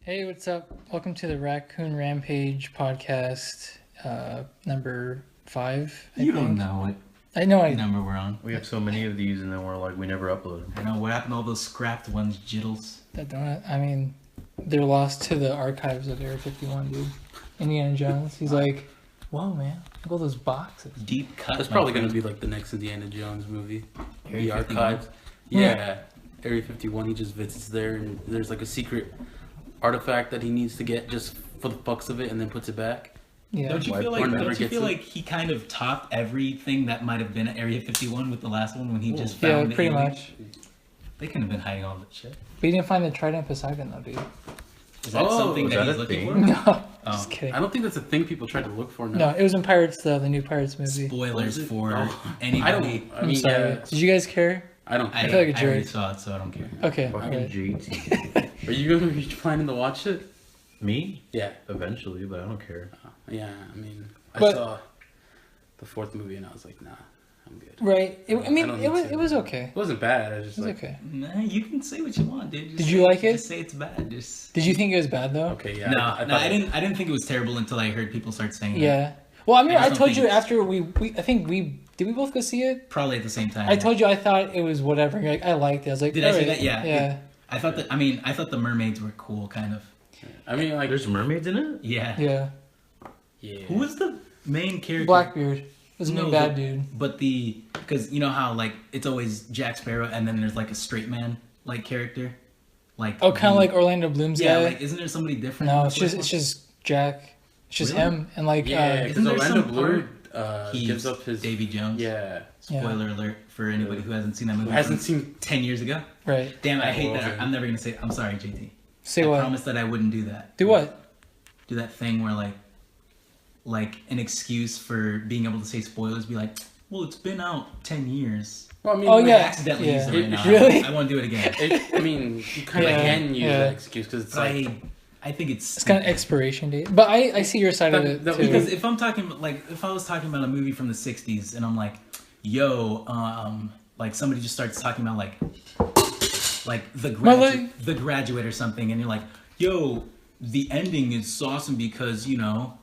Hey, what's up? Welcome to the Raccoon Rampage podcast, number 5. You don't know what I know. number we're on. We have so many of these, and then we're like, we never upload them. I know what happened to all those scrapped ones, jiddles. I mean, they're lost to the archives of Area 51, dude. Indiana Jones. He's like, whoa, man, look at all those boxes. Deep cut. That's probably going to be like the next Indiana Jones movie. Area The 51? archives. Yeah. Area 51, he just visits there, and there's like a secret artifact that he needs to get just for the fucks of it, and then puts it back. Yeah. Don't you Why- feel or like never don't you gets feel it? like he kind of topped everything that might have been at Area 51 with the last one when he just Yeah, found the pretty alien? much. They couldn't have been hiding all that shit. But you didn't find the Trident Poseidon, though, dude. Is that Oh, something is that that he's a looking thing? for? No, Oh. just kidding. I don't think that's a thing people try to look for now. No, it was in Pirates, though, the new Pirates movie. Spoilers Was it? for Oh. anybody. I I'm mean, sorry. yeah, Did you guys care? I don't. I, feel like a I already jerk. saw it, so I don't care. Okay. Fucking alright. JT. Are you going to be planning to watch it? Me? Yeah. Eventually, but I don't care. Yeah, I mean, I But- saw the fourth movie, and I was like, nah, I'm good. Right. I mean, don't it was need to. it was okay. It wasn't bad. I was just It was like, okay. Nah, you can say what you want, dude. Just Did say- you like it? Just say it's bad. Just Did you think it was bad, though? okay, yeah. no, I no, thought I it- didn't. I didn't think it was terrible until I heard people start saying that. Yeah. Well, I mean, I I just told don't you think after we I think did we both go see it? Probably at the same time. I told you I thought it was whatever. You're like, I liked it. I was like, Did I say alright. that? Yeah. Yeah. I thought that. I mean, I thought the mermaids were cool, kind of. I mean, like, There's mermaids in it? Yeah. Yeah. yeah. Who was the main character? Blackbeard was a No, bad but- dude. But because you know how like it's always Jack Sparrow, and then there's like a straight man like character, like Oh, kind of the- like Orlando Bloom's yeah. guy. Like, isn't there somebody different? No, in it's the just first it's just Jack. It's just Really? him and like Yeah, Isn't because there Orlando some Bloom one? He's gives up his. Davy Jones. Yeah. Spoiler alert for anybody who hasn't seen that movie. Who hasn't from seen. 10 years ago. right. Damn, I hate Well, that. okay. I'm never gonna say. I'm sorry, JT. Say I what? promised that I wouldn't do that. Do what? Do that thing where like an excuse for being able to say spoilers, be like, well, it's been out 10 years. Well, I mean, Oh, like, yeah. Accidentally used it right now. Really? I won't do it again. I mean, you kind of Yeah, can use yeah. that excuse because it's But like. I think it's It's kind of expiration date, but I see your side of it That- too. because if I'm talking like if I was talking about a movie from the 60s and I'm like, yo, like somebody just starts talking about like the graduate or something, and you're like, yo, the ending is awesome because you know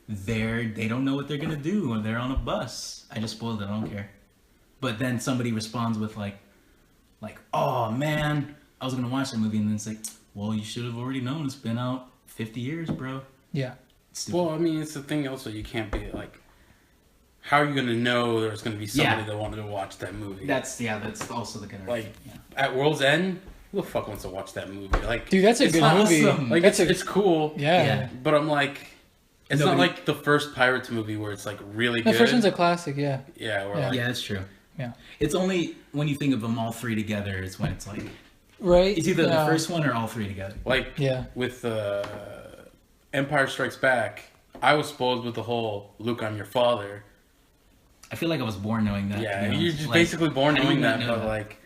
they don't know what they're gonna do or they're on a bus. I just spoiled it. I don't care. But then somebody responds with like, oh man, I was gonna watch that movie, and then it's like, well, you should have already known. It's been out 50 years, bro. Yeah. It's stupid. Well, I mean, it's the thing also, you can't be like. How are you going to know there's going to be somebody Yeah. that wanted to watch that movie? That's also the kind of Like, yeah. at World's End, who the fuck wants to watch that movie? Like, Dude, that's a it's good not- movie. awesome. Like, That's it's cool. Yeah. Yeah. But I'm like, it's not Nobody- like the first Pirates movie where it's like really The good. first one's a classic, yeah. Yeah, where Yeah. like, Yeah, that's true. Yeah. It's only when you think of them all three together is when it's like Right? it's either Yeah. the first one or all three together. like Yeah. with Empire Strikes Back, I was spoiled with the whole Luke, I'm your father. I feel like I was born knowing that. Yeah, to be you're honest. just Like, basically born how do you knowing not that, know but that? like,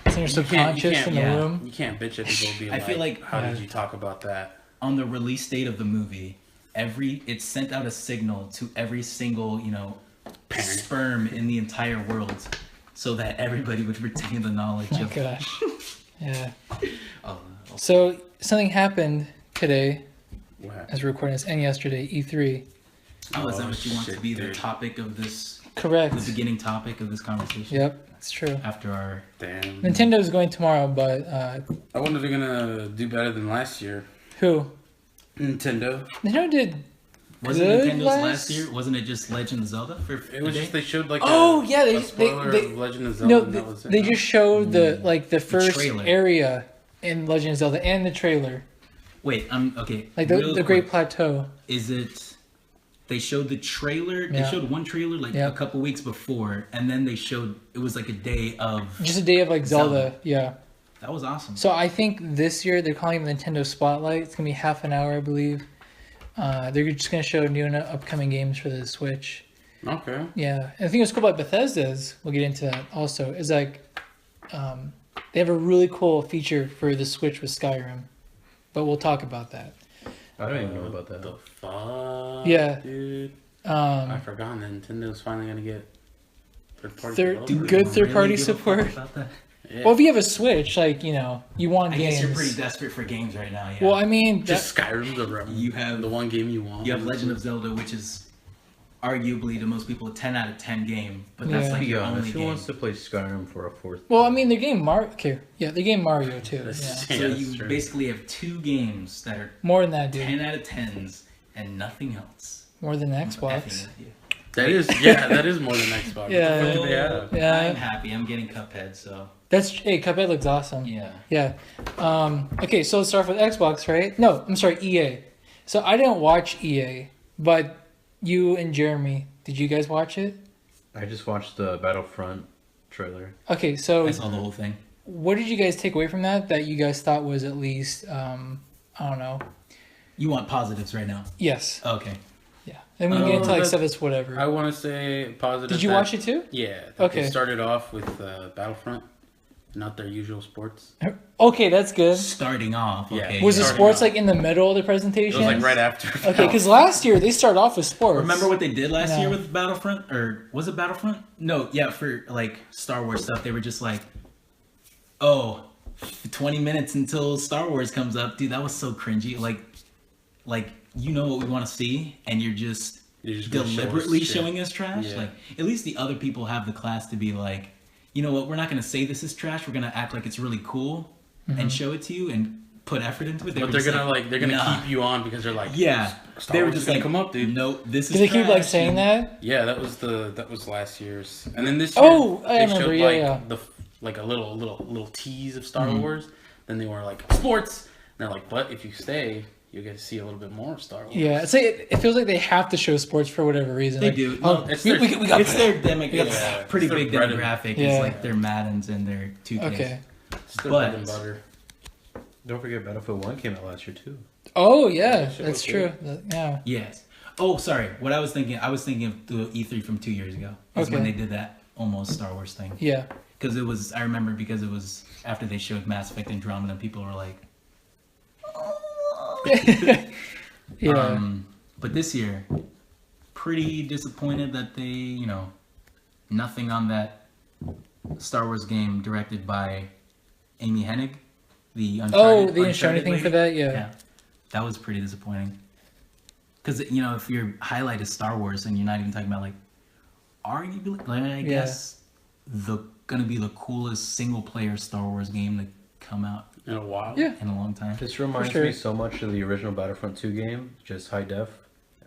It's in your you subconscious can't, in the yeah. room. you can't bitch at people being I feel like- how did you talk about that? on the release date of the movie, it sent out a signal to every single Parent. sperm in the entire world, so that everybody would retain the knowledge Oh my of. gosh. Yeah. Oh, So something happened today What happened? as we're recording this and yesterday, E3. oh, is that Oh, what you want to shit, be the dude. topic of this? Correct. The beginning topic of this conversation. Yep, that's true. After our Damn. Nintendo's going tomorrow, but I wonder if they're gonna do better than last year. who? Nintendo. Nintendo did. wasn't Good Nintendo's last- last year? Wasn't it just Legend of Zelda for It was a day? just they showed like Oh, yeah, a spoiler they- of Legend of Zelda. No, and that was it. they just showed the first trailer. area in Legend of Zelda and the trailer, Wait, I'm okay. like real the Great quick. Plateau. Is it? They showed the trailer. Yeah. They showed one trailer like Yeah. a couple weeks before, and then they showed it was like a day of. Just a day of like Zelda. Zelda. Yeah. That was awesome. So I think this year they're calling it Nintendo Spotlight. It's gonna be half an hour, I believe. They're just gonna show new and upcoming games for the Switch. Okay. Yeah, and the thing that's cool about Bethesda's, we'll get into that also, is like they have a really cool feature for the Switch with Skyrim, but we'll talk about that. I don't even know about The that. fuck, Yeah. dude. I Um, forgot Nintendo's finally gonna get third party. Third- Do we good really third-party give a fuck support. about that? Yeah. Well, if you have a Switch, like, you know, you want I games. guess you're pretty desperate for games right now. Yeah. Well, I mean, Just Skyrim, You have the one game you want. You have Legend of Zelda, which is arguably to most people a 10 out of 10 game, but that's Yeah. like To be your honest, only who game. wants to play Skyrim for a fourth? well, I mean, they're getting Mario. Okay, yeah, they're getting Mario too. That's- Yeah. So Yeah, that's you true. basically have 2 games that are More than that, dude. 10 out of 10s and nothing else. More than I'm Xbox. effing with you. That is more than Xbox. Yeah. What do they have? Yeah. I'm happy. I'm getting Cuphead, so Hey, Cuphead looks awesome. yeah. Yeah. Okay, so let's start with Xbox, right? No, I'm sorry, EA. So I didn't watch EA, but you and Jeremy, did you guys watch it? I just watched the Battlefront trailer. Okay, so I saw the whole thing. what did you guys take away from that you guys thought was at least, I don't know. You want positives right now? Yes. Okay. Yeah. Then we can get into like that- stuff that's whatever. I want to say positive. Did you that- watch it too? Yeah. Okay. They started off with Battlefront, not their usual sports. Okay, that's good. Starting off. Yeah. Okay. Was the Starting sports off. like in the middle of the It presentation? was like right after. Okay, because last year they started off with sports. Remember what they did last No. year with Battlefront? Or was it Battlefront? No, yeah, for like Star Wars stuff, they were just like, oh, 20 minutes until Star Wars comes up. Dude, that was so cringy. Like you know what we want to see, and you're just You're just gonna show us deliberately shit. showing us trash. Yeah. Like, at least the other people have the class to be like, you know what, we're not going to say this is trash. We're going to act like it's really cool and show it to you and put effort into it. They But were they're just gonna they're gonna nah. keep you on because they're like, Yeah. Star They were Wars just is gonna like, come up, dude. no, this is Did they keep like trash, saying and- that? Yeah, that was last year's, and then this year. Oh, I they remember, showed, yeah, like, yeah. Like a little tease of Star Mm-hmm. Wars. Then they were like sports, and they're like, but if you stay, you get to see a little bit more of Star Wars. Yeah, it's like, it feels like they have to show sports for whatever reason. They Like, do. Oh, No, it's we, their- we, we got It's their demo. Yeah. It's pretty It's their big bread and- demographic. Yeah. It's like their Maddens and their 2Ks. Okay. It's their But- bread and butter. Don't forget Battlefield 1 came out last year too. Oh yeah, that shit that's was true. Yeah. Yes. Oh, sorry. What I was thinking of the E3 from 2 years ago. Is when Okay. they did that almost Star Wars thing. Yeah. Because it was, I remember because it was after they showed Mass Effect Andromeda, people were like, Yeah. But this year, pretty disappointed that they, nothing on that Star Wars game directed by Amy Hennig, the Uncharted. Oh, they didn't show Uncharted anything for lady. that? Yeah. That was pretty disappointing. Because, if your highlight is Star Wars and you're not even talking about, like, arguably, like, I guess, gonna be the coolest single-player Star Wars game to come out In a while. Yeah. in a long time. This reminds sure. me so much of the original Battlefront 2 game, just high def.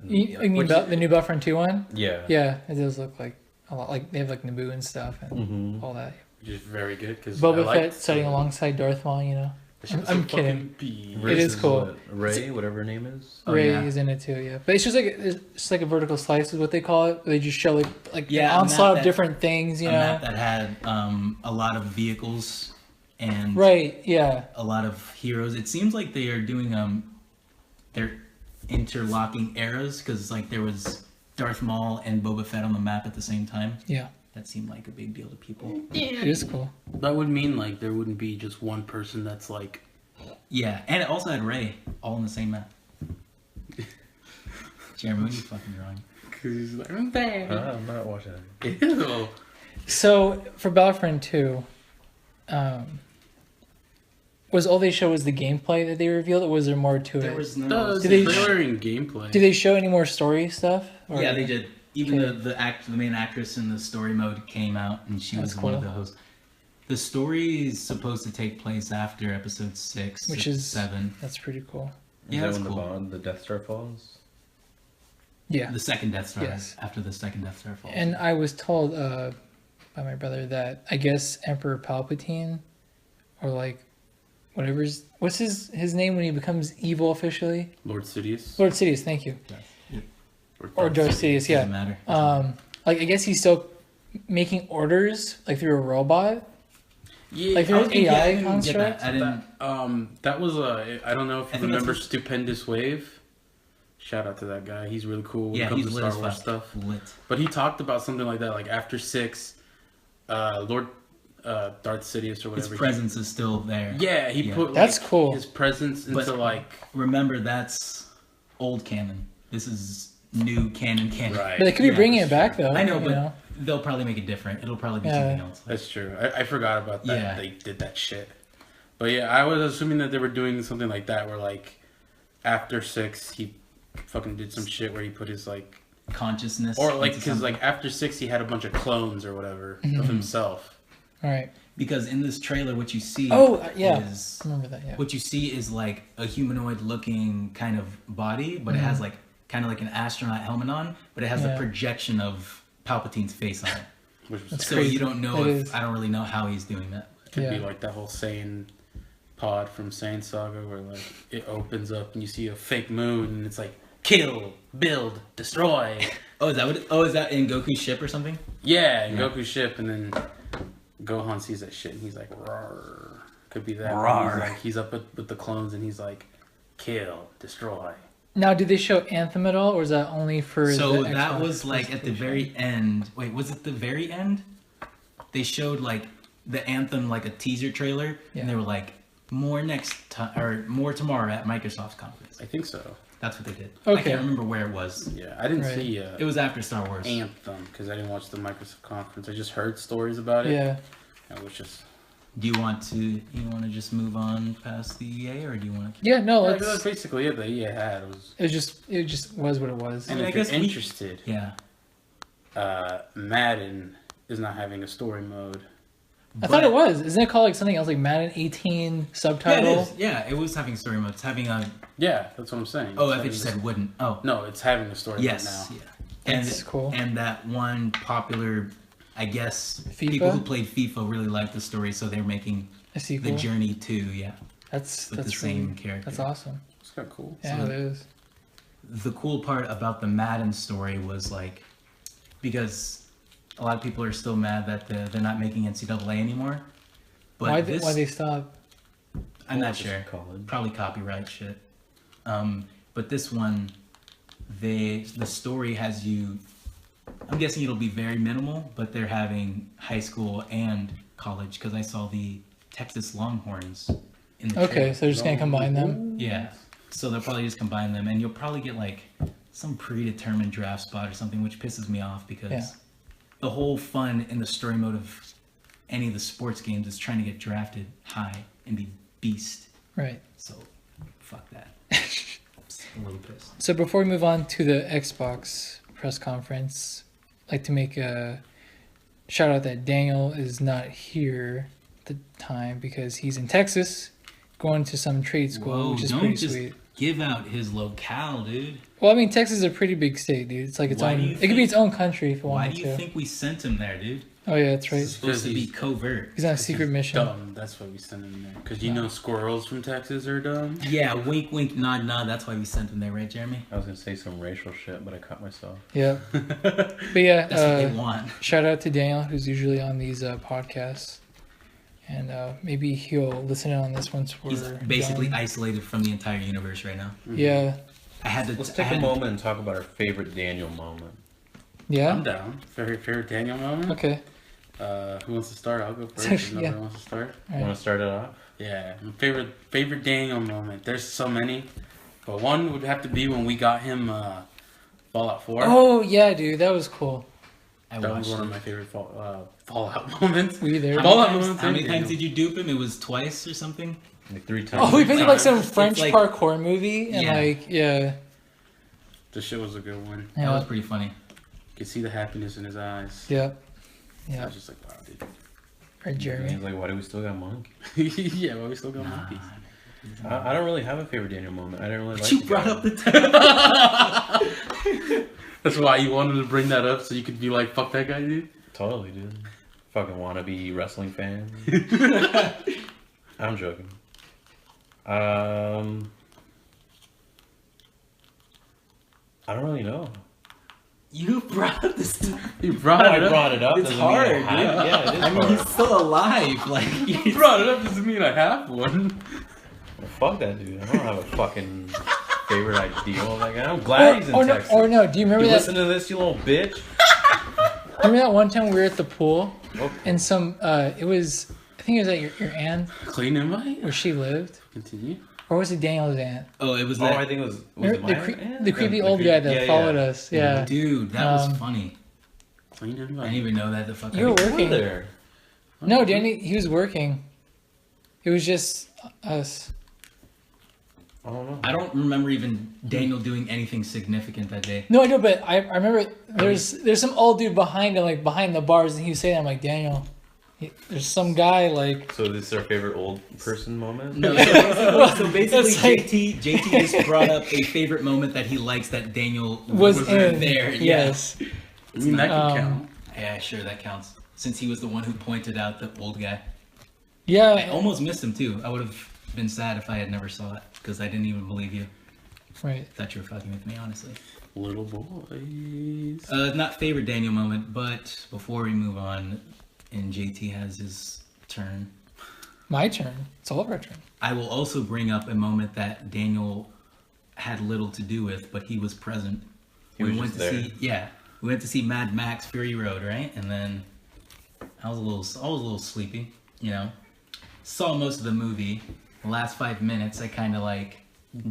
And- You mean Which- the new Battlefront 2 one? yeah. Yeah, it does look like a lot. Like they have like Naboo and stuff and Mm-hmm. all that. Which is very good because Boba Fett studying alongside Darth Maul. I'm kidding. It is cool. What, Ray, whatever her name is. Oh, Ray yeah. is in it too, yeah. But it's just like a vertical slice is what they call it. They just show like Yeah, an a onslaught map of different things, A map that had a lot of vehicles and Right, yeah. a lot of heroes. It seems like they are doing they're interlocking eras because like there was Darth Maul and Boba Fett on the map at the same time. Yeah. That seemed like a big deal to people. It is cool. That would mean like there wouldn't be just one person that's like. Yeah, and it also had Rey all on the same map. Jeremy, what are you fucking drawing? Because he's like, I'm bad. I'm not watching it. Ew. So for Battlefront 2, was all they showed was the gameplay that they revealed, or was there more to There it? was no. No, Did the they- trailer and gameplay. Did they show any more story stuff? Or- Yeah, they did. Even Okay. the main actress in the story mode came out, and she That's was one of cool. the hosts. The story is supposed to take place after episode 6, Which is 7. That's pretty cool. Is Yeah, that that's when cool. the Death Star falls? Yeah. The second Death Star. Yes. After the second Death Star falls. And I was told by my brother that I guess Emperor Palpatine, or like what's his name when he becomes evil officially? Lord Sidious. Lord Sidious, thank you. Or Darth Darth Sidious, yeah. Doesn't matter. Like I guess he's still making orders like through a robot. Yeah, Like I was through thinking- I AI didn't get construct. that. I didn't. That was I don't know if I you think remember that's Stupendous Wave. Shout out to that guy. He's really cool when Yeah, it comes he's to lit Star as Wars fuck. stuff. Lit. But he talked about something like that, like after 6, Lord Darth Sidious or His whatever. presence is still there. Yeah, he Yeah. put like, That's cool. his presence into But- like Remember, that's old canon. This is new canon. right. But they could be Yeah, bringing that's it back true. though. I know, you but they'll probably make it different. It'll probably be Yeah. something else. That's true. I forgot about that. Yeah. They did that shit. But yeah, I was assuming that they were doing something like that, where like after 6, he fucking did some shit where he put his like Consciousness, or like into because something. like after 6, he had a bunch of clones or whatever of himself. All right. Because in this trailer, what you see Yeah. is I remember that. Yeah. what you see is like a humanoid-looking kind of body, but it has like kind of like an astronaut helmet on, but it has Yeah. a projection of Palpatine's face on it. Which was That's So crazy. you don't know That if is. I don't really know how he's doing that. could be Yeah. like that whole Saiyan pod from Saiyan Saga, where like it opens up and you see a fake moon and it's like kill, build, destroy. Oh, is that what? Oh, is that in Goku's ship or something? Yeah, and Yeah. Goku's ship, and then Gohan sees that shit and he's like, "Rawr." Could be that. Rawr. He's, like, he's up with the clones and he's like, kill, destroy. Now, did they show Anthem at all, or is that only for? So the that Xbox was like at the very end. Wait, was it the very end? They showed like the Anthem, like a teaser trailer, Yeah. and they were like, more next time or more tomorrow at Microsoft's conference. I think so. That's what they did. I Okay. can't remember where it was. Yeah, I didn't Right. see It was after Star Wars. Anthem because I didn't watch the Microsoft conference. I just heard stories about it. Yeah. And it was just Do you want to just move on past the EA, or do you want to? Yeah. No. yeah, It's, that's basically it that EA had. Was it just was what it was. and I mean, if I guess you're we- interested, Yeah. Madden is not having a story mode. I thought it was. Isn't it called like something else, like Madden 18 Yeah, subtitle? it is. Yeah, it was having story mode. It's having a. Yeah, that's what I'm saying. Oh, It's I thought having you this- said wouldn't. Oh. No, it's having a story Yes. mode now. Yeah. And That's cool. And that one popular, I guess, FIFA? people who played FIFA really liked the story, so they're making A sequel. the Journey 2. Yeah, That's with the really, same character. That's awesome. It's kind of cool. Yeah, So- it is. The cool part about the Madden story was like, because a lot of people are still mad that they're not making NCAA anymore. But Why they stop? I'm not Just sure. college. Probably copyright shit. But this one, the story has you. I'm guessing it'll be very minimal, but they're having high school and college because I saw the Texas Longhorns in the Okay, trailer. so they're just gonna combine them. Yeah, so they'll probably just combine them, and you'll probably get like some predetermined draft spot or something, which pisses me off because Yeah. the whole fun in the story mode of any of the sports games is trying to get drafted high and be beast. Right. So, fuck that. I'm a little pissed. So before we move on to the Xbox press conference, I'd like to make a shout out that Daniel is not here at the time because he's in Texas going to some trade school, Whoa, which is don't pretty just sweet. give out his locale, dude. Well, I mean, Texas is a pretty big state, dude. It's like its Why own. do you It could be think- its own country if it Why wanted do you to. think we sent him there, dude? Oh yeah, that's right. It's supposed to be Because covert. He's on a secret mission. Dumb. That's why we sent him there. Because you know squirrels from Texas are dumb. Yeah, wink, wink, nod, nod. That's why we sent him there, right, Jeremy? I was gonna say some racial shit, but I caught myself. Yeah. But yeah, That's what they want. shout out to Daniel, who's usually on these podcasts, and maybe he'll listen in on this once we're He's basically done. isolated from the entire universe right now. Yeah. I had to. Let's I take had a to- moment and talk about our favorite Daniel moment. Yeah. I'm down. Favorite Daniel moment? Okay. Who wants to start? I'll go first. So, If nobody yeah. wants to start. All Want right. to start it off? Yeah, my favorite Daniel moment. There's so many, but one would have to be when we got him Fallout 4. Oh yeah, dude, that was cool. I that watched was one it. of my favorite Fallout moments. Were you there? How Fallout many times, moments how and many times Daniel. did you dupe him? It was twice or something? Like 3 times. Oh, we played like some It's French like- parkour movie, and Yeah. like yeah, The shit was a good one. That yeah, was pretty funny. You could see the happiness in his eyes. yeah, I yeah. was just like, wow, dude. Right, And Jeremy. he's like, why do we still got monkey? Yeah, well, we still got Nah. monkeys. I don't really have a favorite Daniel moment. I didn't really like You the brought guy. up the That's why you wanted to bring that up, so you could be like, fuck that guy, dude. Totally, dude. Fucking wannabe wrestling fan. I'm joking. I don't really know. You brought up this. You brought I it up. brought it up. It's doesn't mean I hard, have- dude. Yeah, it is I mean, hard. he's still alive. Like, You brought it up doesn't mean I have one. Well, fuck that dude. I don't have a fucking favorite ideal. Like, I'm glad he's in no, Texas. or no. Do you remember You that? listen to this, you little bitch. Remember that one time we were at the pool, Oh, and some it was, I think it was at your aunt Clean invite? where she lived, Continue. or was it Daniel's aunt? oh, it was oh, that. I think it was it Remember my the, aunt? the creepy The old creep- guy that yeah, followed yeah. us. Yeah. Dude, that was Um, funny. Oh, you didn't I didn't even know that the fuck. You were working. there. No, Danny, he was working. It was just us. I don't know. I don't remember even Daniel doing anything significant that day. No, I know, but I remember there's some old dude behind him, like behind the bars, and he was saying, "I'm like Daniel." There's some guy like. So this is our favorite old person moment? No, so basically It's like- JT just brought up a favorite moment that he likes that Daniel Was in there. Yes. I mean, that can Um, count. Yeah, sure, that counts. Since he was the one who pointed out the old guy. I Yeah. almost missed him too. I would have been sad if I had never saw it because I didn't even believe you. Right. Thought you were fucking with me, honestly. Little boys. Not favorite Daniel moment, but before we move on, and JT has his turn, My turn. It's all of our turn. I will also bring up a moment that Daniel had little to do with, but he was present. He was just there. We went to see Mad Max Fury Road, right? And then I was a little sleepy, you know. Saw most of the movie. The last 5 minutes, I kind of like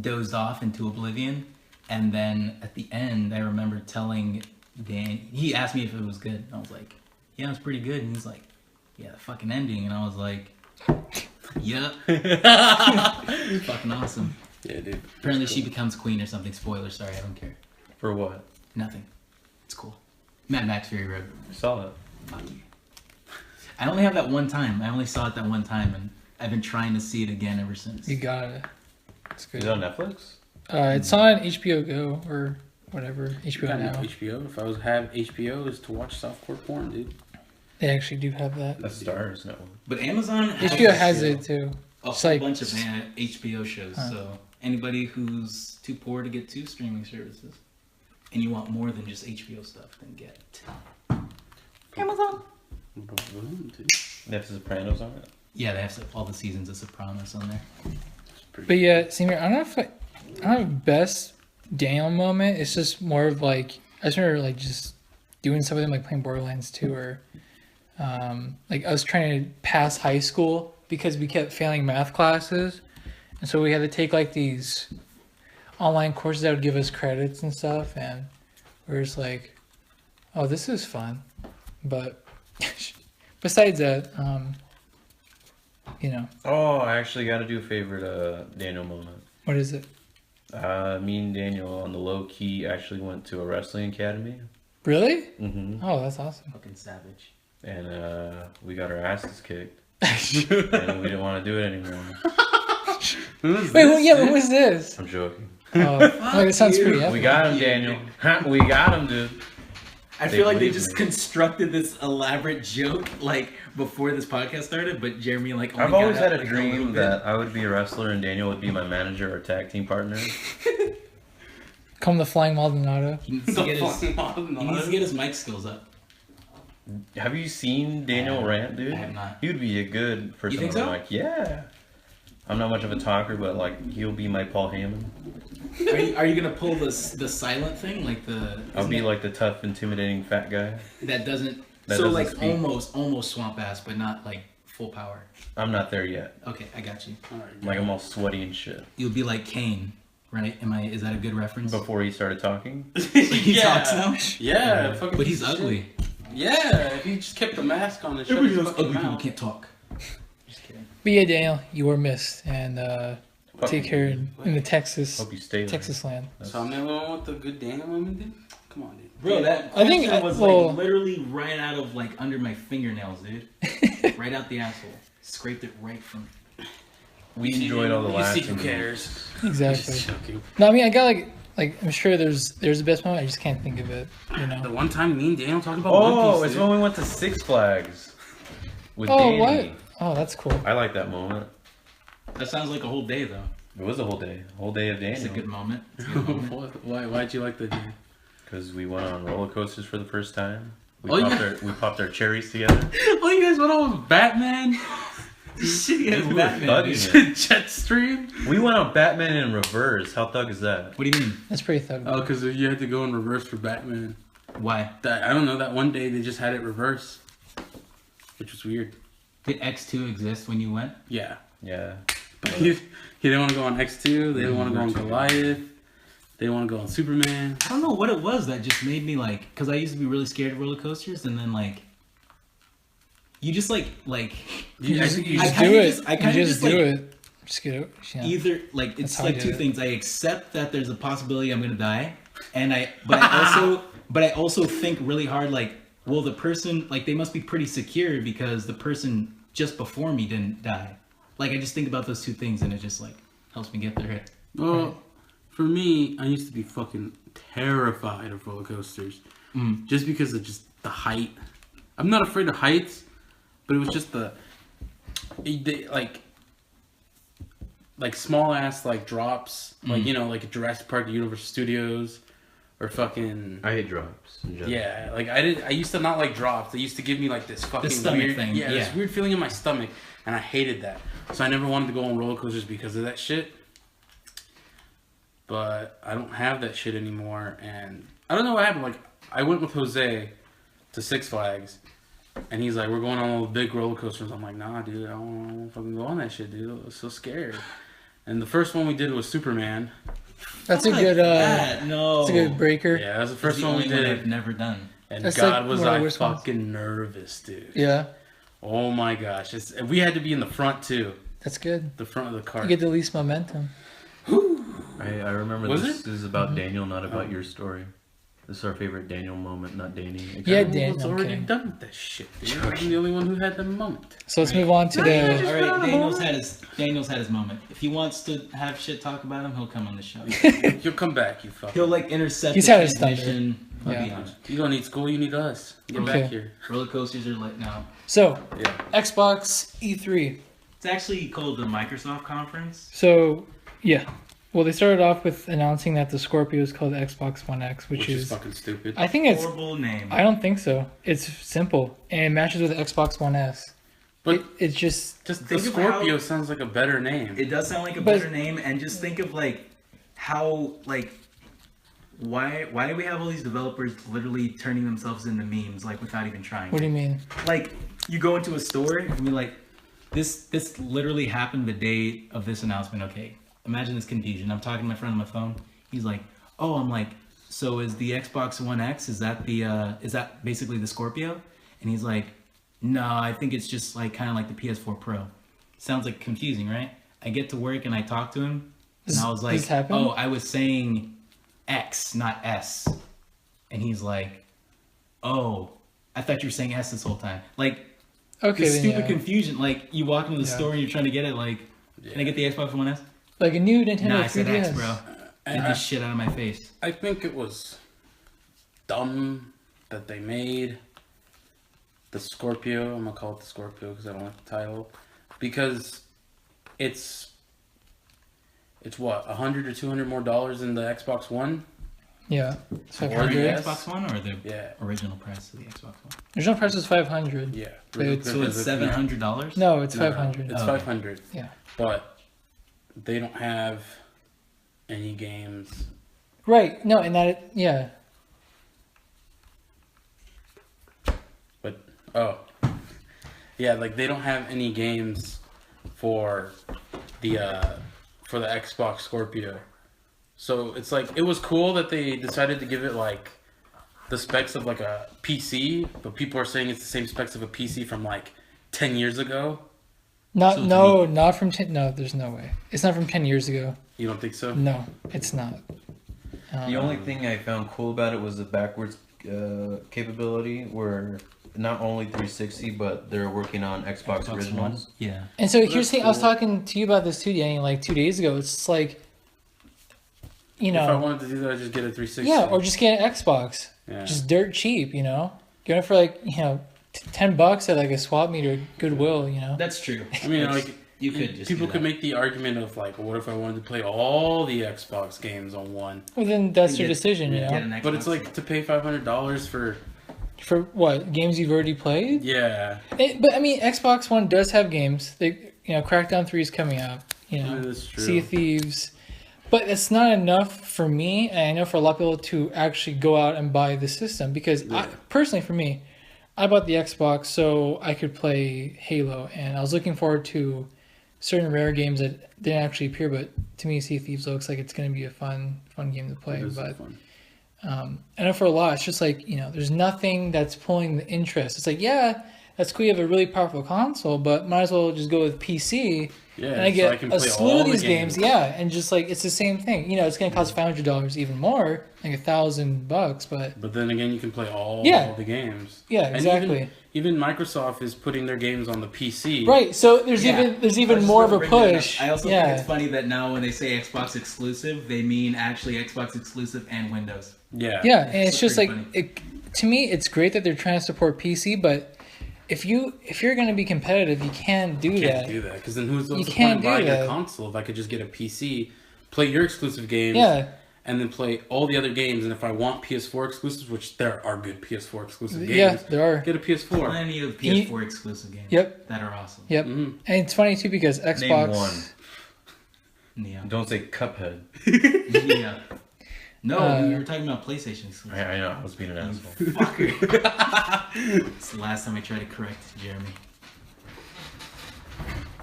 dozed off into oblivion, and then at the end, I remember telling Dan. He asked me if it was good, and I was like, "Yeah, it was pretty good." And he's like, "Yeah, the fucking ending," and I was like, "Yep." Fucking awesome. Yeah, dude. Apparently, she becomes queen or something. Spoiler, sorry, I don't care. For what? Nothing. It's cool. Mad Max Fury Road. I saw it. Fuck you. I only have that one time. I only saw it that one time, and I've been trying to see it again ever since. You got it. It's Is good. it on Netflix? It's on HBO Go or whatever. HBO Got now. HBO. If I was have HBO, is to watch softcore porn, dude. They actually do have that. That's Stars Network. But Amazon HBO has it too. a It's whole like- bunch of HBO shows. So anybody who's too poor to get 2 streaming services, and you want more than just HBO stuff, then get Amazon. Dude. They have Sopranos on it. Yeah, they have all the seasons of Sopranos on there. But yeah, same here. I don't know if I don't have a best Daniel moment. It's just more of like I just remember like just doing something like playing Borderlands 2 or like I was trying to pass high school because we kept failing math classes, and so we had to take like these online courses that would give us credits and stuff, and we're just like, oh, this is fun. But besides that, you know, Oh, I actually got to do a favorite Daniel moment. what is it? Me and Daniel on the low key actually went to a wrestling academy. Really? Mm-hmm. Oh, that's awesome. Fucking savage. And we got our asses kicked. And we didn't want to do it anymore. Wait, when was this? I'm joking. Oh, like, it sounds pretty epic. We got him, Daniel. We got him, dude. I They feel like they believe just me. constructed this elaborate joke like before this podcast started, but Jeremy like only I've got always out, had a like, dream little bit. that I would be a wrestler and Daniel would be my manager or tag team partner. Come the Flying Maldonado. He needs to get his mic skills up. Have you seen Daniel rant, dude? I have not. He would be a good person think on the so? mic. Yeah. I'm not much of a talker, but like he'll be my Paul Heyman. Are you gonna pull the silent thing like the? I'll isn't be it- like the tough, intimidating fat guy. that doesn't. that so doesn't like speak. almost swamp ass, but not like full power. I'm not there yet. Okay, I got you. Like I'm all sweaty and shit. You'll be like Kane, right? Is that a good reference? Before he started talking. He talks now, Yeah, fucking but he's piece of shit. ugly. Yeah, if he just kept the mask on and shut his fucking mouth. can't talk. Just kidding. But yeah, Daniel, you were missed, and take care in the Texas Hope you stay there. Texas land. So I'm the only one with the good Daniel moment, dude? Come on, dude. Bro, that I think, question was well- like literally right out of like under my fingernails, dude. Right out the asshole. Scraped it right from. We enjoyed all the You laughs. see who and cares. Exactly. Just joking. No, I mean I got like I'm sure there's the best moment. I just can't think of it. You The know. one time me and Daniel talked about One Oh, Piece, it's dude. when we went to Six Flags with Oh, Danny. what? Oh, that's cool. I like that moment. That sounds like a whole day though. It was a whole day of It's a Daniel. good moment. It's a good moment. Why'd you like that, dude? Because we went on roller coasters for the first time. We, Oh, we popped our cherries together. Oh, you guys went on with Batman? Shitty ass We were Batman, thugging dude. it. Jetstream? We went on Batman in reverse. How thug is that? What do you mean? That's pretty thug. Oh, because you had to go in reverse for Batman. Why? I don't know, that one day they just had it reverse. Which was weird. Did X2 exist when you went? Yeah. Yeah. But he didn't want to go on X2, they didn't want to go on Goliath. They want to go on Superman. I don't know what it was that just made me like, because I used to be really scared of roller coasters, and then like, you just like You I just, think you I just kinda do it. just- I You kinda just just, do like, it. Just get it. Yeah. either like That's it's how I like did two it. things. I accept that there's a possibility I'm gonna die, and I also think really hard like, well, the person like they must be pretty secure because the person just before me didn't die. Like I just think about those two things, and it just like helps me get there. Well, Right. for me, I used to be fucking terrified of roller coasters. Just because of just the height. I'm not afraid of heights, but it was just like small ass like drops. Like, you know, like Jurassic Park, Universal Studios, or fucking... I hate drops in general. Yeah, like I used to not like drops. They used to give me like this fucking stomach weird thing, Yeah, this yeah. weird feeling in my stomach, and I hated that. So I never wanted to go on roller coasters because of that shit. But I don't have that shit anymore, and I don't know what happened. Like I went with Jose to Six Flags, and he's like, "We're going on all the big roller coasters." I'm like, "Nah, dude, I don't want to fucking go on that shit, dude. I was so scared." And the first one we did was Superman. That's a good. No, That's a good breaker. Yeah, that was the It's first the one we only one did. I've never done. And That's God like was one of the I worst ones. fucking nervous, dude. Yeah, Oh my gosh. And we had to be in the front too. that's good. The front of the car. You get the least momentum. I remember Was this it? is about Daniel, not about your story. This is our favorite Daniel moment, not Danny. It Yeah, kinda- Dan- was I'm already kidding. done with that shit, dude. I'm the only one who had the moment. So let's move on to All the. right, Daniel's had his moment. If he wants to have shit talk about him, he'll come on the show. You'll come back, you fucker. He'll like intercept. He's the had his thunder. transmission. He'll be Yeah. on it. You don't need school, you need us. Get Okay. back here. Roller coasters are lit now. So Yeah. Xbox E3. It's actually called the Microsoft conference. So yeah, well they started off with announcing that the Scorpio is called the Xbox One X, which is is. fucking stupid. I think it's. Horrible name. I don't think so. It's simple and it matches with the Xbox One S. But It's just. just the think of Scorpio how- sounds like a better name. It does sound like a But- better name, and just think of like how like why do we have all these developers literally turning themselves into memes like without even trying? What do you mean? Like you go into a store and be like, this literally happened the day of this announcement. Okay, imagine this confusion. I'm talking to my friend on my phone. He's like, oh, I'm like, so is the Xbox One X? Is that basically the Scorpio? And he's like, no, I think it's just like kind of like the PS4 Pro. Sounds like confusing, right? I get to work and I talk to him, and I was like, this happen? oh, I was saying X, not S. And he's like, oh, I thought you were saying S this whole time. Like, Okay, this then, stupid yeah. confusion. Like, you walk into the Yeah. store and you're trying to get it, like, can I get the Xbox One S? Like a new Nintendo Nah, I said 3DS. X, bro. Get this shit out of my face. I think it was dumb that they made the Scorpio. I'm gonna call it the Scorpio because I don't like the title. Because it's what, $100 or $200 more than the Xbox One. Yeah, it's For the 500. Yes. Xbox One or the Yeah. original price of the Xbox One? Original price was 500. Yeah. But it's- So it's $700? No, it's No, 500. It's Oh. 500. Yeah. But they don't have any games. Right. No, and that yeah. But yeah, like they don't have any games for the Xbox Scorpio. So it's like it was cool that they decided to give it like the specs of like a PC, but people are saying it's the same specs of a PC from like 10 years ago. Not So it's no, not from 10. No, there's no way. It's not from 10 years ago. You don't think so? No, it's not. The only thing I found cool about it was the backwards capability, where not only 360, but they're working on Xbox originals. Yeah. And so here's that's the thing. I was cool. talking to you about this too, Danny, like 2 days ago. It's like, you If I know, wanted to do that, I'd just get a 360. yeah, or just get an Xbox, Yeah. just dirt cheap. You know, get it for like $10 at like a swap meet or Goodwill. You know, That's true. I mean, That's- like you could just people do could that. make the argument of like, what if I wanted to play all the Xbox games on one? well then that's your Get- decision. You get know, an But it's Xbox. like to pay $500 for for what games you've already played. yeah. But I mean, Xbox One does have games. They, Crackdown 3 is coming out. You know, That's true. Sea of Thieves. But it's not enough for me, and I know for a lot of people to actually go out and buy the system because personally, for me, I bought the Xbox so I could play Halo, and I was looking forward to certain rare games that didn't actually appear, but to me, Sea of Thieves looks like it's going to be a fun game to play. It is But fun. I know for a lot, it's just like, there's nothing that's pulling the interest. It's like, yeah, that's cool. You have a really powerful console, but might as well just go with PC. Yeah, And I so get can a play slew all of the these games, yeah, and just like it's the same thing. It's going to cost $500 even more, like $1,000, but But then again, you can play all the games. Yeah, And exactly. even Microsoft is putting their games on the PC. Right. So there's Yeah. even more of a push. I also yeah. think it's funny that now when they say Xbox exclusive, they mean actually Xbox exclusive and Windows. Yeah. Yeah, and it's just like pretty to me, it's great that they're trying to support PC, but if you're going to be competitive, you can't do You that. can't do that because then what's the point can't of do buying that. a console if I could just get a PC, play your exclusive games, Yeah. and then play all the other games. And if I want PS4 exclusives, which there are good PS4 exclusive games, Yeah, there are. get a PS4. Plenty of PS4 exclusive games. Yep. That are awesome. Yep. Mhm. And it's funny too because Xbox. Name one. Yeah. Don't say Cuphead. Yeah. No, you were talking about PlayStation exclusive. I know. I was being an You asshole. fucker. It's the last time I tried to correct Jeremy.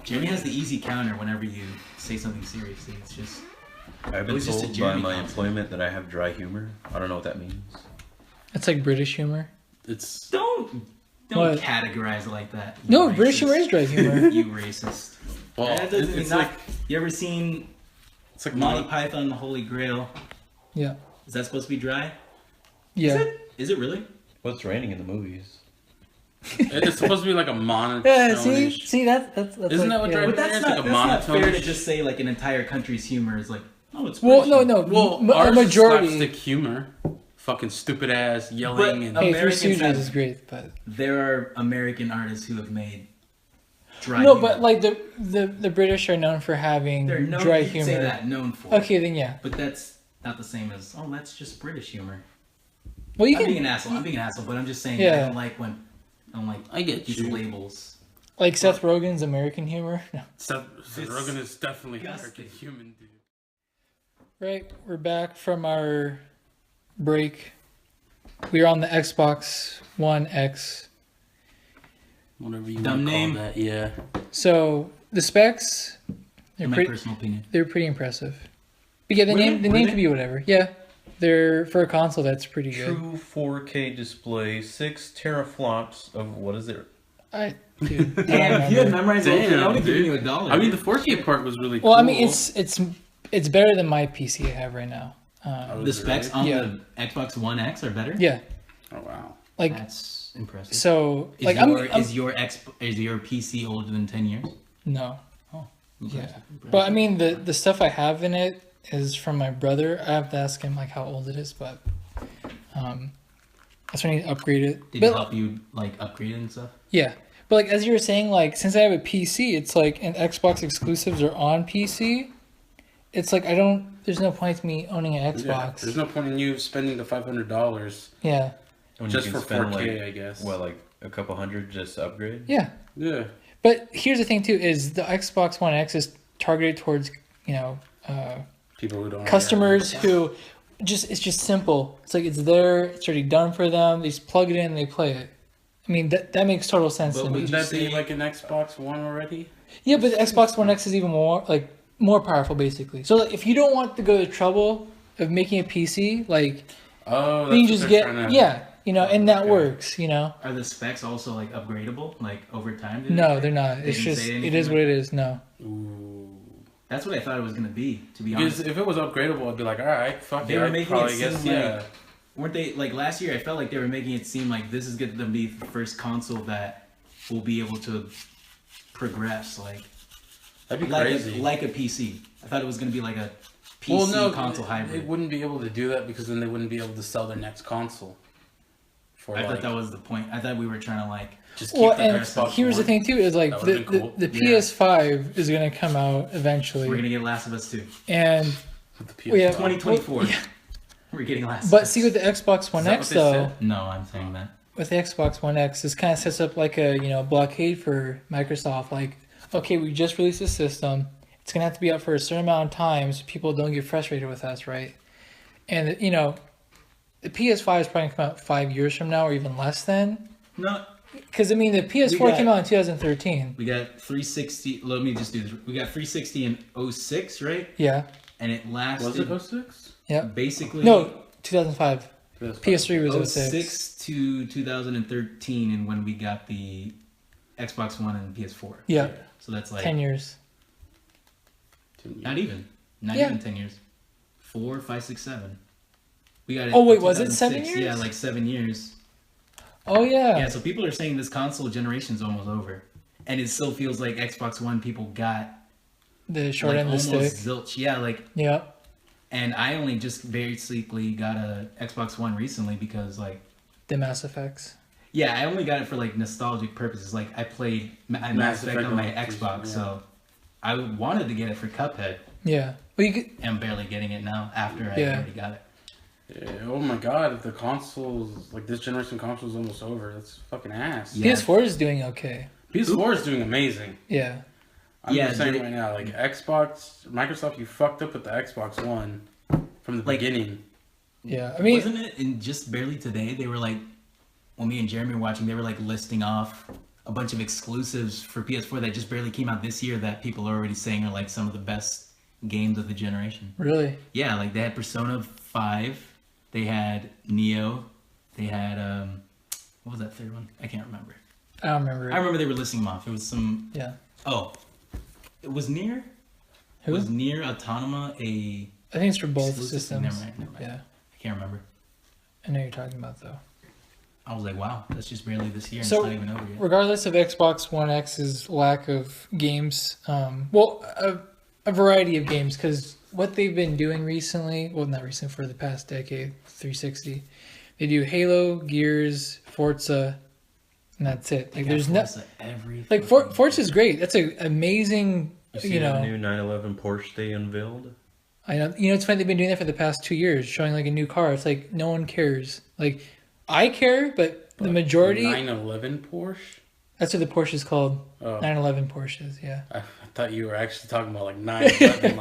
Jeremy has the easy counter whenever you say something seriously. It's just I've It been was just a told by Jeremy my concept. employment that I have dry humor. I don't know what that means. It's like British humor. It's don't What? categorize it like that. you No, racist. British humor is dry humor. You racist. well, That doesn't mean it's not- like You ever seen it's like Monty Monty. Python and the Holy Grail? Yeah. Is that supposed to be dry? Yeah. Is it really? What's raining in the movies? It's supposed to be like a monotone. Yeah. See, that's Isn't that what yeah. Dragon- But that's It's not, like a that's not fair to monotone-ish. just say like an entire country's humor is like, oh, it's Well, British no, humor. no. Well, a ours majority. is slapstick humor, fucking stupid ass yelling But, and Hey, Three Americans Stooges have- is great, but There are American artists who have made dry no, humor. but like the British are known for having They're known, dry you could humor. say that, known for. Okay, then yeah. But that's not the same as, oh, that's just British humor. Well, you I'm being can an asshole, but I'm just saying Yeah. I don't like when, I don't like I get these you. labels. like Seth Rogen's American humor. No. Seth It's Rogen is definitely disgusting. American human, dude. Right, we're back from our break. We are on the Xbox One X. Whatever you Dumb want to name. call that, yeah. So the specs, In my personal opinion. they're pretty impressive. But yeah, the Were name they? Were could they? be whatever. Yeah, they're for a console that's pretty good. True 4K display, 6 teraflops of what is it? I dude, I don't Damn, if you had remember. memorized the whole thing, I would have given dude. you $1. I mean, the 4K part was really cool. Well, I mean, it's better than my PC I have right now. Oh, the is it specs really? on the Xbox One X are better? Yeah, Oh, wow. like That's impressive. so. Is Like your is your PC older than 10 years? no. Impressive, Yeah. impressive. But I mean, the stuff I have in it is from my brother. I have to ask him like how old it is, but that's when he upgrade it. Did But it help you like upgrade it and stuff? yeah, but like as you were saying, like since I have a PC, it's like and Xbox exclusives are on PC. It's like there's no point to me owning an Yeah, Xbox. there's no point in you spending the $500 Yeah, When just you for can spend 4K, like, I guess. what, like a couple hundred just to upgrade? yeah. Yeah. But here's the thing too: is the Xbox One X is targeted towards People who don't customers have that. who it's just simple. It's like it's there, it's already done for them. They just plug it in, they play it. I mean that makes total sense But to me. Wouldn't that be say- like an Xbox One already? Yeah, but the Xbox One X is even more powerful basically. So like, if you don't want to go to the trouble of making a PC, like Oh, that's then you what just they're get trying to- and that Okay. works. Are the specs also like upgradable, like over time? Did No, it? they're not. They It's didn't just say it anything is what like- it is. No. Ooh. That's what I thought it was gonna be. To be Because honest, if it was upgradable, I'd be like, all right, fuck They it. were I'd making probably it guess, seem like- yeah. weren't they like last year? I felt like they were making it seem like this is going to be the first console that will be able to progress That'd be like crazy. like a PC. I thought it was going to be like a PC console they hybrid. wouldn't be able to do that because then they wouldn't be able to sell their next console. For I like, thought that was the point. I thought we were trying to like just keep Well, the and Xbox here's the One. thing too: is like That the, would've been cool. the Yeah. PS5 is going to come out eventually, we're gonna get Last of Us 2. and With the PS5. well, yeah, 2024. Yeah. We're getting Last of But Us. see, with the Xbox One Is that X what they though, said? No, I'm saying that. with the Xbox One X, this kind of sets up like a blockade for Microsoft. Like, okay, we just released a system. It's gonna have to be out for a certain amount of time so people don't get frustrated with us, right? And the PS5 is probably gonna come out 5 years from now or even less then. No, Because I mean, the PS4 came out in 2013. We got 360. Let me just do this. We got 360 in 06, right? Yeah. And it lasted. Was it 06? Yeah. Basically. No, 2005. 2005. PS3 was 06. 06 to 2013, and when we got the Xbox One and PS4. Yeah. So that's like 10 years. Not even. Not Yeah. even 10 years. 4, 5, 6, 7. We got it. Oh, wait, in was it 7 2006. years? Yeah, like 7 years. Oh, yeah. Yeah, so people are saying this console generation's almost over. And it still feels like Xbox One people got The short like end of the almost stick. zilch. Yeah, like, Yeah. and I only just basically got a Xbox One recently because like, The Mass Effects. yeah, I only got it for like nostalgic purposes. Like I played Mass Effect on my Xbox, so I wanted to get it for Cuphead. Yeah. Well, you could, I'm barely getting it now after I Yeah. already got it. Yeah, oh my god, the consoles, like this generation console's almost over. That's fucking ass. Yeah. PS4 is doing okay. PS4 is doing amazing. Yeah. I'm Yeah, just saying they- right now, like Xbox, Microsoft, you fucked up with the Xbox One from the Like- beginning. Yeah. I mean, Wasn't it in just barely today? They were like, when me and Jeremy were watching, they were like listing off a bunch of exclusives for PS4 that just barely came out this year that people are already saying are like some of the best games of the generation. really. Yeah, like they had Persona 5, they had Neo, they had what was that third one? I can't remember. I don't remember. I remember they were listing them off. It was some Yeah. it was Nier? Who? Was Nier Autonoma a I think it's for both exclusive? systems. Never mind. Yeah. I can't remember. I know what you're talking about, though. I was like, wow, that's just barely this year and So, it's not even over yet. regardless of Xbox One X's lack of games, well, a variety of games, because what they've been doing recently, well, not recently, for the past decade, 360, they do Halo, Gears, Forza, and that's it. Like, there's no, every like, Forza's great. That's an amazing, You see that new 911 Porsche they unveiled? I know, it's funny, they've been doing that for the past 2 years, showing like a new car. It's like, no one cares. Like, I care, but the majority, 911 Porsche? that's what the Porsche is called. Oh. 911 Porsches, yeah. I thought you were actually talking about like 911,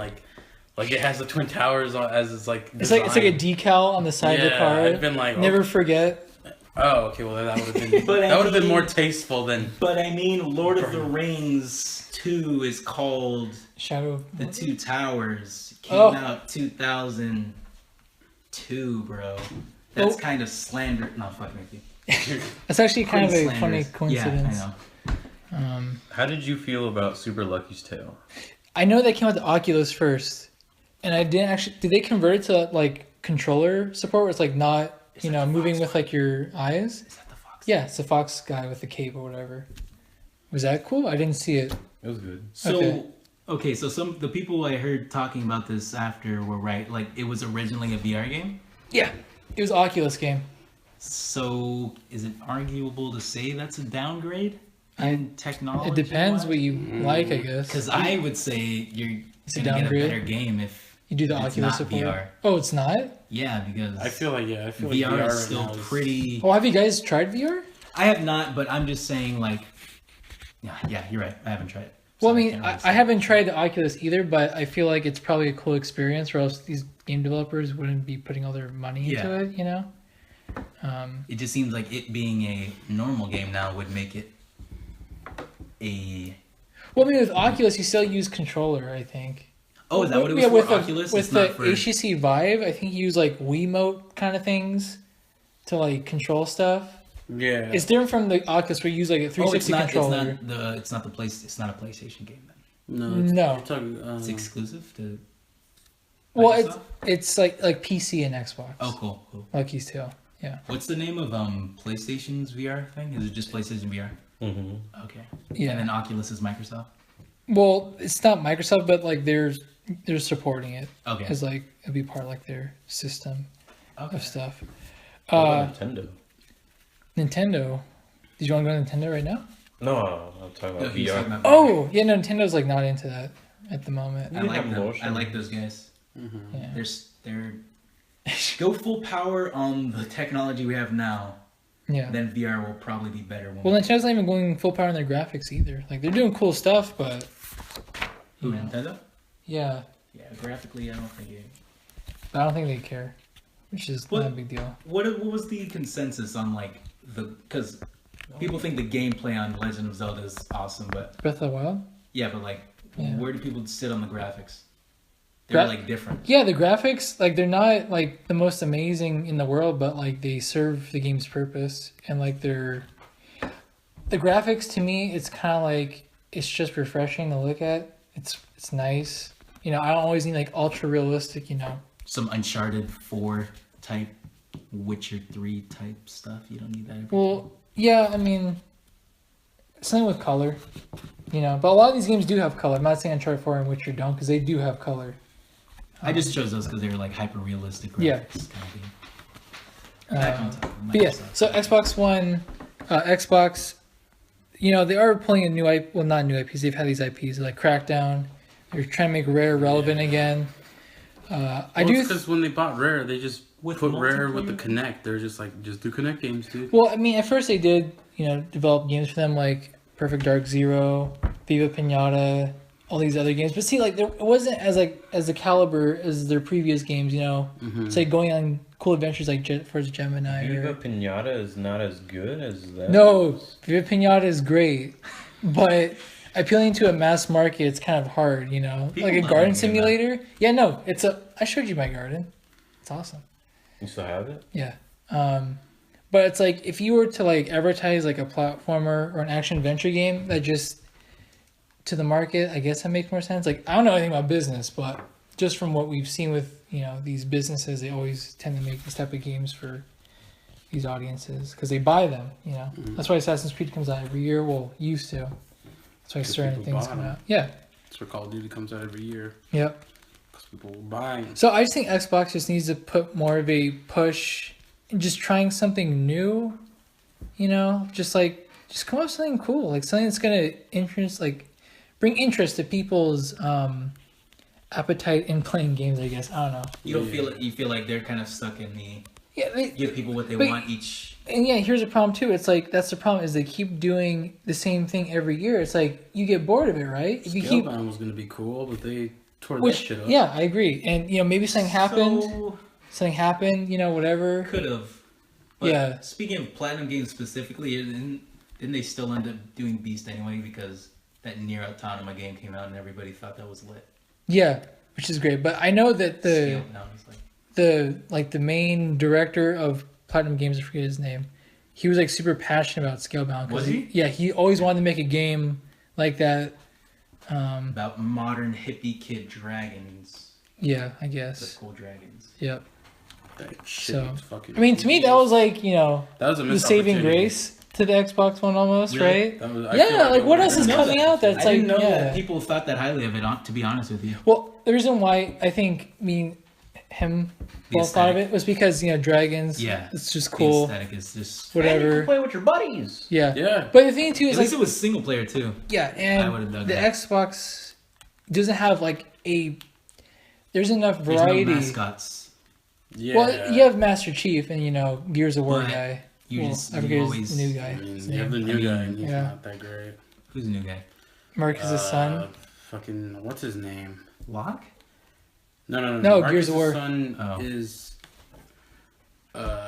like it has the twin towers as it's like. It's like a decal on the side of the car. I've been like, Never forget. Oh, okay. Well, that would have been But that would have been mean- more tasteful than. But I mean, Lord of the Rings 2 is called Shadow of The Two Towers. Came Oh. out 2002, bro. That's Oh. kind of slander. No, fucking with you. That's actually kind of a Pretty funny slanderous. coincidence. Yeah, I know. How did you feel about Super Lucky's Tale? I know they came out the Oculus first, and I didn't actually. Did they convert it to like controller support, where it's like not moving with like your eyes? Is that the Fox? Yeah, it's the Fox guy with the cape or whatever. Was that cool? I didn't see it. It was good. So, okay, so the people I heard talking about this after were right. Like, it was originally a VR game. Yeah, it was Oculus game. So, is it arguable to say that's a downgrade in technology? It depends what you like, I guess. Because I would say you're It's a gonna get a downgrade? better game if You do the it's Oculus not support. VR. Oh, it's not. Yeah, because I feel like VR VR is right still now pretty. Oh, have you guys tried VR? I have not, but I'm just saying, like, yeah, you're right. I haven't tried it. Well, I So mean, can't really I say. haven't tried the Oculus either, but I feel like it's probably a cool experience, or else these game developers wouldn't be putting all their money into Yeah. it, you know? It just seems like it being a normal game now would make it a. Well, I mean, with Oculus, you still use controller, I think. Oh, is that what it was Yeah, for? with Oculus? with It's the not for... HTC Vive, I think you use like Wiimote kind of things to like control stuff. Yeah. It's different from the Oculus where you use like a Oh, 360 controller. It's not a PlayStation game then. No. No. You're talking, It's exclusive to. Well, Microsoft? it's like PC and Xbox. Oh, cool. Lucky's Tale. Yeah. What's the name of PlayStation's VR thing? Is it just PlayStation VR? Mm-hmm. Okay. Yeah. And then Oculus is Microsoft. Well, it's not Microsoft, but like they're supporting it Okay. as like it'll be part of like their system Okay. of stuff. What about Nintendo? Nintendo. Did you want to go to Nintendo right now? No, I'm talking No, about he's VR. talking about Oh, yeah, no, Nintendo's like not into that at the moment. I You like have them. motion. I like those guys. Yeah. They're go full power on the technology we have now. Yeah. Then VR will probably be better. When Well, Nintendo's not even going full power on their graphics either. Like they're doing cool stuff, but Who, Nintendo? yeah, Yeah, graphically, I don't think it. but I don't think they care, which is What- not a big deal. What was the consensus on like because People think the gameplay on Legend of Zelda is awesome, but Breath of the Wild. yeah, but like, Yeah. where do people sit on the graphics? They're Gra- like different. Yeah, the graphics, like they're not like the most amazing in the world, but like they serve the game's purpose, and like the graphics to me, it's kind of like it's just refreshing to look at. It's nice. You know, I don't always need like ultra realistic. You know. Some Uncharted 4 type, Witcher 3 type stuff. You don't need that. every Well, yeah, I mean, something with color. You know, but a lot of these games do have color. I'm not saying Uncharted 4 and Witcher don't, because they do have color. I just chose those because they were like hyper realistic graphics Yeah. kind of thing. Back on topic. But yeah, Microsoft. so Xbox One, Xbox, you know, they are pulling a new IP. Well, not new IPs. They've had these IPs like Crackdown. They're trying to make Rare relevant again. I do. Because when they bought Rare, they just With put Rare with the multiplayer? Kinect. They're just like, just do Kinect games, dude. Well, I mean, at first they did, you know, develop games for them like Perfect Dark Zero, Viva Pinata, all these other games. But see, like, it wasn't as the caliber as their previous games. You know, it's like going on cool adventures like Jet Force Gemini. Viva Or... Pinata is not as good as that. No, Viva Pinata is great, but appealing to a mass market, it's kind of hard. You know, People like a love garden that game, simulator. Yeah, no, it's a. I showed you my garden. It's awesome. You still have it? Yeah. But it's like if you were to like advertise like a platformer or an action adventure game that just to the market, I guess that makes more sense. Like I don't know anything about business, but just from what we've seen with, you know, these businesses, they always tend to make these type of games for these audiences because they buy them, you know. That's why Assassin's Creed comes out every year. Well, used to. That's why 'Cause certain people things bought come them. out. Yeah. That's where Call of Duty comes out every year. Yep. Because people will buy. So I just think Xbox just needs to put more of a push in just trying something new, you know, just come up with something cool, like something that's gonna bring interest to people's appetite in playing games. I guess I don't know. You don't feel it. You feel like they're kind of stuck in the Yeah, give people what they but- want each. and yeah, here's a problem too. It's like that's the problem is they keep doing the same thing every year. It's like you get bored of it, right? If you keep Scalebound was going to be cool, but they tore that which shit up. yeah, I agree. And you know maybe something happened. Something happened. You know whatever. Could have. Yeah. Speaking of Platinum games specifically, didn't they still end up doing Beast anyway because that Nier Automata game came out and everybody thought that was lit. Yeah, which is great. But I know that the Scalebound is like the main director of Platinum Games, I forget his name. He was like super passionate about Scalebound. Was he? Yeah, he always wanted to make a game like that. about modern hippie kid dragons. Yeah, I The guess. cool dragons. Yep. That shit So, was fucking I mean, to me, that was like, you know, that was a the missed saving opportunity. grace to the Xbox One almost, Really? right? That was, I feel Yeah, like it what was- else is I didn't know coming that. out that's I like, didn't know yeah. that people thought that highly of it. To be honest with you, Well, the reason why I think him The both thought of aesthetic. it was because, you know, dragons. Yeah. It's just the cool. aesthetic is just. And you Whatever. can play with your buddies. Yeah. Yeah. But the thing too At is least like, it was single player too. yeah, I would've and dug the that. Xbox doesn't have like there's enough There's variety. no mascots. Yeah. Well, you have Master Chief and, you know, Gears of War But guy. You Well, just I you forget always his new guy. I mean, His you have the name. new guy, and he's Yeah. not that great. Who's the new guy? Marcus' son. Fucking, what's his name? Locke. No. No, Marcus' Gears of War. son Oh. is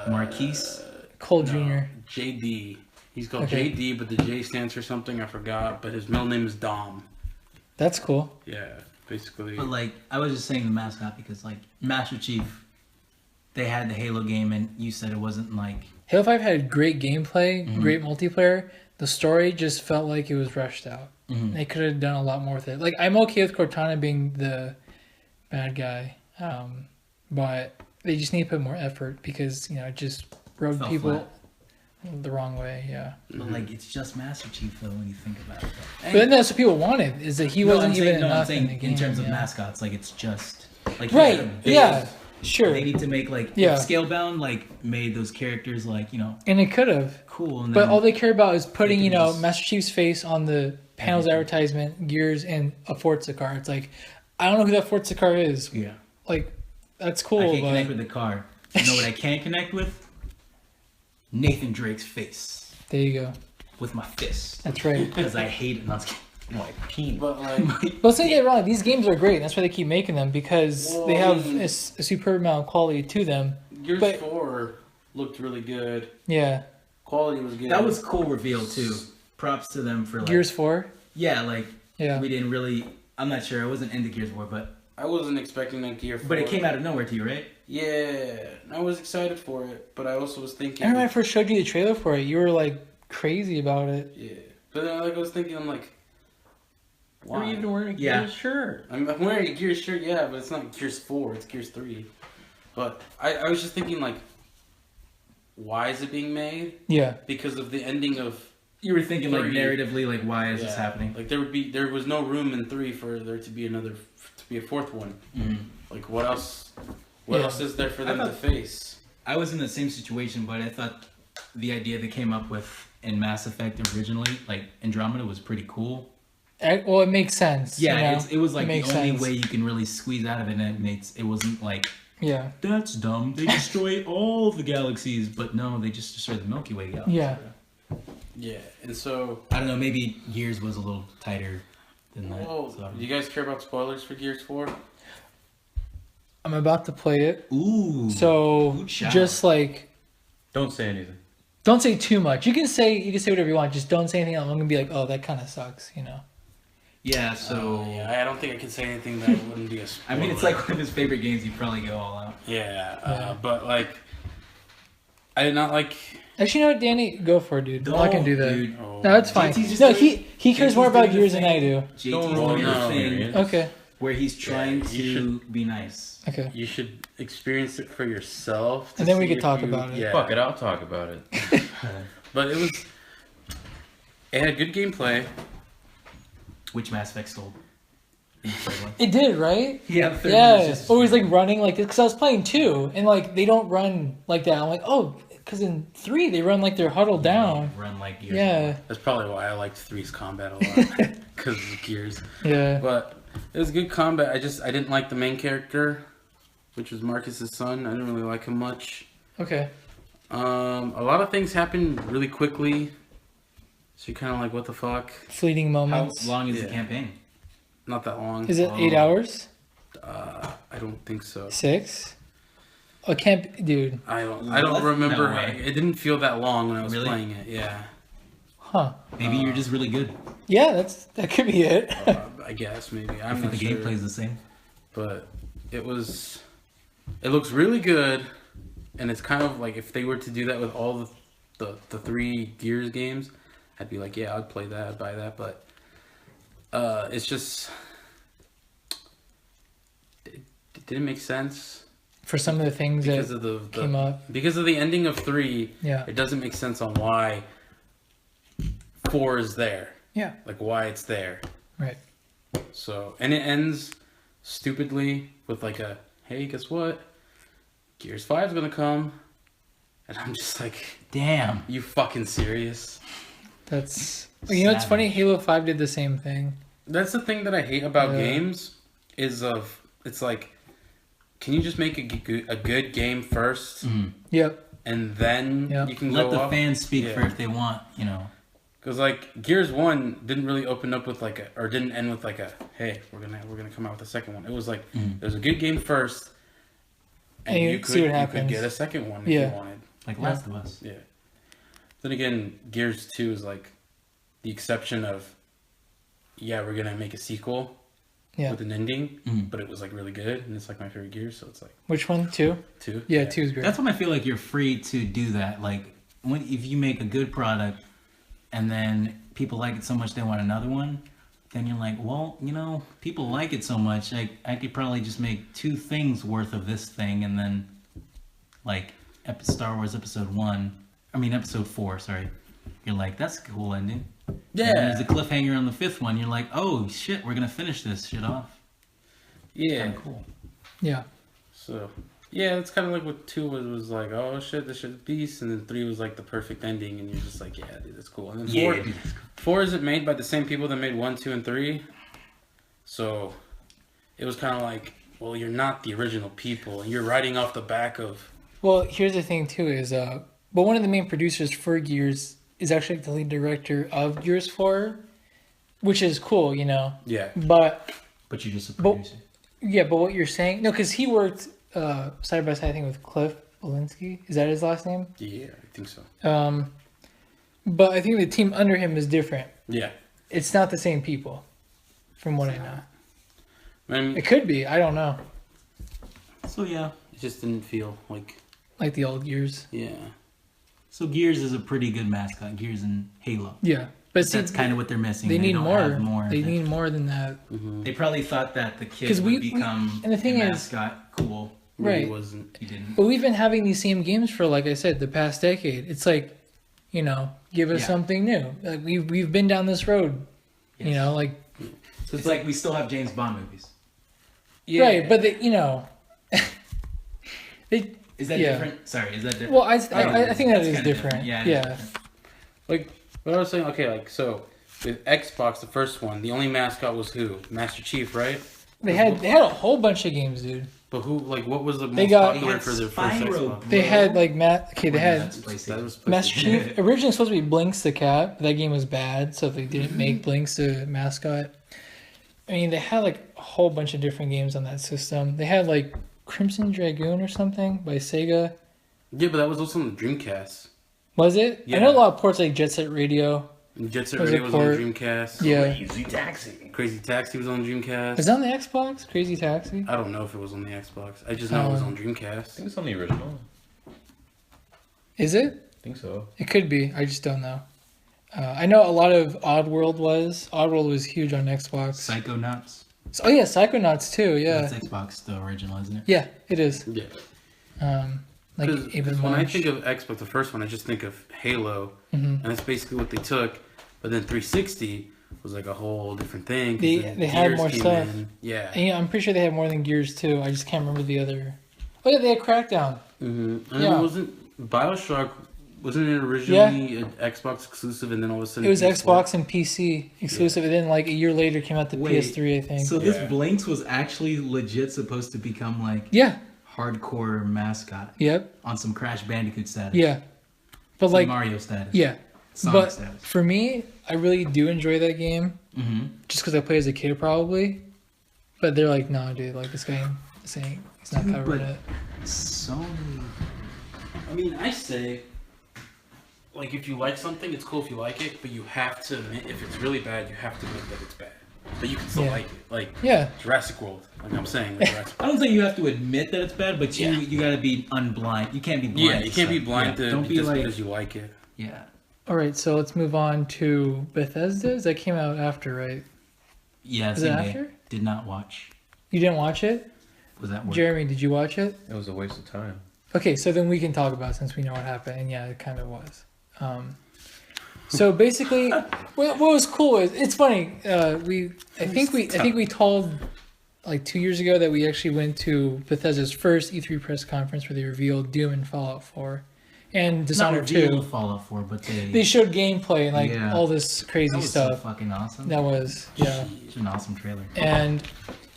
Marquise. Cole no, Jr. JD. He's called Okay. JD, but the J stands for something I forgot. But his middle name is Dom. That's cool. Yeah, basically. But like, I was just saying the mascot because like Master Chief, they had the Halo game, and you said it wasn't like. Halo 5 had great gameplay, Mm-hmm. great multiplayer. The story just felt like it was rushed out. Mhm. They could have done a lot more with it. Like, I'm okay with Cortana being the bad guy, but they just need to put more effort because, you know, it just rubbed Fell people flat. the wrong way, yeah. But like, it's just Master Chief though when you think about it. But then that's what people wanted, is that he wasn't even I'm enough saying in the game. in terms of yeah. mascots, like it's just like Right, they- yeah, sure. They need to make like Yeah. if Scalebound like made those characters like, you know, And it could have. cool. And But then, all they care about is putting, can you know, just- Master Chief's face on the panel's advertisement, Gears, and a Forza car. It's like, I don't know who that Forza car is. yeah, Like, that's I cool, can't connect but with the car. You know what I can connect with? Nathan Drake's face there you go. with my fist That's right. because I hate it. And I was My penis. but like, But let's not get it wrong. These games are great. That's why they keep making them, because Well, they have I mean- a superb amount of quality to them. Gears But- 4 looked really good. Yeah. Quality was good. That was cool reveal too. Props to them for like Gears 4. Yeah, like Yeah. we didn't really. I'm not sure. I wasn't into Gears 4, but I wasn't expecting that Gear 4. it came out of nowhere to you, right? Yeah, I was excited for it, but I also was thinking. I remember when I first showed you the trailer for it. You were like crazy about it. Yeah, but then like I was thinking, I'm like, why? Are you even wearing a Yeah. Gears shirt? I'm wearing a Gears shirt, yeah, but it's not Gears 4, it's Gears 3. But I was just thinking, like, why is it being made? Yeah. Because of the ending of. You were thinking like 3. narratively, like why is this Yeah, happening? Like there was no room in 3 for there to be a fourth one. Mm. Like what else? What Yeah. else is there for them to thought- face? I was in the same situation, but I thought the idea they came up with in Mass Effect originally, like Andromeda, was pretty cool. Well, it makes sense. Yeah, you know? it was like It the makes only sense. way you can really squeeze out of it, and it wasn't like Yeah. that's dumb. They destroy all the galaxies, but no, they just destroyed the Milky Way galaxy. Yeah. Yeah, and so. I don't know. Maybe Gears was a little tighter than that. Oh, so. do you guys care about spoilers for Gears 4? I'm about to play it. Ooh. So Good shout. just like Don't say anything. don't say too much. You can say whatever you want. Just don't say anything else. I'm gonna be like, oh, that kind of sucks, you know. Yeah. So. Yeah, I don't think I can say anything that wouldn't be a I spoiler. mean, it's like one of his favorite games. He'd probably go all out. Yeah, Yeah. but like, I did not like. Actually, you know what, Danny? Go for it, dude. I'm not gonna do that. Dude. Oh, No, it's fine. JT's just No, doing- he cares JT's more about doing the yours than thing. I do. JT's Don't doing ruin the your thing experience. Okay. where he's trying you to be nice. Okay. You should experience it for yourself. to And then we see could if talk you- about it. Yeah. Fuck it, I'll talk about it. But it was. It had good gameplay. Which Mass Effect stole? It did, right? Yeah, the third one Yeah. is just- Always like running like this because I was playing 2 and like they don't run like that. I'm like, oh, because in 3 they run like they're huddled down. Run like Gears. Yeah. That's probably why I liked 3's combat a lot. Because of the Gears. Yeah. But it was good combat. I didn't like the main character, which was Marcus's son. I didn't really like him much. Okay. A lot of things happened really quickly. So you're kind of like, what the fuck? Fleeting How moments. long is the Yeah. campaign? Not that long. Is it 8 hours? I don't think so. 6? I can't, dude. I don't What? remember. No way. It didn't feel that long when I was Really? playing it. Yeah. Huh. Maybe you're just really good. Yeah, that could be it. I guess maybe. I I'm think not the sure. gameplay's the same. But it looks really good, and it's kind of like if they were to do that with all the 3 Gears games, I'd be like, yeah, I'd play that, I'd buy that. But it's just it didn't make sense For some of the things because that of the came up. because of the ending of 3. Yeah. It doesn't make sense on why 4 is there, Yeah. like why it's there. Right. So, and it ends stupidly with like a, hey, guess what? Gears 5 is gonna come. And I'm just like, Damn. you fucking serious? That's. You know, it's funny. Savage. Halo 5 did the same thing. That's the thing that I hate about Yeah. games it's like, can you just make a good game first Yep. and then Yeah. you can Let go the off? fans speak Yeah. for if they want, Because like Gears 1 didn't really open up with or didn't end with like a, hey, we're gonna come out with a second one. It was like there's a good game first, And you see what happens. You could get a second one if Yeah. you wanted. like Last of Us. Yeah. Then again, Gears 2 is like the exception of, yeah, we're gonna make a sequel Yeah. with an ending, Mhm. but it was like really good, and it's like my favorite Gears, so it's like Which one? 2? 2. Yeah, 2 is great. That's when I feel like you're free to do that. Like, if you make a good product and then people like it so much they want another one, then you're like, well, people like it so much, I could probably just make 2 things worth of this thing, and then, like, Star Wars Episode 4, sorry. You're like, that's a cool ending. Yeah. And then there's a cliffhanger on the 5th one, you're like, oh, shit, we're gonna finish this shit off. Yeah. Kinda cool. Yeah. So yeah, it's kind of like what 2 was like, oh shit, this shit's beast, and then 3 was like the perfect ending, and you're just like, yeah, dude, that's cool. And then 4, Yeah. 4 isn't made by the same people that made 1, 2, and 3, so it was kind of like, well, you're not the original people, and you're riding off the back of. Well, here's the thing too is but one of the main producers for Gears is actually the lead director of Gears 4, which is cool, Yeah. But But you're just a But- producer. yeah, but what you're saying, no, because he worked side by side, I think, with Cliff Belinsky. Is that his last name? Yeah, I think so. but I think the team under him is different. Yeah. It's not the same people, from what I know. I mean, It could be. I don't know. So yeah. it just didn't feel like. Like the old years. Yeah. So Gears is a pretty good mascot. Gears and Halo. Yeah, but see, That's kind of what they're missing. they need don't more. have more. They need more than that. They probably thought that the kid 'Cause would we- become and the thing a is- mascot. Cool. Really Right. wasn't. He didn't. But we've been having these same games for, like I said, the past decade. It's like, give us Yeah. something new. Like we've been down this road. Yes. Like It's like we still have James Bond movies. right, but they, they. Is that Yeah. different? Sorry, is that different? Well, I don't think know. that That's is kinda different. Yeah. Yeah. it is different. Like, what I was saying, okay, like, so, with Xbox, the first one, the only mascot was who? Master Chief, right? They had a whole bunch of games, dude. But who, like, what was the They most got- popular They for had their first Spyro. Xbox? They had like they Wait, had that's PlayStation. That was Master PlayStation. Chief. Originally supposed to be Blinks the cat, but that game was bad, so they didn't make Blinks the mascot. I mean, they had like a whole bunch of different games on that system. They had like Crimson Dragoon or something by Sega. Yeah, but that was also on the Dreamcast. Was it? Yeah. I know a lot of ports like Jet Set Radio. And Jet Set Was Radio it was on the port? Dreamcast. Yeah. Easy taxi. Crazy Taxi was on the Dreamcast. Was it on the Xbox? Crazy Taxi? I don't know if it was on the Xbox. I just know it was on I Dreamcast. think it's on the original. Is it? I think so. It could be. I just don't know. I know a lot of Oddworld was. Oddworld was huge on Xbox. Psychonauts. Oh yeah, Psychonauts too. Yeah. That's Xbox, the original, isn't it? Yeah, it is. Yeah. Like Because even when I launch. think of Xbox, the first one, I just think of Halo, Mhm. and that's basically what they took. But then 360 was like a whole different thing. 'cause They- then they had Gears more came stuff. in. Yeah. And, I'm pretty sure they had more than Gears too. I just can't remember the other. Oh yeah, they had Crackdown. Mm-hmm. And Yeah. it wasn't Bioshock. Wasn't it originally an Xbox exclusive, and then all of a sudden It was PS4? Xbox and PC exclusive, and then like a year later came out the Wait, PS3, I think. So this Yeah. Blinks was actually legit supposed to become like Yeah. hardcore mascot Yep. on some Crash Bandicoot status. Yeah. But Some like, Mario status. yeah. Sonic But status. for me, I really do enjoy that game, Mm-hmm. just because I played as a kid, probably. But they're like, no, dude, like this ain't, he's not Dude, covering but- it. Sony. I mean, I say, like, if you like something, it's cool if you like it, but you have to admit, if it's really bad, you have to admit that it's bad. But you can still Yeah. like it. Like, Yeah. Jurassic World. Like I'm saying, like Jurassic I don't think you have to admit that it's bad, but you gotta be unblind. You can't be blind. Yeah, to you can't be stuff. blind Yeah, to don't be just like because you like it. yeah. All right, so let's move on to Bethesda's. That came out after, right? Yeah, Was it same day. after? Did not watch. You didn't watch it? Was that work? Jeremy, did you watch it? It was a waste of time. Okay, so then we can talk about it since we know what happened, and yeah, it kind of was. So basically, what was cool is it's funny. I think we told like 2 years ago that we actually went to Bethesda's first E3 press conference where they revealed Doom and Fallout 4, and Not Dishonored revealed 2. Fallout 4, but They showed gameplay and like Yeah. all this crazy that was so stuff. fucking awesome. That was yeah. It's an awesome trailer. And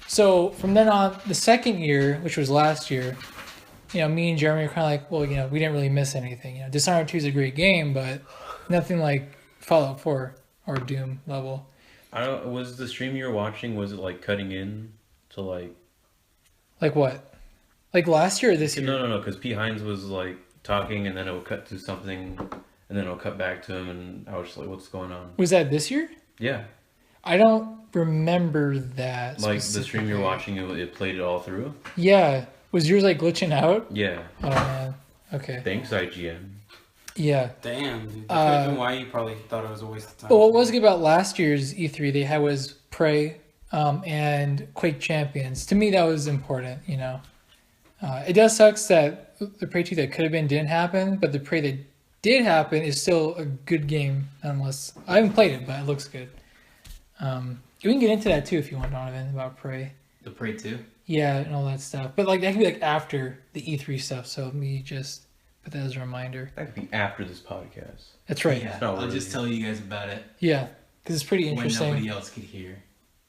so from then on, the second year, which was last year, me and Jeremy were kind of like, well, we didn't really miss anything. Dishonored 2 is a great game, but nothing like Fallout 4 or Doom level. Was the stream you were watching, was it like cutting in to like... Like what? Like last year or this year? No, because P. Hines was like talking and then it would cut to something and then it would cut back to him and I was just like, what's going on? Was that this year? Yeah. I don't remember that. Like the stream specifically. you're watching, it played it all through? Yeah. Was yours like glitching out? Yeah. Oh man. Okay. Thanks, IGN. Yeah. Damn, dude. That's maybe why you probably thought it was a waste of time. Well, what was good about last year's E3 they had was Prey and Quake Champions. To me, that was important, It does suck that the Prey 2 that could have been didn't happen, but the Prey that did happen is still a good game, unless... I haven't played it, but it looks good. We can get into that too if you want, Donovan, about Prey. The Prey 2? Yeah, and all that stuff. But like that can be like after the E3 stuff, so let me just put that as a reminder. That could be after this podcast. That's right. Yeah, not I'll really. just tell you guys about it Yeah, because it's pretty when interesting. nobody else could hear.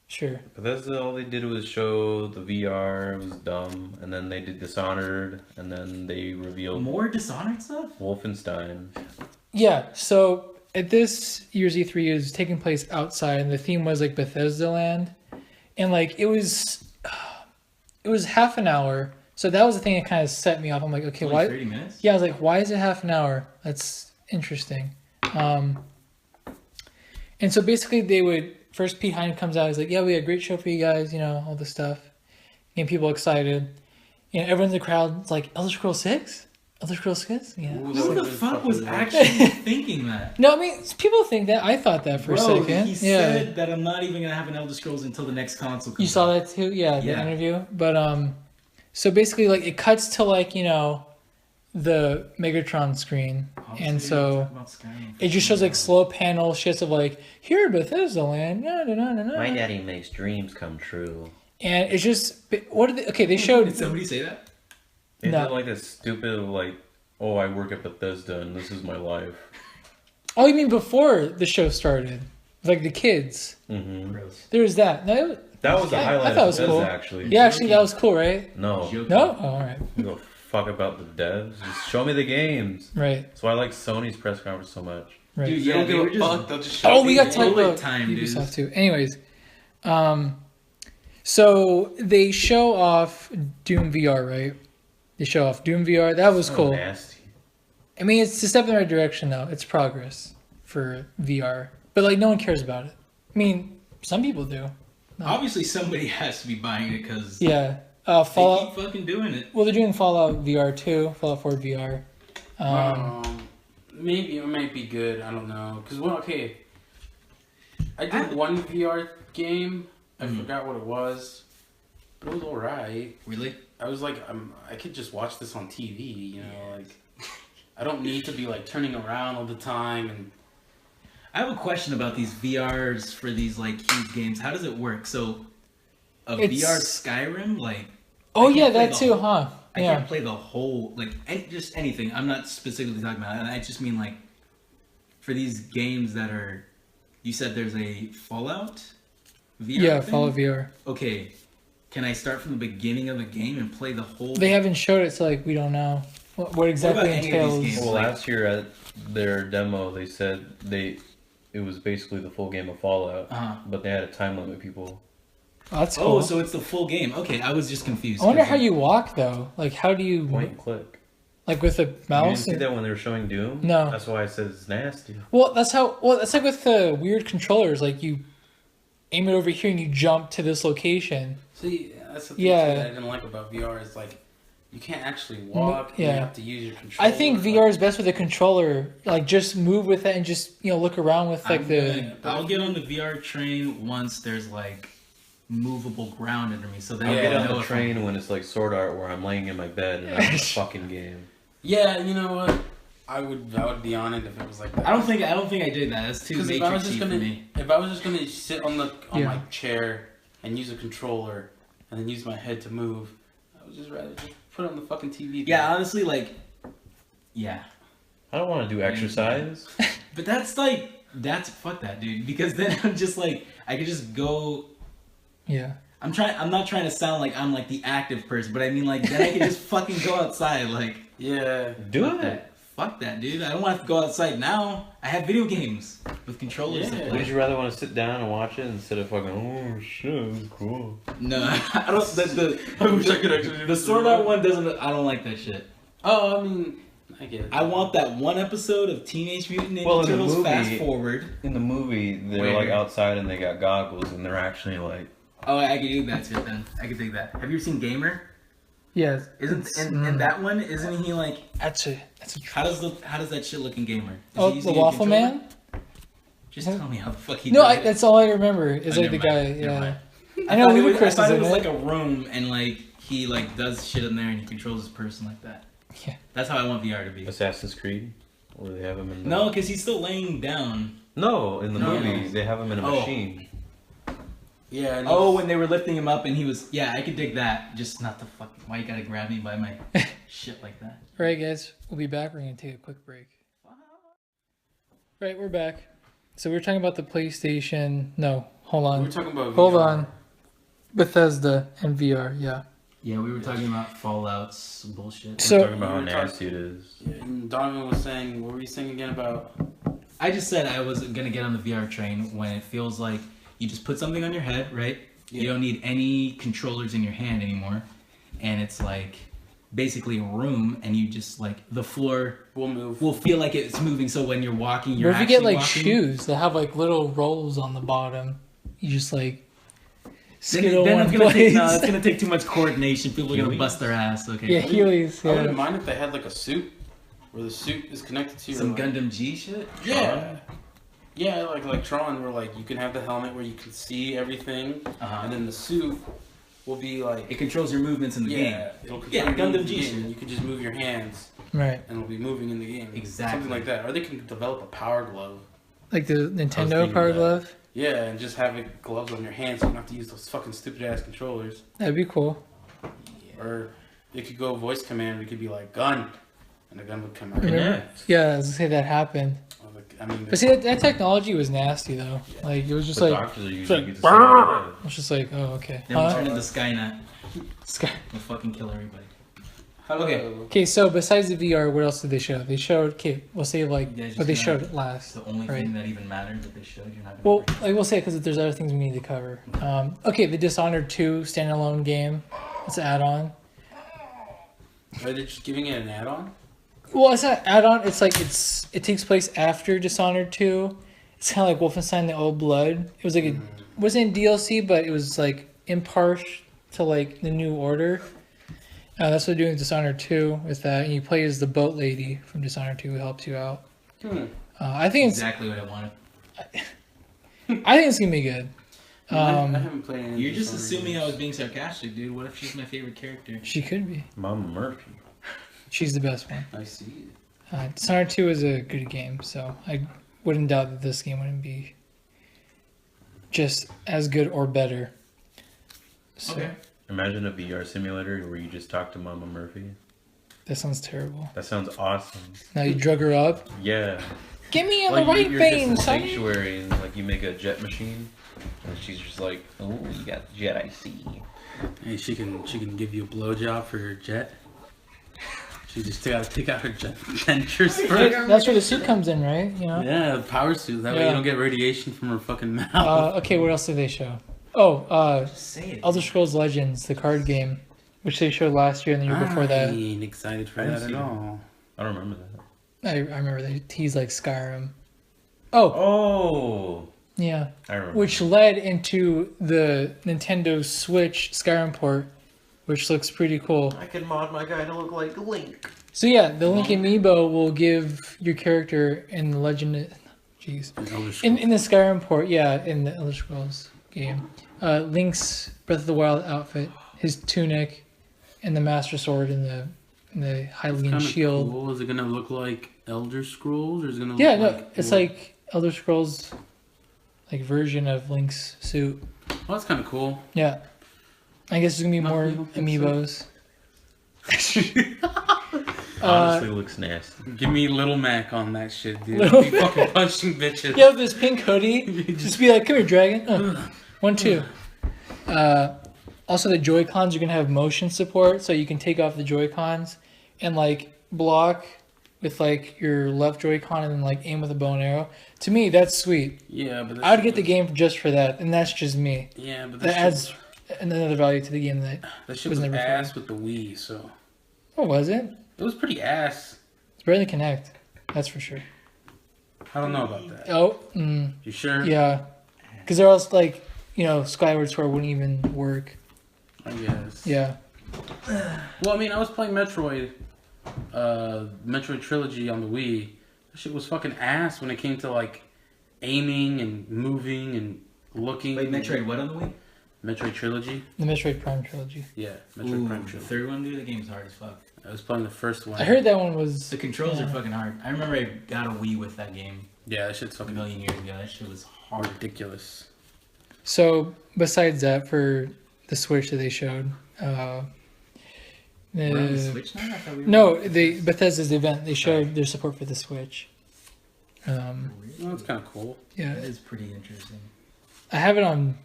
Sure. But that's all they did was show the VR, it was dumb, and then they did Dishonored, and then they revealed More Dishonored stuff? Wolfenstein. Yeah, so at this year's E3 is taking place outside, and the theme was like Bethesda Land, and like it was half an hour. So that was the thing that kind of set me off. I'm like, okay, Only why? 30 minutes? Yeah, I was like, why is it half an hour? That's interesting. And so basically they would, first Pete Hine comes out, he's like, yeah, we had a great show for you guys, all this stuff. Getting people excited. Everyone's in the crowd, it's like, Elder Scrolls 6? Elder Scrolls 6? Yeah. Who the fuck was actually thinking that? No, I mean, people think that. I thought that for a second. He said that I'm not even going to have an Elder Scrolls until the next console comes You saw that too? Yeah, the interview. But, so basically, like, it cuts to, like, the Megatron screen. And so it just shows, like, slow panel shits of, like, here, Bethesda land. My daddy makes dreams come true. And it's just, what did they, okay, they showed. Did somebody say that? They did like a stupid, like, oh, I work at Bethesda and this is my life. Oh, you mean before the show started? Like the kids. Mm-hmm. There was that. No, that was the highlight I thought of it was Bethesda, cool. actually. Yeah, actually, that was cool, right? No. No? Oh, all right. You go fuck about the devs. Just show me the games. Right. That's why I like Sony's press conference so much. Right. Dude, you don't give a fuck. They'll just show Oh, we got to talk bullet about time, Ubisoft too. Anyways, so they show off Doom VR, right? They show off Doom VR. That was cool. Nasty. I mean, it's a step in the right direction, though. It's progress for VR. But, like, no one cares about it. I mean, some people do. No. Obviously, somebody has to be buying it because yeah. they Fallout. keep fucking doing it. Well, they're doing Fallout VR too. Fallout 4 VR. Maybe it might be good. I don't know. Because, I did one VR game. I forgot what it was. But it was alright. Really? I was like, I could just watch this on TV, like... I don't need to be like turning around all the time. And I have a question about these VRs for these like huge games. How does it work? So, VR Skyrim, like. Oh yeah, that too, huh? I can't play the whole just anything. I'm not specifically talking about it. I just mean like for these games that are. You said there's a Fallout VR. Yeah, thing? Fallout VR. Okay, can I start from the beginning of the game and play the whole? They haven't showed it, so like we don't know. What exactly entails? Well, last year at their demo, they said it was basically the full game of Fallout, but they had a time limit. People. Oh, that's cool. Oh, so it's the full game. Okay, I was just confused. I wonder how you walk though. Like, how do you point and click? Like with a mouse? You didn't see that when they were showing Doom? No. That's why I said it's nasty. Well, that's like with the weird controllers. Like you aim it over here and you jump to this location. See, that's the thing that I didn't like about VR. Is like. You can't actually walk. Yeah. You have to use your controller. I think VR is best with a controller. Like, just move with it and just, look around with, like, I'll get on the VR train once there's, like, movable ground under me. So then I'll get on the train when it's, like, Sword Art where I'm laying in my bed and I'm in a fucking game. Yeah, you know what? I would be on it if it was like that. I don't think I did that. That's too matrixy for me. If I was just gonna sit on my chair and use a controller and then use my head to move, I would just rather just put it on the fucking TV. Yeah, honestly, like, yeah. I don't want to do exercise. But that's fuck that, dude. Because then I'm just like, I could just go. Yeah. I'm not trying to sound like I'm like the active person, but I mean like then I can just fucking go outside, like. Yeah. Do it. Fuck that, dude. I don't want to go outside now. I have video games with controllers. Yeah. Would you rather want to sit down and watch it instead of fucking, oh shit, this is cool? No, I don't. I wish I could actually do the Sword Art one doesn't. I don't like that shit. Oh, I mean, I get it. I want that one episode of Teenage Mutant Ninja Turtles Fast Forward. In the movie, they're like outside and they got goggles and they're actually like. Oh, I could do that shit then. I could take that. Have you ever seen Gamer? Yeah. Isn't in that one? Isn't he like? That's a. How does that shit look in Gamer? Is the Waffle Man? Just tell me how the fuck he. No, that's all I remember. Is like the guy. Yeah. I know Ludacris is in it. I thought it was like a room and like he like does shit in there and he controls his person like that. Yeah. That's how I want VR to be. Assassin's Creed, where they have him in. No, because he's still laying down. No, in the movie they have him in a machine. Yeah. When they were lifting him up and he was. Yeah, I could dig that. Just not the fucking. Why you gotta grab me by my shit like that? All right, guys, we'll be back. We're gonna take a quick break. Right, we're back. So we were talking about the PlayStation. No, hold on. We were talking about. Hold on. Bethesda and VR. Yeah. Yeah, we were talking about Fallout's bullshit. So we're talking about how nasty it is. Yeah, and Donovan was saying, what were you saying again about? I just said I was gonna get on the VR train when it feels like you just put something on your head, right? Yeah. You don't need any controllers in your hand anymore, and it's like basically a room, and you just like the floor We'll move. will feel like it's moving. So when you're walking, you're Or if you actually get like walking. shoes, they'll have like little rolls on the bottom. You just like skittle Then one it's gonna place. it's gonna take too much coordination. People are gonna Heelys? bust their ass. Okay. Yeah, Heelys. I Yeah. wouldn't mind if they had like a suit, where the suit is connected to your Some like, Gundam G shit. Yeah. Yeah, like Tron, where like you can have the helmet where you can see everything, Uh-huh. and then the suit will be like It controls your movements in the game. it'll control Yeah, your Gundam movements G in the game, shit. and you can just move your hands, Right. and it'll be moving in the game. Exactly. Something like that, or they can develop a power glove. Like the Nintendo thinking Power that. Glove. Yeah, and just have it gloves on your hands, so you don't have to use those fucking stupid ass controllers. That'd be cool. Or it could go voice command. It could be like gun, and the gun would come out. Remember? Yeah, I was gonna say that happened. I mean, But see, that technology was nasty though. Like it was just The like doctors are usually like, get to say that. it's just like, oh okay. Then we turn into Skynet. Sky- We'll fucking kill everybody. okay. Okay, so besides the VR, what else did they show? They showed, okay, we'll say like Yeah, just what they gonna- showed It's last. the only Right. thing that even mattered that they showed. You're not gonna. Well, forget. like we'll say because there's other things we need to cover. Okay, the Dishonored 2 standalone game. It's an add-on. Are they just giving it an add-on? Well, it's not add-on. It's like it takes place after Dishonored 2. It's kind of like Wolfenstein: The Old Blood. It was like it wasn't DLC, but it was like impartial to like the New Order. That's what they're doing with Dishonored 2 with that. And you play as the boat lady from Dishonored 2 who helps you out. I think it's Exactly what I wanted. I think it's gonna be good. I haven't played any. You're just Dishonored assuming games. I was being sarcastic, dude. What if she's my favorite character? She could be. Mama Murphy. She's the best one. I see. Dishonored 2 is a good game, so I wouldn't doubt that this game wouldn't be just as good or better. So Okay. Imagine a VR simulator where you just talk to Mama Murphy. that sounds terrible. That sounds awesome. Now you drug her up. Yeah. Get me on Like the right you're vein, just a son. sanctuary and like you make a jet machine and she's just like, oh, you got the jet, I see. Hey, she can give you a blowjob for your jet. She just gotta take out her jet dentures first. That's where the suit comes in, right? You know. Yeah, the power suit. That way Yeah. you don't get radiation from her fucking mouth. Okay, what else did they show? Oh, Say it. Elder Scrolls Legends, the card game, which they showed last year and the year before I that. ain't excited for I didn't that at see that. all. I don't remember that. I remember they teased like Skyrim. Oh, Oh, yeah. I remember. Which led into the Nintendo Switch Skyrim port, which looks pretty cool. I can mod my guy to look like Link. So yeah, the Link Amiibo will give your character in the Legend, jeez, Elder Scrolls. in the Skyrim port, yeah, in the Elder Scrolls game, Link's Breath of the Wild outfit, his tunic, and the Master Sword and the Hylian Kinda shield. Cool. Is it gonna look like Elder Scrolls, or is it gonna? Yeah, look no, like it's what? like Elder Scrolls, like version of Link's suit. Well, that's kind of cool. Yeah, I guess there's gonna be No, more you don't think so? amiibos. Honestly, looks nasty. Give me Little Mac on that shit, dude. Little Be fucking punching bitches. Yeah, with this pink hoodie, just be like, "Come here, dragon." 1, 2. Also, the Joy Cons are gonna have motion support, so you can take off the Joy Cons and like block with like your left Joy Con and then like aim with a bow and arrow. To me, that's sweet. Yeah, but I would get the game just for that, and that's just me. Yeah, but That adds another value to the game. That that shit was was never ass with the Wii, so what was it? it was pretty ass. It's barely Connect. That's for sure. I don't know about that. Oh, You sure? yeah, because there else like Skyward Sword wouldn't even work. I guess. Yeah. Well, I mean, I was playing Metroid Trilogy on the Wii. That shit was fucking ass when it came to like aiming and moving and looking. Wait, Metroid what on the Wii? Metroid Trilogy? The Metroid Prime trilogy. Yeah, Metroid Prime The Trilogy. third one, dude, the game's hard as fuck. I was playing the first one. I heard that one was. The controls are fucking hard. I remember I got a Wii with that game Yeah, that shit's a fucking million years ago. That shit was hard. ridiculous. So besides that, for the Switch that they showed, We're on the Switch now? I thought we were no, on- they Bethesda's event they showed their support for the Switch. Well, that's kind of cool. Yeah, That is pretty interesting. I have it on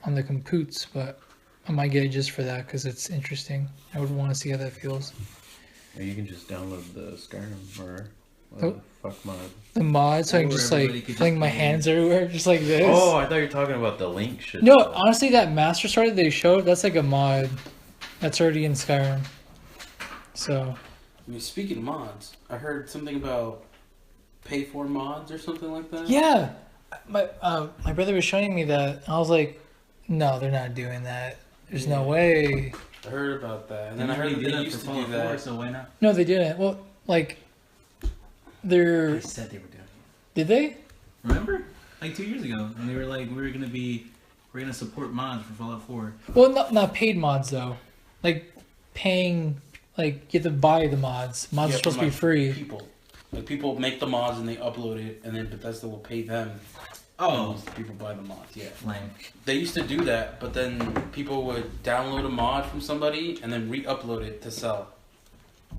on the computes, but I might get it just for that because it's interesting. I would want to see how that feels. Or you can just download the Skyrim or Oh. fuck mod. The mod, so I can Or just everybody like could fling just my play it. hands everywhere, just like this. Oh, I thought you were talking about the Link shit. No, though. honestly, that Master Sword that they showed, that's like a mod. That's already in Skyrim. So I mean, speaking of mods, I heard something about pay for mods or something like that. yeah, my brother was showing me that. I was like, no, they're not doing that. There's no way. I heard about that, and And then I heard that did they that used for to do Fallout 4, that. so why not? No, they didn't. Well, like, they're They said they were doing it. did they? Remember? Like 2 years ago, and they were like, we're gonna support mods for Fallout 4. Well, not paid mods though. Like paying, like you have to buy the mods. Mods Yeah, are supposed to from, be free. People make the mods and they upload it, and then Bethesda will pay them. Oh, And people buy the mods. Yeah. lame. They used to do that, but then people would download a mod from somebody and then re-upload it to sell.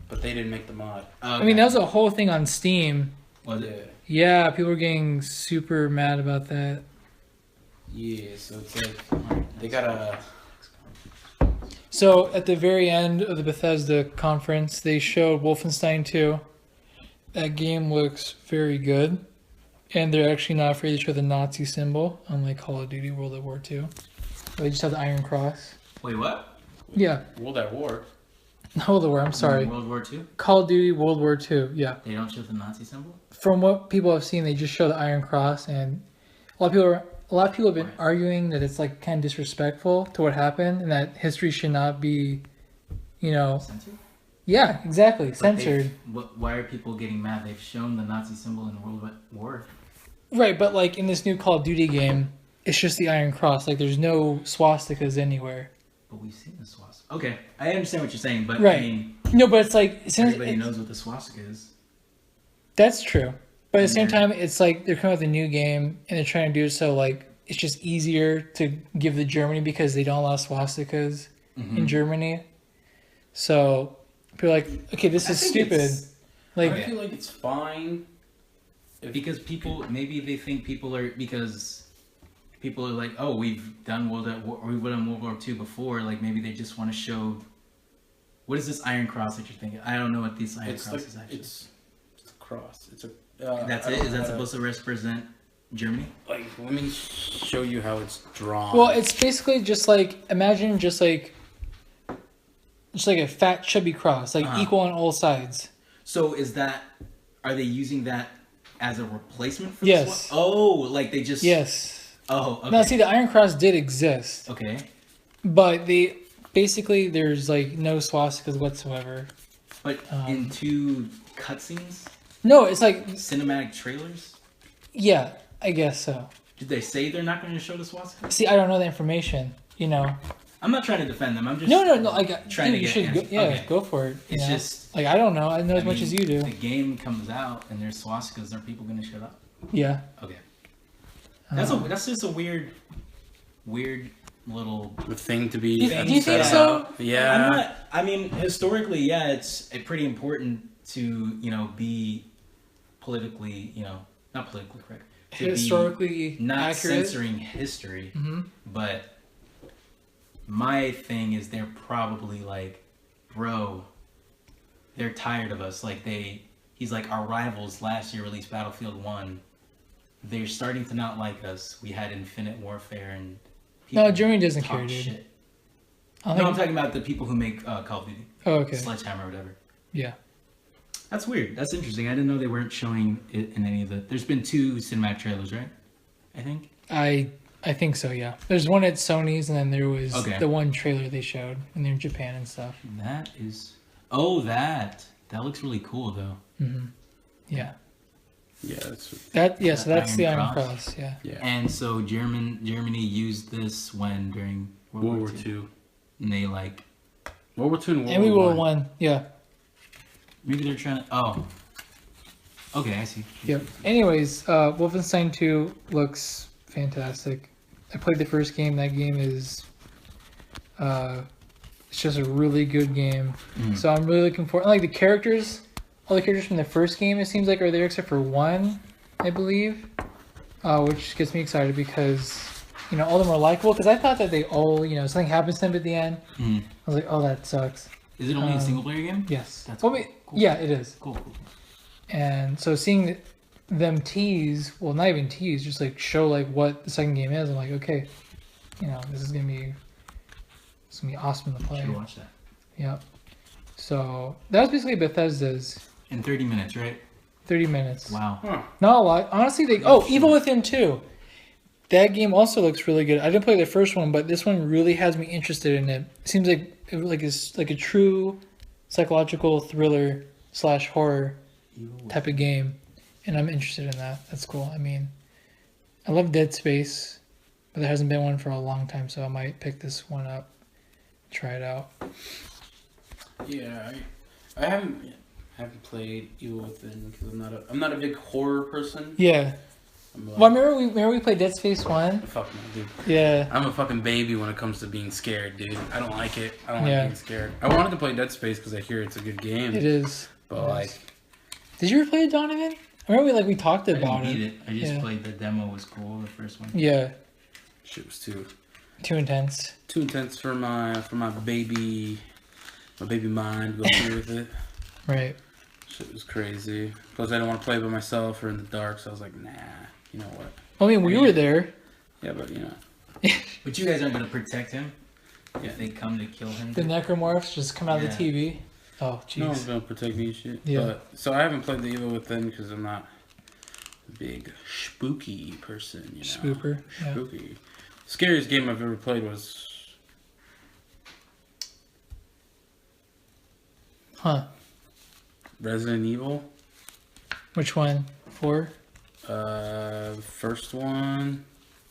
But they didn't make the mod. I mean, that was a whole thing on Steam. Was it? Yeah, people were getting super mad about that. Yeah, so it's like they gotta. So at the very end of the Bethesda conference, they showed Wolfenstein 2. That game looks very good. And they're actually not afraid to show the Nazi symbol, unlike Call of Duty World at War 2. They just have the Iron Cross. Wait, what? Yeah, World at War. World at War, I'm sorry. World War II? Call of Duty World War 2, yeah. They don't show the Nazi symbol? From what people have seen, they just show the Iron Cross, and a lot of people have been arguing that it's like kind of disrespectful to what happened, and that history should not be, Censored? yeah, exactly, But censored. Why are people getting mad? They've shown the Nazi symbol in World War. Right, but like in this new Call of Duty game, it's just the Iron Cross. Like there's no swastikas anywhere. But we've seen the swastika. Okay, I understand what you're saying, but Right. I mean, No, but it's like everybody knows what the swastika is. That's true. But at the same And time, it's like they're coming out with a new game and they're trying to do it so like it's just easier to give the Germany because they don't allow swastikas in Germany. So people are like, okay, this is stupid. Like, I feel like it's fine. Because maybe they think people are like, oh, we've done World War II before. Like maybe they just want to show. What is this Iron Cross that you're thinking? I don't know what this Iron It's Cross like is actually. it's a cross. It's a. That's I it. don't Is know that how to- supposed to represent Germany? Like, let me show you how it's drawn. well, it's basically just like imagine just like a fat chubby cross, like equal on all sides. So are they using that as a replacement for Yes. the swastika? Oh, like they just. Yes. Oh, okay. Now, see, the Iron Cross did exist, Okay. but there's like no swastikas whatsoever. But in two cutscenes, No, it's like, cinematic trailers, yeah, I guess so. did they say they're not going to show the swastika? See, I don't know the information, I'm not trying to defend them. I'm just No, like, trying dude, to you get should go, answers. yeah, Okay. go for it. It's just like I don't know. I know as I much mean, as you do. The game comes out and there's swastikas. Are people going to shut up? Yeah. Okay. That's just a weird little. the thing to be. Do you think so? Yeah. I mean, historically, yeah, it's pretty important to be politically, not politically correct. To Historically be not accurate. censoring history, Mm-hmm. but my thing is they're probably like, bro, they're tired of us. Like he's like, our rivals last year released Battlefield 1. They're starting to not like us. We had Infinite Warfare and No, Germany doesn't talk care, dude. shit. I No, think- I'm talking about the people who make Call of Duty, Oh, okay. Sledgehammer or whatever. Yeah. That's weird. That's interesting. I didn't know they weren't showing it in any of the. There's been 2 cinematic trailers, right? I think. I think so. Yeah. There's one at Sony's, and then there was Okay. the one trailer they showed, and they're in Japan and stuff. That is. Oh, that looks really cool though. Mm-hmm. Yeah. Yeah. That's. That. Yeah. So That that's the Iron Iron Cross? Cross. Yeah. Yeah. And so Germany used this when during World War II. and they like World War II and World And we War were One. one. Yeah. maybe they're trying to. Oh. Okay, I see. Yep. Anyways, Wolfenstein 2 looks fantastic. I played the first game. That game is, it's just a really good game. Mhm. So I'm really looking forward. Like the characters, all the characters from the first game, it seems like are there except for one, I believe, which gets me excited because all of them are likable. Because I thought that they all, something happens to them at the end. Mhm. I was like, oh, that sucks. Is it only a single player game? Yes. That's Well, cool. I mean, Cool. yeah, it is. Cool. And so seeing them tease, well, not even tease, just like show like what the second game is, I'm like, okay, this is gonna be awesome to play. Should watch that. Yep. So that was basically Bethesda's In 30 minutes, right? 30 minutes. Wow. Huh. Not a lot. Honestly, Evil Within 2. That game also looks really good. I didn't play the first one, but this one really has me interested in it. It seems like it's like a true psychological thriller / horror type of game, and I'm interested in that. That's cool. I mean, I love Dead Space, but there hasn't been one for a long time, so I might pick this one up, try it out. Yeah, I haven't played Evil Within because I'm not a big horror person. Yeah. Well, remember we played Dead Space 1? Fuck no, dude. Yeah. I'm a fucking baby when it comes to being scared, dude. I don't like it. I don't like Yeah. being scared. I wanted to play Dead Space because I hear it's a good game. It is. But like, Did you ever play it, Donovan? I remember we talked I didn't about beat it. it. I just Yeah. played the demo. Was cool. The first one. Yeah. shit was too Intense. intense for my baby mind to go through with it. Right. Shit was crazy. Plus, I didn't want to play by myself or in the dark, so I was like, nah. You know what? I mean, we were there. Yeah, but you know. But you guys aren't gonna protect him. Yeah. If they come to kill him. The necromorphs just come out Yeah. of the TV. Oh, No one's jeez. gonna protect me and shit. Yeah. But, so I haven't played the Evil Within because I'm not a big spooky person, you know. Spooper. Yeah. Spooky. Scariest game I've ever played was Huh. Resident Evil. Which one? 4? First one.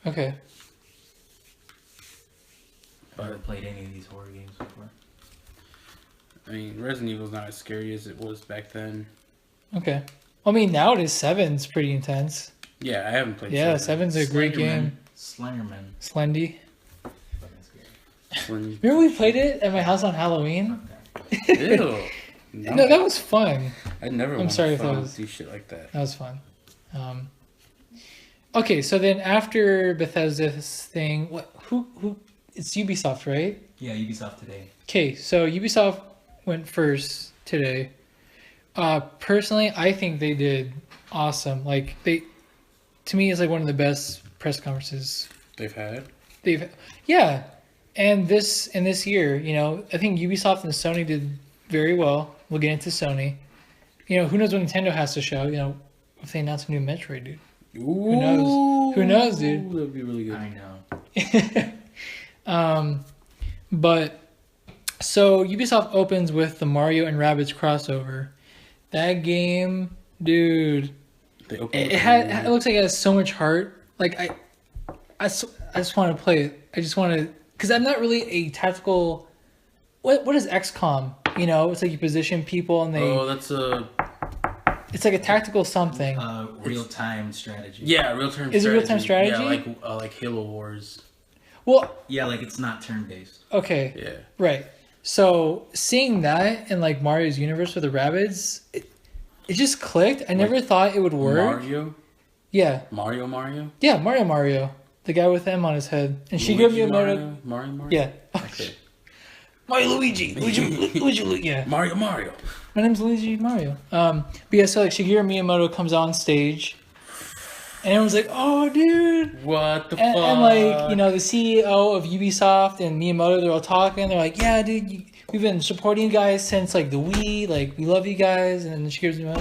Okay. I've never played any of these horror games before. I mean, Resident Evil's not as scary as it was back then. Okay. I mean, nowadays 7's pretty intense. Yeah, I haven't played. Yeah, Seven. 7's a great game. Slenderman. Slendy. Fucking scary. When- Remember we played it at my house on Halloween? Ew. No, that was fun. I never. I'm want sorry to if that was- do shit like that. That was fun. Okay, so then after Bethesda's thing, who? It's Ubisoft, right? Yeah, Ubisoft today. Okay, so Ubisoft went first today. Personally, I think they did awesome. Like to me, it's like one of the best press conferences They've had. yeah. And this year, you know, I think Ubisoft and Sony did very well. We'll get into Sony. You know, who knows what Nintendo has to show? You know, if they announce a new Metroid, dude. Who knows? Who knows, dude? That'd be really good. I know. But so Ubisoft opens with the Mario and Rabbids crossover. That game, dude. They opened It looks like it has so much heart. Like I just want to play it. I just want to, because I'm not really a tactical. What is XCOM? You know, it's like you position people and they. Oh, that's a. It's like a tactical something. Real-time strategy. Yeah, real-time. Is it real-time strategy? Yeah, like Halo Wars. Well, Yeah, like it's not turn-based. okay, Yeah. right. So seeing that in like Mario's universe with the Rabbids, it just clicked. I never thought it would work. Mario. Yeah, Mario. yeah, Mario, the guy with M on his head, and Shigeru Miyamoto. Mario. Yeah, Okay. Mario Luigi. Yeah. Mario. My name's Luigi Mario. But yeah, so like Shigeru Miyamoto comes on stage, and everyone's like, "Oh, dude!" What the And, fuck? and like, you know, the CEO of Ubisoft and Miyamoto, they're all talking. They're like, "Yeah, dude, we've been supporting you guys since like the Wii. Like, we love you guys." And then Shigeru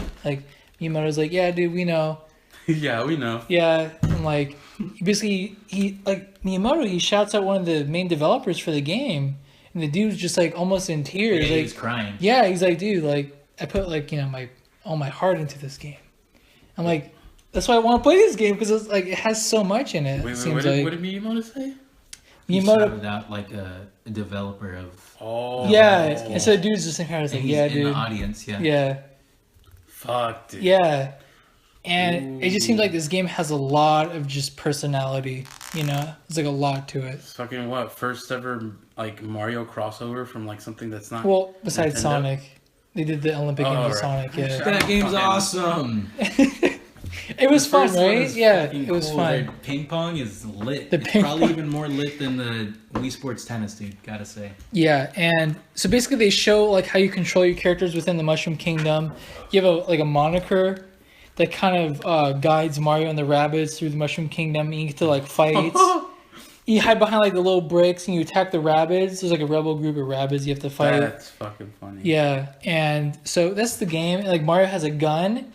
Miyamoto's like, "Yeah, dude, we know." Yeah, we know. Yeah, and like, basically, Miyamoto, he shouts out one of the main developers for the game, and the dude's just like almost in Yeah, tears. he Like, was crying. yeah, he's like, dude, like I put like, you know, all my heart into this game. I'm like, that's why I want to play this game, because it's like it has so much in it. Wait, It seems what like did Miyamoto say? He Miyamoto. shouted out like a developer of. Oh. Yeah, and so the dude's just in here. I was And like, he's yeah, in dude. the audience. Yeah. Yeah, Fuck, dude. yeah. And it just seems Ooh. like this game has a lot of just personality. You know, there's like a lot to it. It's fucking what? First ever like Mario crossover from like something that's not. Well, besides Nintendo? Sonic, they did the Olympic game with right. Sonic. Yeah, That game's Fucking- awesome. it was The fun, first one right? is Yeah, fucking it was cool. fun. Their ping pong is lit. The It's ping probably pong- even more lit than the Wii Sports Tennis, dude. Gotta say. Yeah, and so basically they show like how you control your characters within the Mushroom Kingdom. You have a moniker that kind of guides Mario and the Rabbids through the Mushroom Kingdom. And you get to like fight. You hide behind like the little bricks and you attack the rabbits. There's like a rebel group of rabbits you have to fight. That's fucking funny. Yeah, and so that's the game. Like Mario has a gun.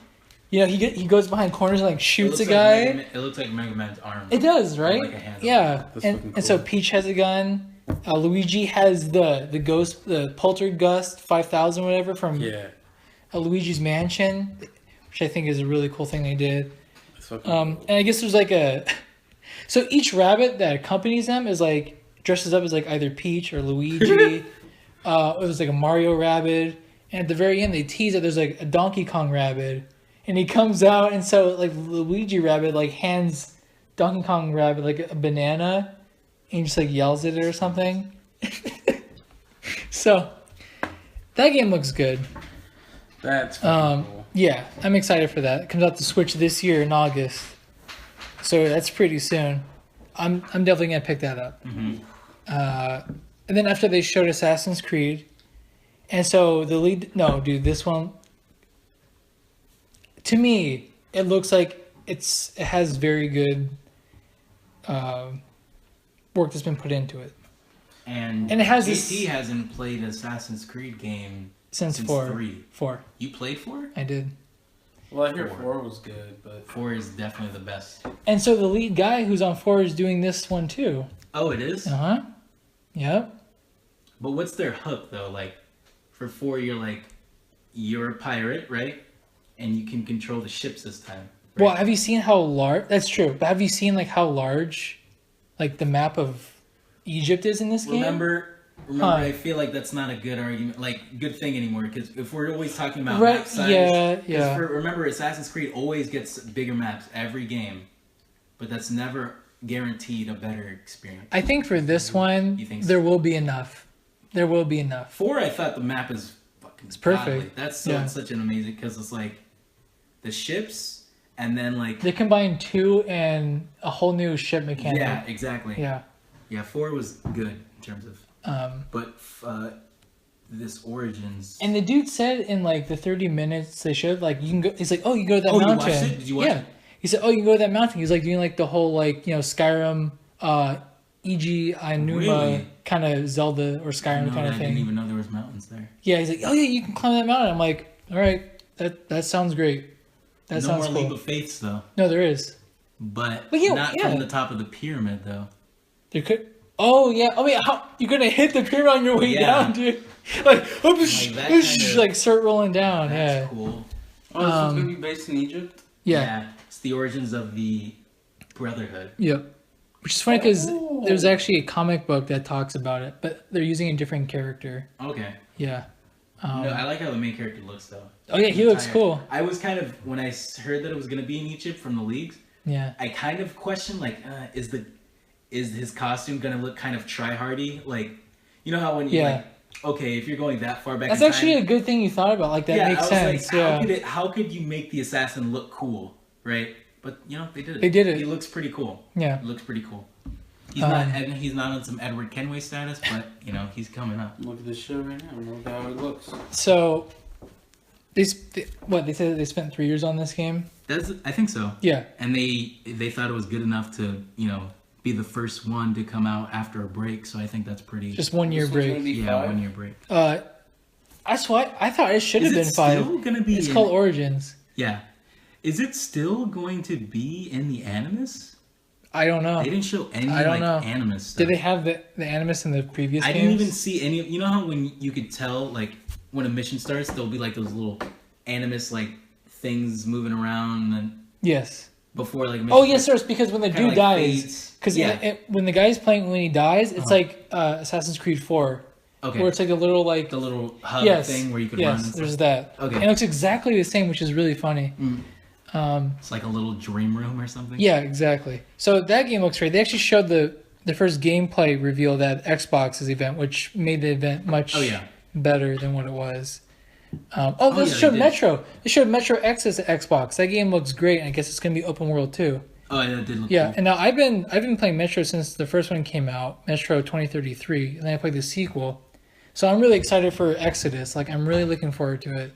You know, he goes behind corners and like shoots a guy. It looks like Mega Man's arm. It does, right? Like a handle. Yeah, That's and, fucking and so cool. Peach has a gun. Luigi has the ghost, the Poltergust 5000, whatever from Yeah. Luigi's Mansion, which I think is a really cool thing they did. That's fucking cool. And I guess there's like a, so each rabbit that accompanies them is like dresses up as like either Peach or Luigi. There's like a Mario rabbit, and at the very end they tease that there's like a Donkey Kong rabbit, and he comes out, and so like Luigi rabbit like hands Donkey Kong rabbit like a banana. And he just like yells at it or something. So that game looks good. That's fucking cool. Yeah, I'm excited for that. It comes out to Switch this year in August, so that's pretty soon. I'm definitely gonna pick that up. Mm-hmm. And then after they showed Assassin's Creed, and so the lead. No, dude, this one. To me, it looks like it has very good. Work that's been put into it. And it has JT hasn't played Assassin's Creed game Since 4. 3. 4. You played 4? I did. Well, I hear 4. 4 was good, but 4 is definitely the best. And so the lead guy who's on 4 is doing this one too. Oh, it is? Uh-huh. Yep. But what's their hook though? Like for 4 you're a pirate, right? And you can control the ships this time. Right? Well, have you seen how large... That's true. But have you seen like how large like the map of Egypt is in this game? Remember, Huh. I feel like that's not a good argument, like good thing anymore. Because if we're always talking about Right, map size, yeah. Remember, Assassin's Creed always gets bigger maps every game, but that's never guaranteed a better experience. I think for this one, You think so? there will be enough. There will be enough. 4, I thought the map is fucking perfect. godly. That's Yeah. such an amazing, because it's like the ships and then like They combined 2 and a whole new ship mechanic. yeah, exactly. Yeah. Yeah, 4 was good in terms of, but this Origins. And the dude said in like the 30 minutes they showed, like you can go. He's like, oh, you can go to that Oh, you mountain. watched it? Did you watch yeah. it? He said, oh, you can go to that mountain. He's like doing like the whole like Skyrim, E.G. Ainuma Really? kind of Zelda or Skyrim No, kind I of didn't thing. even know there was mountains there. Yeah, he's like, oh yeah, you can climb that mountain. I'm like, all right, that sounds great. That No sounds more cool. leap of faiths though, No, there is. but Well, yeah, not yeah. from the top of the pyramid though. There could. Oh yeah. Oh yeah. How you're gonna hit the pyramid on your way Yeah. down, dude? Like, oops, Like that kind of- like start rolling down. That's Yeah. cool. oh, this one's gonna be based in Egypt. Yeah. It's the origins of the Brotherhood. Yep. Which is funny because Oh. there's actually a comic book that talks about it, but they're using a different character. Okay. Yeah. No, I like how the main character looks though. Oh yeah, he looks Tired. cool. I was kind of, when I heard that it was gonna be in Egypt from the leagues, Yeah. I kind of questioned like, is his costume gonna look kind of try-hardy? Like, you know how when you Yeah. like, okay, if you're going that far back, That's in actually time, a good thing you thought about. Like that yeah, makes I was sense. like, Yeah. how could you make the assassin look cool, right? But they did it. They did it. He looks pretty cool. Yeah. He looks pretty cool. He's Um, he's not on some Edward Kenway status, but he's coming up. Look at this show right now. Look how it looks. So, they said that they spent 3 years on this game. I think so. Yeah. And they thought it was good enough to be the first one to come out after a break. So I think that's pretty. Just 1 year This one's break. gonna be yeah, 5? 1 year break. That's why I thought it should have Is been it 5. still gonna be? It's called Origins. Yeah. Is it still going to be in the Animus? I don't know. They didn't show any I don't know. Animus stuff. Did they have the Animus in the previous I games? didn't even see any. You know how when you could tell, like when a mission starts, there'll be like those little Animus like things moving around, and Yes. before like. Oh yes, sir. It's because when the Kinda dude like dies, fades. because Yeah. when the guy's playing when he dies, it's like Assassin's Creed 4, Okay. where it's like a little like the little hub yes, thing where you could yes, run. And there's stuff. that. Okay. And it looks exactly the same, which is really funny. It's like a little dream room or something. Yeah, exactly. So that game looks great. They actually showed the first gameplay reveal at Xbox's event, which made the event much Oh, yeah. better than what it was. They yeah, they showed did. Metro. They showed Metro Exodus at Xbox. That game looks great, and I guess it's going to be open world too. Oh, yeah, that did look Yeah, cool. and now I've been playing Metro since the first one came out, Metro 2033, and then I played the sequel. So I'm really excited for Exodus. Like I'm really looking forward to it.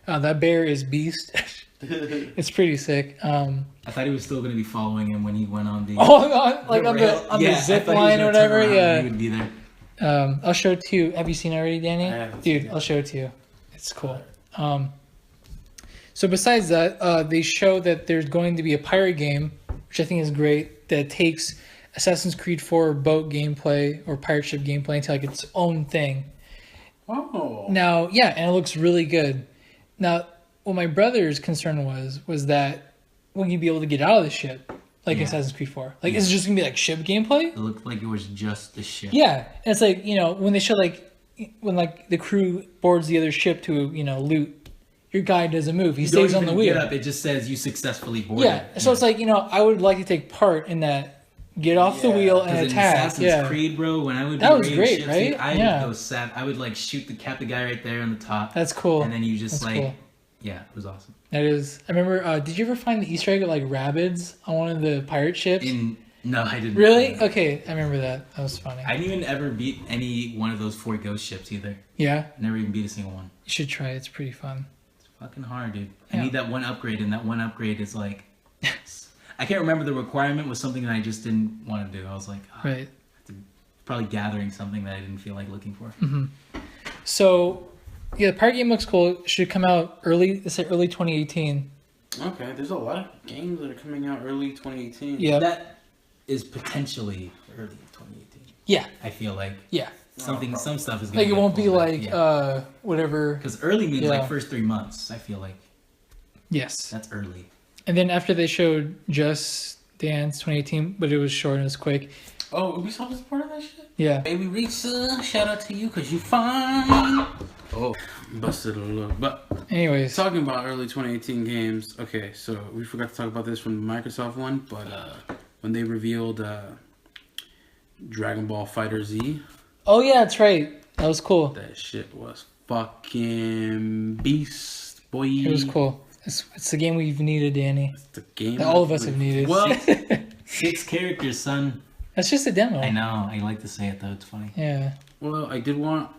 That bear is beast. It's pretty sick. I thought he was still gonna be following him when he went on the. The zip line or whatever. Yeah. He would be there. I'll show it to you. Have you seen it already, Danny? I haven't Dude, seen it. I'll show it to you. It's cool. So besides that, they show that there's going to be a pirate game, which I think is great, that takes Assassin's Creed 4 boat gameplay or pirate ship gameplay into like its own thing. Oh. Now, yeah, and it looks really good. Now, what my brother's concern was that will you be able to get out of the ship like Assassin's Creed 4? Like, is it just gonna be like ship gameplay? It looked like it was just the ship. Yeah, and it's like, when they show when the crew boards the other ship to loot, your guy doesn't move. He stays on the wheel. Get up. It just says you successfully boarded. Yeah, so it's like I would like to take part in that. Get off the wheel and attack. Assassin's Creed, bro. When I would that was great, ships, right? Dude, I would like shoot the guy right there on the top. That's cool. And then you just cool. Yeah, it was awesome. That is. I remember. Did you ever find the Easter egg of like rabbits on one of the pirate ships? No, I didn't. Really? Okay, I remember that. That was funny. I didn't even ever beat any one of those 4 ghost ships either. Yeah. Never even beat a single one. You should try it. It's pretty fun. It's fucking hard, dude. Yeah. I need that one upgrade, and that one upgrade is like. I can't remember the requirement was something that I just didn't want to do. I was like, Right. Probably gathering something that I didn't feel like looking for. Mm-hmm. So, yeah, the pirate game looks cool. It should come out early. Let's say early 2018. Okay, there's a lot of games that are coming out early 2018. Yeah. That is potentially early 2018. Yeah. I feel like. Yeah. Some stuff is gonna Like it get won't be pulled back, like whatever. Because early means Yeah. like first 3 months. I feel like Yes. that's early. And then after they showed Just Dance 2018, but it was short and it was quick. Oh, Ubisoft is part of that shit? Yeah. Baby Risa, shout out to you because you fine. Oh, busted a little. But Anyways. talking about early 2018 games, okay, so we forgot to talk about this from the Microsoft one, but when they revealed Dragon Ball Fighter Z. Oh yeah, that's right. That was cool. That shit was fucking beast, boy. It was cool. It's the game we've needed, Danny. It's the game That all of us have needed. Well, 6 characters, son. That's just a demo. I know. I like to say it though. It's funny. Yeah. well, I did want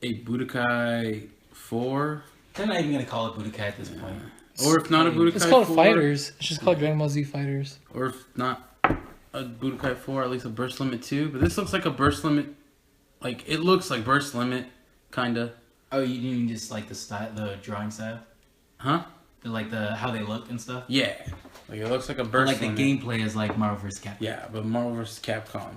a Budokai 4. They're not even gonna call it Budokai at this point. Or if not a Budokai 4. It's called Fighters. It's just called Dragon Ball Z Fighters. Or if not a Budokai 4, at least a Burst Limit 2. But this looks like a Burst Limit. Like, it looks like Burst Limit, kinda. Oh, you mean just like the drawing style? Huh? Like how they look and stuff? Yeah. Like, it looks like a But Burst like the Limit. gameplay is like Marvel vs. Capcom. Yeah, but Marvel vs. Capcom.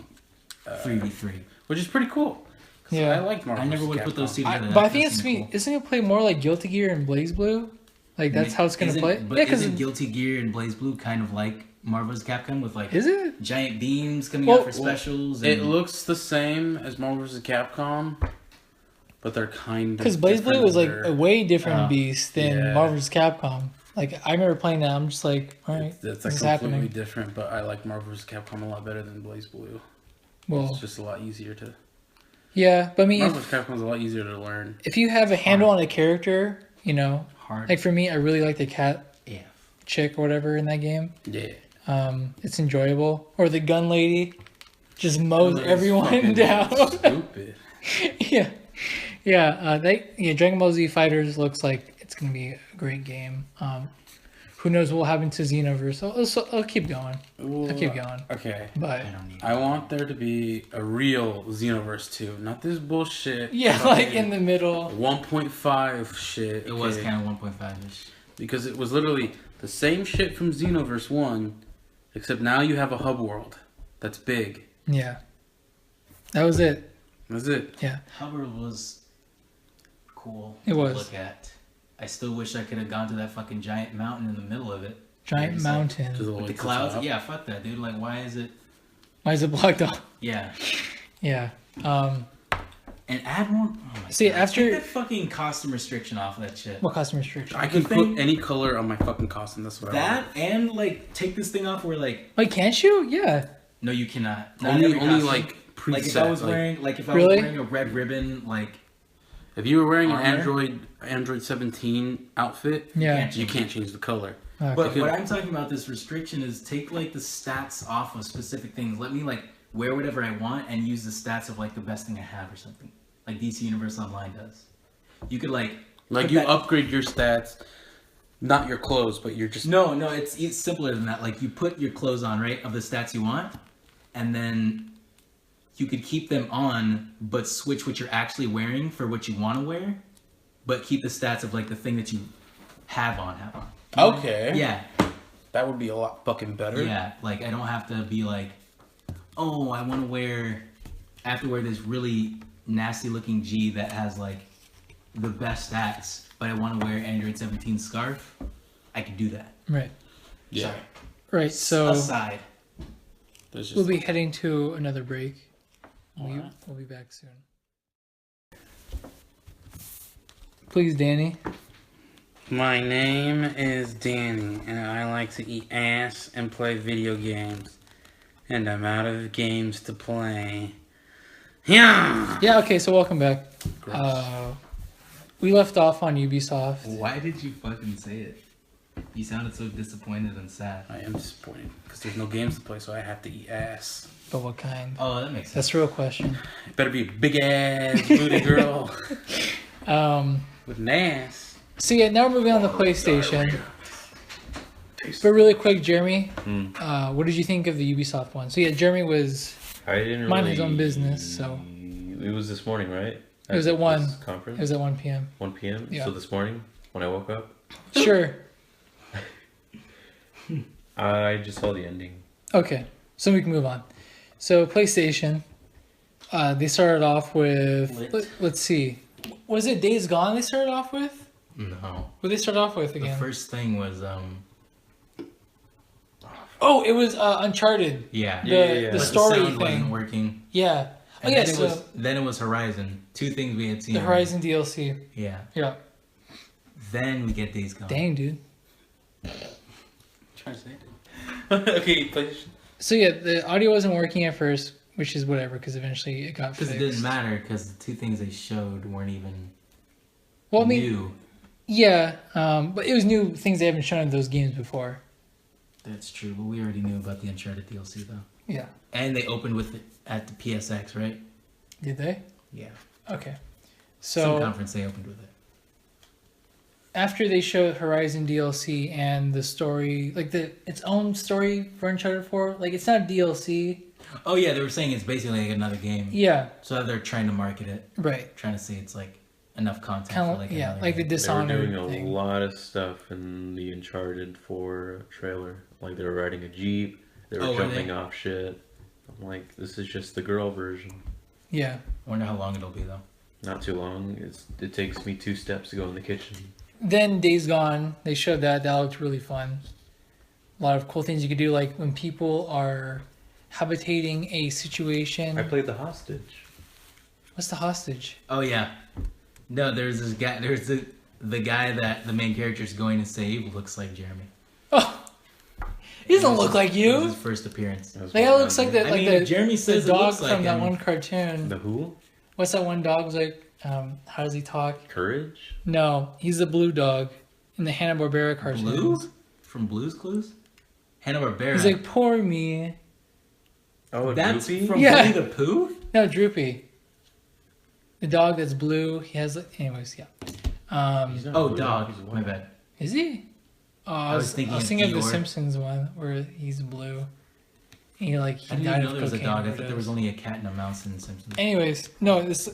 3v3. Which is pretty cool. Yeah. I like Marvel I never vs. would put those two Capcom. together. But I think it's gonna be. Isn't it gonna play more like Guilty Gear and Blaze Blue? Like that's how it's gonna play. But Yeah, because isn't Guilty Gear and Blaze Blue kind of like Marvel vs. Capcom with like is it? giant beams coming Well, out for specials? It and looks the same as Marvel vs. Capcom, but they're kind of Because Blaze Blue was like a way different Oh, beast than yeah. Marvel vs. Capcom. Like I remember playing that. I'm just like, all right, That's this like is completely happening. different, but I like Marvel vs. Capcom a lot better than Blaze Blue. Well, It's just a lot easier to. yeah, but I mean, Marvel vs. Capcom is a lot easier to learn. if you have a handle on a character, hard. like for me, I really like the cat Yeah. chick or whatever in that game. Yeah. It's enjoyable. Or the gun lady just mows It's everyone fucking down. Stupid. yeah. Dragon Ball Z Fighters looks like it's gonna be a great game. Who knows what will happen to Xenoverse? I'll keep going. I'll keep going. Okay. But I don't need I want there to be a real Xenoverse 2, not this bullshit. yeah, like in the middle. 1.5 shit. It was okay? kind of 1.5-ish. Because it was literally the same shit from Xenoverse 1, except now you have a hub world that's big. Yeah. That was it. That's it. Yeah. Hubbard was cool It to was. look at. I still wish I could have gone to that fucking giant mountain in the middle of it. Giant Just like- mountain. To the, With the like, clouds? top. Yeah, fuck that, dude. Like, why is it? Why is it blocked off? Yeah. Yeah. And add more. Oh my See, God. after- Take that fucking costume restriction off of that shit. What costume restriction? I can The thing- put any color on my fucking costume. That's what I That want. and like take this thing off where like Wait, can't you? Yeah. no, you cannot. Not Only every costume. like preset. Like if I was like, wearing like if I Really? was wearing a red ribbon like if you were wearing armor? an Android 17 outfit, Yeah. you can't change the color. Okay. But could- what I'm talking about this restriction is take like the stats off of specific things. Let me like wear whatever I want and use the stats of like the best thing I have or something. Like DC Universe Online does. You could like Like put you that- upgrade your stats, not your clothes, but you're just No, it's simpler than that. Like you put your clothes on, right, of the stats you want, and then you could keep them on, but switch what you're actually wearing for what you want to wear, but keep the stats of like the thing that you have on. okay. Yeah, That would be a lot fucking better. yeah. Like I don't have to be like, oh, I want to wear, I have to wear this really nasty looking G that has like the best stats, but I want to wear Android 17 scarf. I could do that. Right. Yeah. Sorry. Right. So Aside. There's just we'll be heading to another break. Alright. We'll be back soon. Please, Danny. My name is Danny, and I like to eat ass and play video games. And I'm out of games to play. Yeah. Yeah. Okay. So welcome back. Gross. We left off on Ubisoft. Why did you fucking say it? You sounded so disappointed and sad. I am disappointed because there's no games to play, so I have to eat ass. But what kind? Oh, that makes sense. That's a real question. It better be a big ass booty girl Um. with an ass. So yeah, now we're moving on to PlayStation. But really quick, Jeremy, what did you think of the Ubisoft one? So yeah, Jeremy was I didn't minding really... his own business, so It was this morning, right? It was at 1. this Conference? it was at 1 p.m. 1 p.m.? Yeah. So this morning, when I woke up, Sure. I just saw the ending. Okay, so we can move on. So PlayStation, they started off with let's see, was it Days Gone? They started off with. No. What did they start off with The again? first thing was Oh, it was Uncharted. yeah. The But story the sound thing. wasn't working. Yeah. Oh And yeah. then it was Horizon. Two things we had seen. The already. Horizon DLC. Yeah. Yeah. Then we get Days Gone. Dang, dude. Trying to say it. Okay, PlayStation. So yeah, the audio wasn't working at first, which is whatever, because eventually it got Because fixed. it didn't matter, because the two things they showed weren't even Well, I mean, new. yeah, but it was new things they haven't shown in those games before. That's true, but we already knew about the Uncharted DLC though. Yeah. And they opened with it at the PSX, right? Did they? Yeah. Okay. Some So conference they opened with it. after they showed Horizon DLC and the story, like its own story for Uncharted 4, like it's not DLC. Oh yeah, they were saying it's basically like another game. Yeah. So they're trying to market it, Right. trying to say it's like enough content Kind for of like yeah, another like the game. They were Dishonored doing a thing. lot of stuff in the Uncharted 4 trailer. Like they were riding a Jeep, they were Oh, were jumping they? off shit. I'm like, this is just the girl version. Yeah. I wonder how long it'll be though. Not too long. It takes me 2 steps to go in the kitchen. Then Days Gone, they showed that. That looked really fun. A lot of cool things you could do, like when people are habitating a situation. I played the hostage. What's the hostage? Oh yeah. No, there's this guy. There's the guy that the main character is going to save looks like Jeremy. Oh, he doesn't It was look his- like It you. was his first appearance. That was Like what that I looks like did. that, I like mean, the, Jeremy the says it dog looks from like that him. one cartoon. The who? What's that one dog's like? How does he talk? Courage? No, he's the blue dog in the Hanna-Barbera cartoons. Blue? From Blue's Clues? Hanna-Barbera. He's like, poor me. Oh, That's Droopy? from Yeah. Winnie the Pooh? No, Droopy. The dog that's blue. He has like, anyways, yeah. He's not Oh, blue, dog. he's white. My bad. Is he? Oh, I was was thinking of thinking of the Eeyore. Simpsons one where he's blue. And he I didn't even died know of there was a cocaine dog. I thought there overdose. was only a cat and a mouse in The Simpsons. Anyways, no, this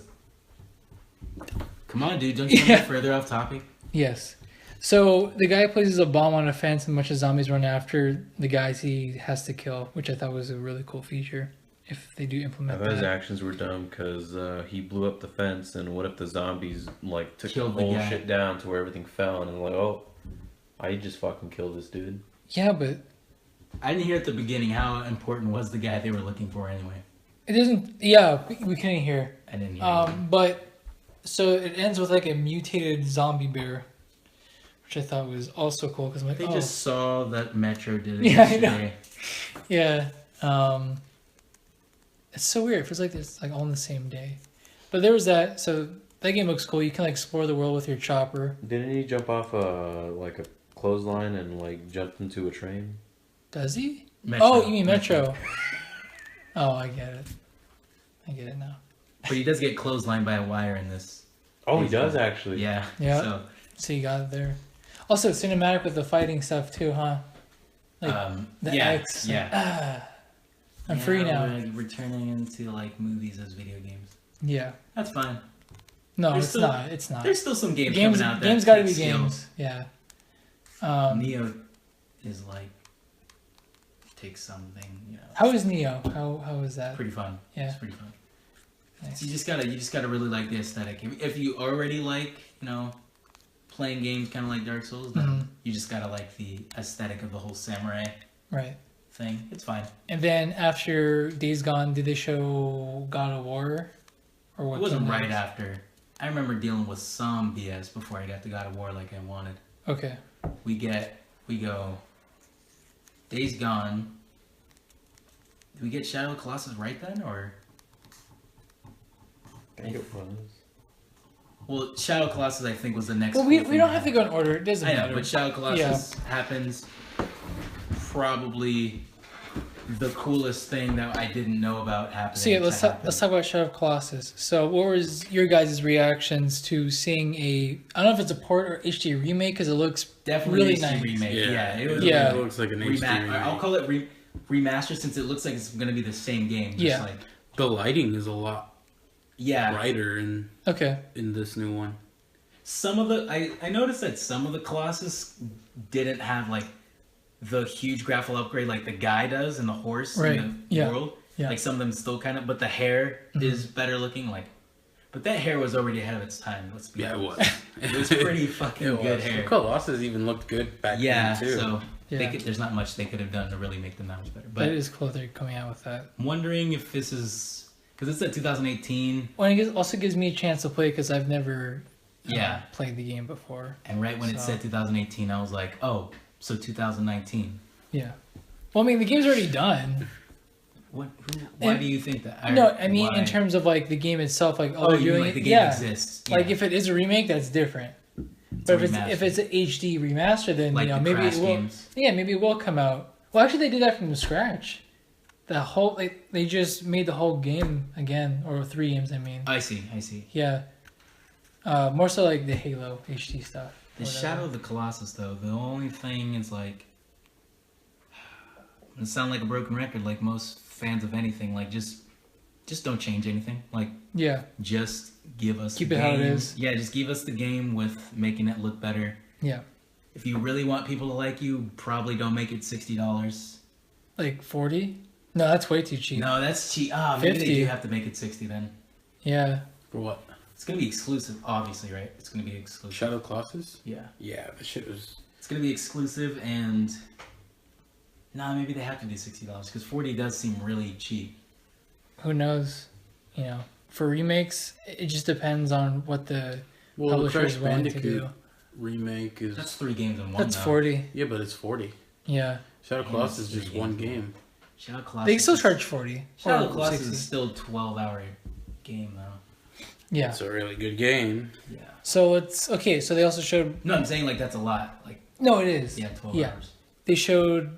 Come on, dude. Don't you want to Yeah. get further off topic? yes. So the guy places a bomb on a fence and a bunch of zombies run after the guys he has to kill, which I thought was a really cool feature if they do I implement thought his that. actions were dumb because he blew up the fence, and what if the zombies like took Killed the the whole guy. shit down to where everything fell, and like, oh, I just fucking killed this dude. Yeah, but I didn't hear at the beginning how important was the guy they were looking for anyway. it doesn't. Yeah, we couldn't hear. I didn't hear. But so it ends with like a mutated zombie bear, which I thought was also cool because I'm like, They oh, just saw that Metro did it Yeah, I know. yesterday. yeah. It's so weird. It feels like it's like all on the same day. But there was that. So that game looks cool. You can like explore the world with your chopper. Didn't he jump off like a clothesline and like jumped into a train? Does he? Metro. Oh, you mean Metro? Oh, I get it. I get it now. But he does get clotheslined by a wire in this. Oh, he Days does Gone. actually. Yeah. Yeah. So, So you got it there. Also, cinematic with the fighting stuff too, huh? Like the yeah, X. yeah. I'm free now. We're like returning into like movies as video games. Yeah. That's fine. No, There's it's still- not. It's not. There's still some games Games coming out. games got got to to be games. Yeah. Neo is like takes something, you know. How is Neo? How is that? Pretty fun. Yeah. It's pretty fun. Nice. So you just gotta really like the aesthetic. If you already like, you know, playing games kind of like Dark Souls, then Mhm. you just gotta like the aesthetic of the whole samurai Right. thing. It's fine. And then after Days Gone, did they show God of War? Or what? It wasn't came right next? after. I remember dealing with some BS before I got to God of War like I wanted. Okay. We go Days Gone. Did we get Shadow of the Colossus right then, or? I think it was. Well, Shadow of the Colossus I think was the next. Well, cool we thing don't have to go in order. It doesn't I know, matter. but Shadow of the Colossus happens. Probably the coolest thing that I didn't know about happening. So yeah, let's to talk, let's talk about Shadow of Colossus. So what was your guys' reactions to seeing I don't know if it's a port or HD remake because it looks Definitely really HD nice. remake. Yeah, it was Yeah. It looks like an HD remake. I'll call it remaster since it looks like it's going to be the same game. Just Yeah. like The lighting is a lot yeah. brighter in Okay. this new one. Some of the I noticed that some of the Colossus didn't have like the huge graphical upgrade like the guy does and the horse Right. in the Yeah. world. Yeah. Like some of them still kind of, but the hair is better looking. Like, but that hair was already ahead of its time. Let's be Yeah, it honest. was. It was pretty fucking It good was. hair. Colossus even looked good back Yeah, then too. so Yeah. there's not much they could have done to really make them that much better. But But it is cool they're coming out with that. I'm wondering if this is because it's at 2018. Well, it also gives me a chance to play because I've never Yeah. played the game before. And right when it So- said 2018, I was like, oh, so 2019. Yeah. Well, I mean, the game's already done. What? Why And- do you think that? No, I mean Why? in terms of like the game itself, like Oh, they're you mean doing like the it. game Yeah. exists? Like Yeah. if it is a remake, that's different. It's a But if remaster. it's an HD remaster, then Like you know the maybe Crash it will. games. Yeah, maybe it will come out. Well, actually, they did that from scratch. The whole they just made the whole game again, or 3 games. I mean, I see. yeah. More so like the Halo HD stuff. The whatever. Shadow of the Colossus, though, the only thing is like, it sound like a broken record, like most fans of anything. Like just don't change anything. Like Yeah. just give us Keep the it how it game. is. Yeah, just give us the game with making it look better. Yeah. If you really want people to like you, probably don't make it $60. Like 40? No, that's way too cheap. No, that's cheap. Ah, maybe 50. they do have to make it 60 then. Yeah. For what? It's gonna be exclusive, obviously, right? It's gonna be exclusive. Shadow Colossus? Yeah, Yeah, the shit was. it's gonna be exclusive, and maybe they have to do $60 because 40 does seem really cheap. Who knows? You know, for remakes, it just depends on what the Well, the publisher Crash is willing to Bandicoot do. remake is. That's 3 games in one. That's though. 40. Yeah, but it's 40. Yeah. Shadow And Colossus it's is just 3 one games. game. Shadow Colossus. They can still is- charge 40. Shadow or Colossus 60. is still a 12-hour game though. Yeah. It's a really good game. Yeah. So it's okay. So they also showed. No, I'm saying like that's a lot. Like No, it is. yeah, 12 Yeah. hours. They showed.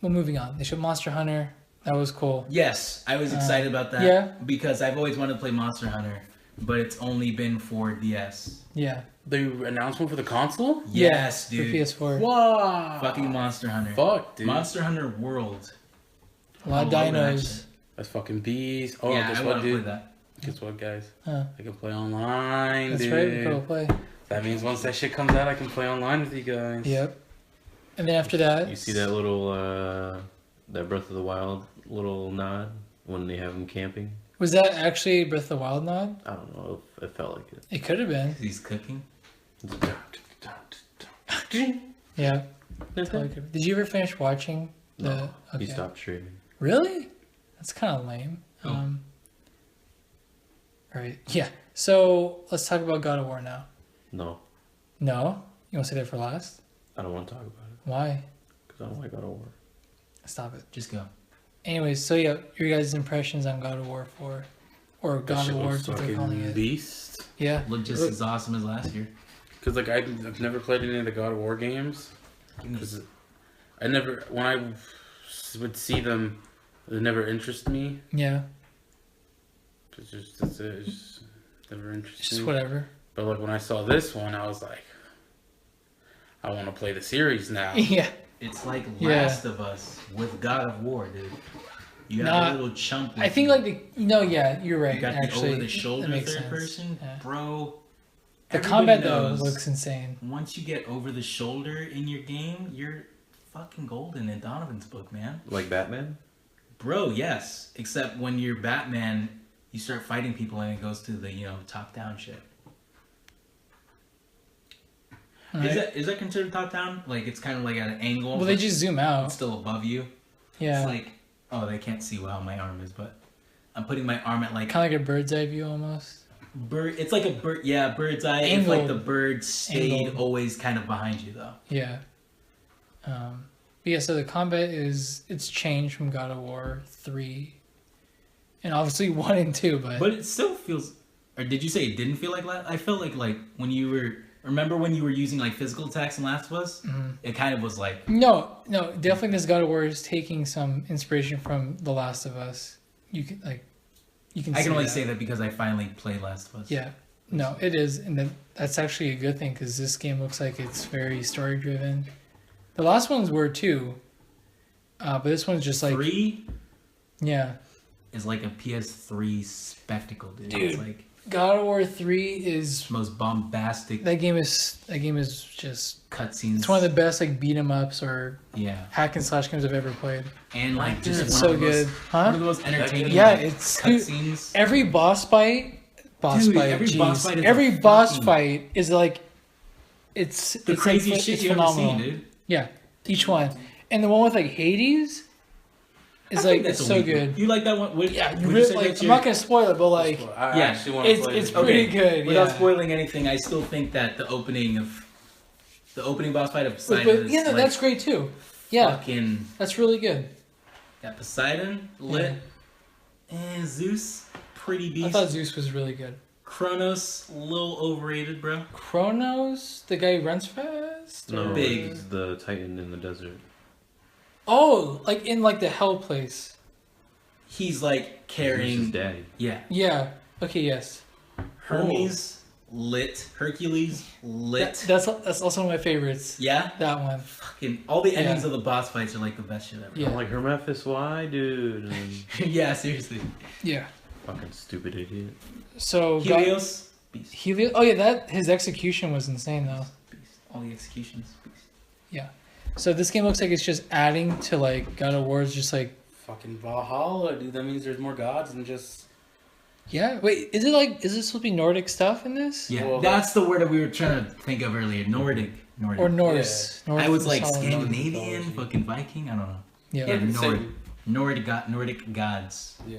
Well, moving on. They showed Monster Hunter. That was cool. Yes, I was excited about that. yeah. Because I've always wanted to play Monster Hunter, but it's only been for DS. Yeah. The announcement for the console? Yes, For dude. PS4. Wow. Fucking Monster Hunter. Fuck, dude. Monster Hunter World. A lot of I love that dinos. shit. That's fucking beast. Oh, yeah, guess I what, want to play dude? that. Guess what, guys? Huh. I can play online, That's dude. right. We could all play. That means once that shit comes out, I can play online with you guys. Yep. And then after that. You see that little that Breath of the Wild little nod when they have him camping? Was that actually Breath of the Wild nod? I don't know. It felt like it. It could have been. He's cooking. Yeah. Totally could. Did you ever finish watching the? No, Okay. he stopped streaming. Really? That's kind of lame. Oh. All right. Yeah. So let's talk about God of War now. No, No. You want to say that for last? I don't want to talk about it Why? because I don't like God of War. Stop it. Just go. Anyways, so yeah, your guys' impressions on God of War 4, or That God shit of War, was is what they're calling fucking it. beast. Yeah. Look just as awesome as last year. Cause like I've never played any of the God of War games. Cause I never when I would see them, it never interested me. Yeah. It's just never It's interested. just whatever. But like when I saw this one, I was like, I want to play the series now. Yeah. It's like Yeah. Last of Us with God of War, dude. You have a little chump. I think like you're right. You got actually, the over the shoulder that makes third sense. person, Yeah. bro. The everybody combat knows though looks insane. Once you get over the shoulder in your game, you're fucking golden in Donovan's book, man. Like Batman? Bro, yes. Except when you're Batman, you start fighting people and it goes to the top down shit. Right. Is that considered top down? Like it's kind of like at an angle. Well, they just zoom out. It's still above you. Yeah. It's like, oh, they can't see how my arm is, but I'm putting my arm at like Kind of like a bird's eye view almost. bird. It's like a bird. Yeah, bird's eye. If Angled. like the bird stayed Angled. always kind of behind you though. Yeah. But yeah, so the combat it's changed from God of War 3. And obviously 1 and 2, But it still feels. Or did you say it didn't feel like? I felt like when you were. Remember when you were using like physical attacks in Last of Us? Mm-hmm. It kind of was like. No, definitely this God of War is taking some inspiration from The Last of Us. You can I see can only that. say that because I finally played Last of Us. Yeah. No, it is, and that's actually a good thing because this game looks like it's very story driven. The last ones were too, but this one's just like 3 yeah. is like a PS3 spectacle, dude. Dude. It's like God of War 3 is most bombastic that game is just cutscenes. it's one of the best like beat 'em ups or Yeah, hack and slash games I've ever played. and like just It's one so of the good, most, huh? one of the most entertaining. Yeah, like, it's dude, cutscenes. every boss fight. Dude, every boss fight is every a boss fucking- fight is like it's The it's craziest like, shit it's you phenomenal. ever seen, dude. Yeah, each one, and the one with like Hades is I think like it's a so weak good. one. You like that one? Would, Yeah, you would really, say like that's I'm your- not gonna spoil it, but like I Yeah. actually want to play it's it. pretty good. Without Yeah, spoiling anything, I still think that the opening boss fight of Poseidon but is yeah, like that's great too. Yeah, fucking. that's really good. Yeah, Poseidon lit. And Zeus, pretty I beast. thought Zeus was really good. Kronos, a little overrated, bro. Kronos, the guy who runs fast. No, or- Big. it's the Titan in the desert. Oh, like in like the hell place. He's like His carrying. daddy. Yeah. Yeah. Okay. Yes. Hermes, lit. Hercules, lit. That's also one of my favorites. Yeah? That one. Fucking, all the endings Yeah. of the boss fights are like the best shit ever. Yeah. I'm like, Hermephis, why, dude? And Yeah, seriously. Yeah. fucking stupid idiot. So Helios, beast. Helios. Oh yeah, that his execution was insane though. Beast. All the executions, beast. So this game looks like it's just adding to like God of War. Is just like Fucking Valhalla, dude. That means there's more gods than just. yeah. Wait, is it supposed to be Nordic stuff in this? Yeah, Well, that's the word that we were trying to think of earlier. Nordic. Or Norse? Norse I was like mythology. Scandinavian, mythology. fucking Viking. I don't know. Yeah. Yeah, it's Nordic. like- Nordic gods. Yeah.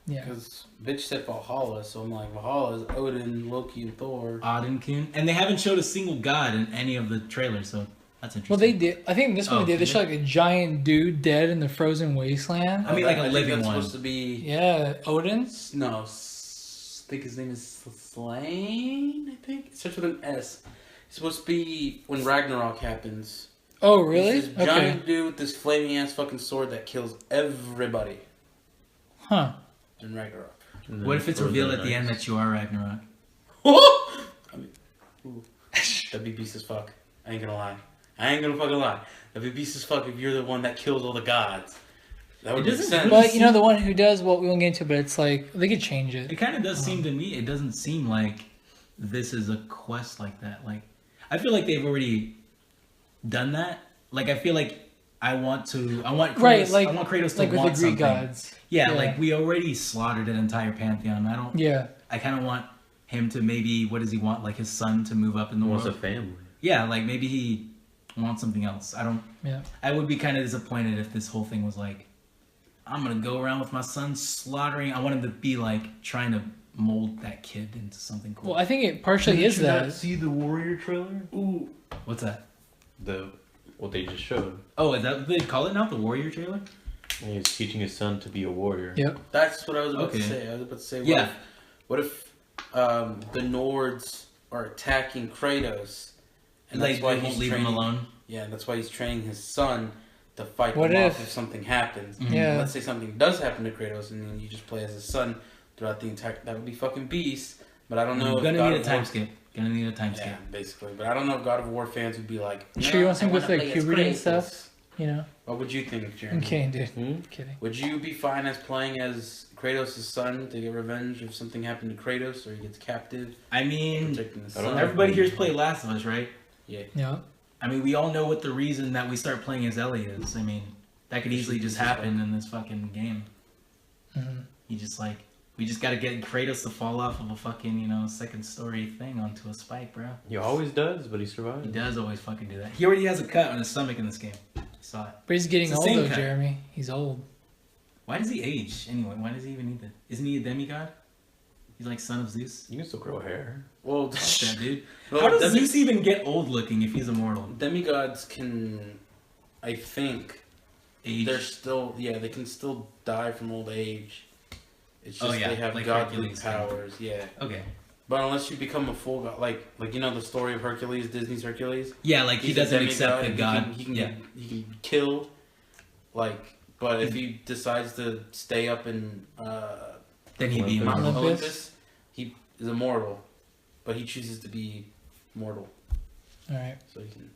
Yeah. Because bitch said Valhalla, so I'm like, Valhalla is Odin, Loki, and Thor. Odinkin. And they haven't showed a single god in any of the trailers, so that's interesting. Well, they did. I think this one Oh, they did. They did showed like a giant dude dead in the frozen wasteland. I mean, like a think living that's one. supposed to be. Yeah, Odin. No, I think his name is Slain. I think it starts with an S. It's supposed to be when Ragnarok happens. Oh, really? He's this Okay. giant dude with this flaming ass fucking sword that kills everybody Huh. in Ragnarok. And then What if it's Frozen revealed at the Knights. end that you are Ragnarok? I mean, ooh, that'd be beast as fuck. I ain't gonna lie. I ain't gonna fucking lie. That'd be beast as fuck if you're the one that kills all the gods. That would It make doesn't sense. really But you know the one who does what we won't get into, but it's like they could change It it. kind of does seem to me, it doesn't seem like this is a quest like that. Like, I feel like they've already done that. Like, I feel like I want Kratos, Right, like I want Kratos to like with want the Greek something. gods. Yeah, like we already slaughtered an entire pantheon. Yeah. I kind of want him to maybe, what does he want? Like his son to move up in the He wants a world. family. Yeah, like maybe he wants something else. Yeah. I would be kind of disappointed if this whole thing was like, I'm gonna go around with my son slaughtering. I want him to be like trying to mold that kid into something cool. Well, I think it partially is that. see the Warrior trailer? Ooh, what's that? What they just showed. Oh, is that what they call it now? The Warrior trailer? And he's teaching his son to be a warrior. Yep. That's what I was about to Okay. say. I was about to say, Yeah. what if the Nords are attacking Kratos, and Like, that's why they won't he's leave him training. alone. Yeah, and that's why he's training his son to fight What them if- off if something happens. Yeah. Let's say something does happen to Kratos, and then you just play as his son throughout the entire. That would be fucking beast. But I don't know. Gonna God need a of time War- skip. Gonna need a time skip. Yeah, basically. But I don't know if God of War fans would be like. You sure you want something with like play as puberty and Kratos." stuff? You know? What would you think, Jeremy? I'm kidding, dude. Hmm? Kidding. Would you be fine as playing as Kratos' son to get revenge if something happened to Kratos or he gets captive? I mean, Protecting the I don't son? know. everybody here's played Last of Us, right? Yeah. Yeah. I mean, we all know what the reason that we start playing as Ellie is. I mean, that could easily just happen in this fucking game. Mm-hmm. You just like, we just gotta get Kratos to fall off of a fucking, you know, second story thing onto a spike, bro. He always does, but he He survives. does always fucking do that. He already has a cut on his stomach in this game. I saw it. But he's getting It's the old same though, cut. Jeremy. He's old. Why does he age anyway? Why does he even need that? Isn't he a demigod? He's like son of Zeus. You can still grow hair. Well, Fuck that, dude. well, How does Zeus even get old looking if he's immortal? demigods can, I think, Age. they're still, they can still die from old age. It's just Oh, yeah, they have like godly Hercules can. powers, yeah. Okay. But unless you become a full god, like you know the story of Hercules, Disney's Hercules. Yeah, like he He's a doesn't demigod, accept the and god. He can Yeah. he can be killed. Like, but if he decides to stay up in Then he'd be Olympus. immortal. Olympus. Olympus, he is immortal, but he chooses to be mortal, All right. so he can.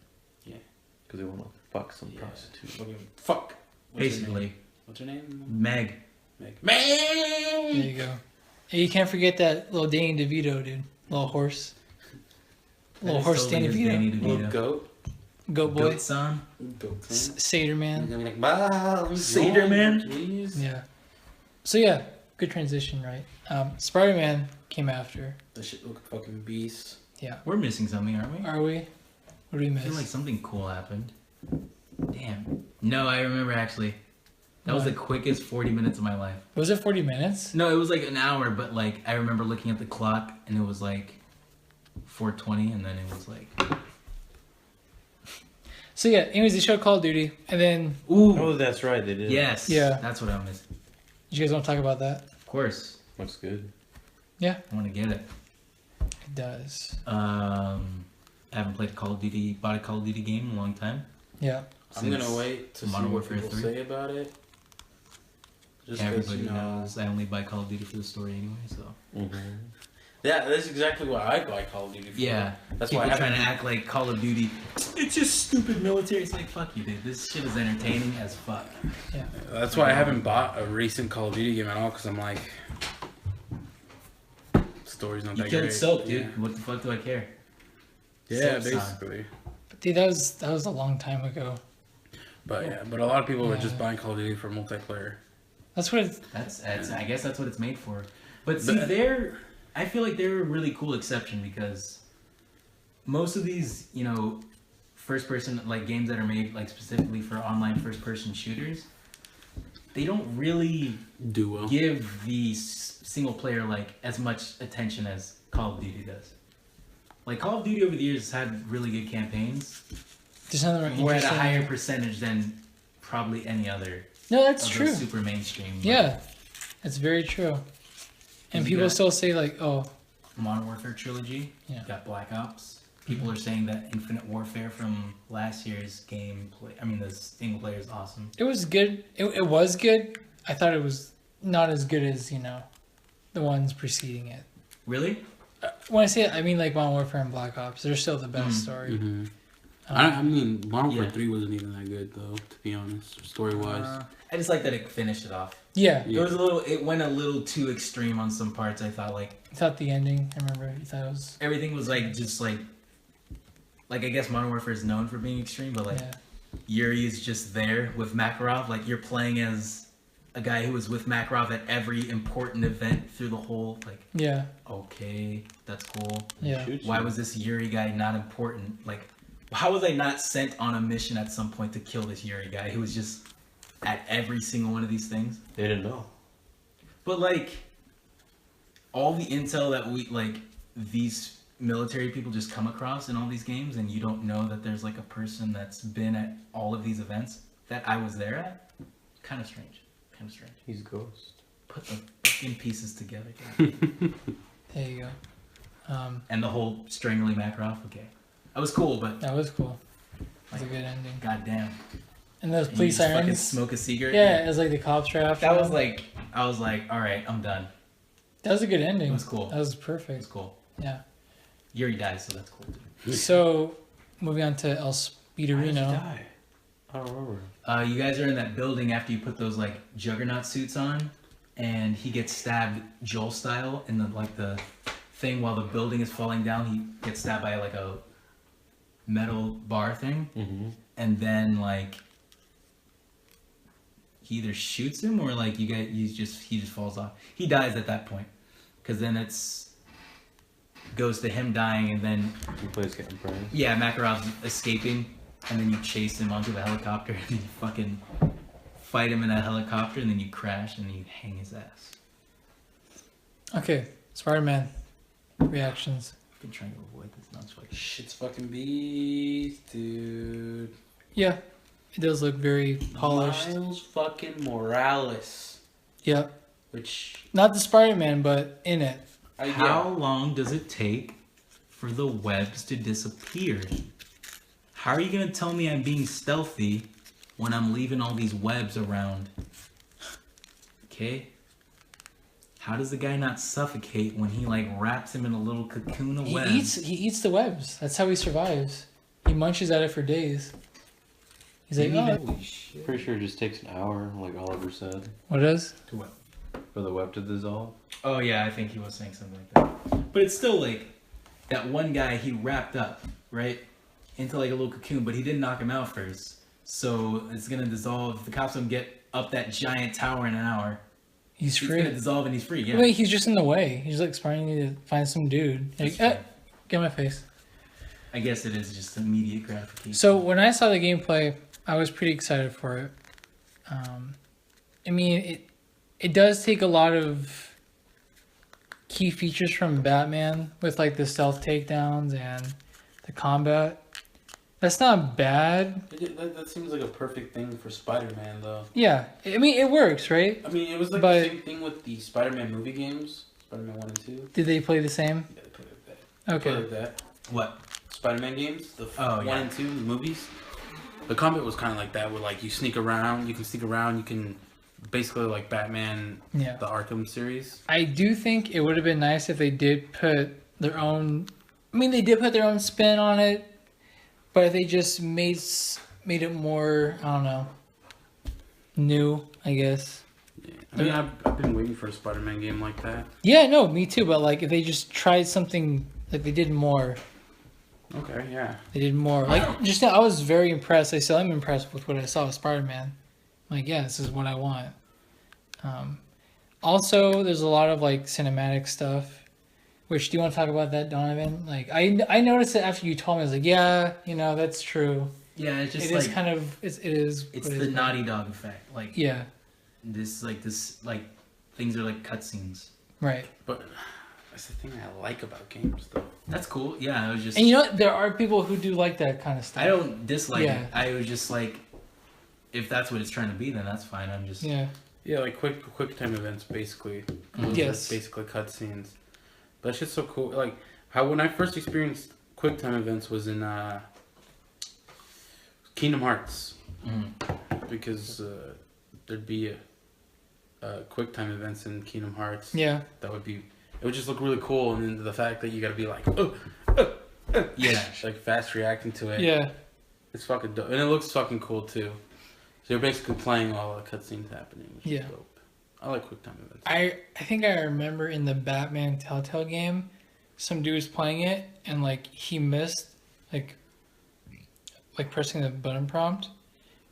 Because they want to fuck some Yeah. prostitute. What do you- Fuck. What's her name? Basically, What's her name? Meg. Meg. There you go. Hey, you can't forget that little Danny DeVito, dude. Little horse. Little horse Danny DeVito. Little goat. Goat boy. Goat son. Goat. Satyr He's man. gonna be like, "Bah, Satyr man?" Please. Yeah. So yeah, good transition, right? Spider-Man came after. That shit look fucking beast. Yeah. We're missing something, aren't we? Are we? What do we I miss? feel like something cool happened. Damn. No, I remember actually. That was the What? quickest 40 minutes of my life. Was it 40 minutes? No, it was like an hour, but like I remember looking at the clock and it was like 4:20, and then it was like, So yeah, anyways, they showed Call of Duty, and then ooh, Oh, that's right, they did. yes, Yeah. that's what I missed. you guys want to talk about that? Of course, Looks good. I want to get it. It does. I haven't played bought a Call of Duty game in a long time. Yeah. I'm gonna Since wait to see Modern what Warfare people 3. say about it. Just 'cause, Everybody you know, knows I only buy Call of Duty for the story anyway, so. Mm-hmm. Yeah, that's exactly why I buy Call of Duty. For. Yeah, That's people why I trying to haven't- act like Call of Duty, it's just stupid military. It's like, fuck you, dude. This shit is entertaining as fuck. Yeah. That's why I haven't bought a recent Call of Duty game at all, because I'm like, story's not You that killed great. Soap, dude. What the fuck do I care? Yeah, Soap's on. basically. But dude, that was a long time ago. But a lot of people are just Yeah. buying Call of Duty for multiplayer. That's what it's. That's I guess that's what it's made for. But see, But- I feel like they're a really cool exception because most of these, you know, first person like games that are made like specifically for online first person shooters, they don't really Do well. give the single player like as much attention as Call of Duty does. Like Call of Duty over the years has had really good campaigns. There's nothing We're at a interesting. higher percentage than probably any other No, that's of true. those super mainstream. like, Yeah, it's very true. And You people got- still say like, "Oh, Modern Warfare trilogy. Yeah. You got Black Ops. People are saying that Infinite Warfare from last year's gameplay. I mean, the single player is awesome. it was good. It was good. I thought it was not as good as the ones preceding it. Really? When I say it, I mean like Modern Warfare and Black Ops. They're still the best Mm. story. Mm-hmm. Um, I mean, Modern Warfare Yeah. 3 wasn't even that good, though, to be honest, story-wise. I just like that it finished it off. yeah, Yeah. It was a little. It went a little too extreme on some parts. I thought like I thought the ending. I remember. I thought it was. everything was like just like I guess Modern Warfare is known for being extreme, but like Yeah. Yuri is just there with Makarov. Like you're playing as a guy who was with Makarov at every important event through the whole. Like, Yeah. okay, that's cool. Yeah. Why was this Yuri guy not important? Like, how was I not sent on a mission at some point to kill this Yuri guy who was just at every single one of these things? They didn't know. But like, all the intel that these military people just come across in all these games, and you don't know that there's like a person that's been at all of these events that I was there at. Kind of strange. Kind of strange. He's Ghost. Put the fucking pieces together, guys. There you go. And the whole strangling Makarov. Okay, that was cool, but That was cool. That's a good ending. goddamn. And those And you police just fucking sirens. smoke a cigarette. Yeah, it was like the cops were after That was them. like, I was like, all right, I'm done. That was a good ending. It was cool. That was It was perfect. cool. Yeah. Yuri dies, so that's cool too. So, moving on to El How did he Speederino. die? I don't remember. You guys are in that building after you put those like juggernaut suits on, and he gets stabbed Joel style in the thing while the building is falling down. He gets stabbed by like a metal bar thing, Mm-hmm. and then like he either shoots him or like he just falls off. He dies at that point, because then goes to him dying, and then He plays getting praised. yeah, Makarov's escaping, and then you chase him onto the helicopter, and then you fucking fight him in that helicopter, and then you crash, and then you hang his ass. Okay, Spider-Man reactions. I've been trying to avoid this nonsense. Shit's fucking beast, dude. Yeah, it does look very polished. Miles fucking Morales. Yeah, Which not the Spider-Man, but in it. How long does it take for the webs to disappear? How are you gonna tell me I'm being stealthy when I'm leaving all these webs around? Okay? How does the guy not suffocate when he like wraps him in a little cocoon of webs? He eats the webs. That's how he survives. He munches at it for days. He's like, Didn't oh, even- Holy shit. Pretty sure it just takes an hour, like Oliver said, what is? To what? for the web to dissolve. Oh yeah, I think he was saying something like that. But it's still like that one guy he wrapped up, right? Into like a little cocoon, but he didn't knock him out first. So it's gonna dissolve. The cops don't get up that giant tower in an hour. He's It's free. gonna dissolve and he's free, yeah. Wait, he's just in the way. He's like Spider-Man need to find some dude. Like, That's get my face. I guess it is just immediate gratification. So when I saw the gameplay, I was pretty excited for it. I mean, it does take a lot of key features from Batman with like the stealth takedowns and the combat. That's not bad. that seems like a perfect thing for Spider-Man, though. Yeah, I mean it works, right? I mean, it was like But- the same thing with the Spider-Man movie games, Spider-Man 1 and 2. Did they play the same? Yeah, they played like that. Play Okay. like that. What? Spider-Man games, the Oh, 1 yeah. and 2 the movies. The combat was kind of like that, where like you sneak around, you can basically like Batman, Yeah. the Arkham series. I do think it would have been nice if they did put their own. I mean, they did put their own spin on it, but if they just made it more. I don't know. New, I guess. Yeah. I mean, I've been waiting for a Spider-Man game like that. Yeah, no, me too. But like, if they just tried something, like they did more. Okay, yeah. They did more. Like just now, I was very impressed. I still am impressed with what I saw with Spider-Man. Like, yeah, this is what I want. Also, there's a lot of like cinematic stuff. Which do you want to talk about that, Donovan? Like, I noticed it after you told me. I was like, yeah, that's true. Yeah, it's just It is like kind of it is. it's what it the is. Naughty Dog effect. Like Yeah. this things are like cutscenes. Right. But that's the thing I like about games, though. That's cool. Yeah, I was just. And you know what? There are people who do like that kind of stuff. I don't dislike Yeah. it. I was just like, if that's what it's trying to be, then that's fine. I'm just. Yeah. Yeah, like quick time events, basically. Those are Yes. basically cutscenes. But that shit's so cool. Like how when I first experienced quick time events was in Kingdom Hearts, because there'd be a quick time events in Kingdom Hearts. Yeah. That would be. It would just look really cool, and then the fact that you got to be like, Yeah. like fast reacting to it. Yeah. It's fucking dope, and it looks fucking cool too. So you're basically playing while the cutscene's happening, which Yeah. is dope. I like quick time events. I think I remember in the Batman Telltale game, some dude was playing it and like he missed like pressing the button prompt,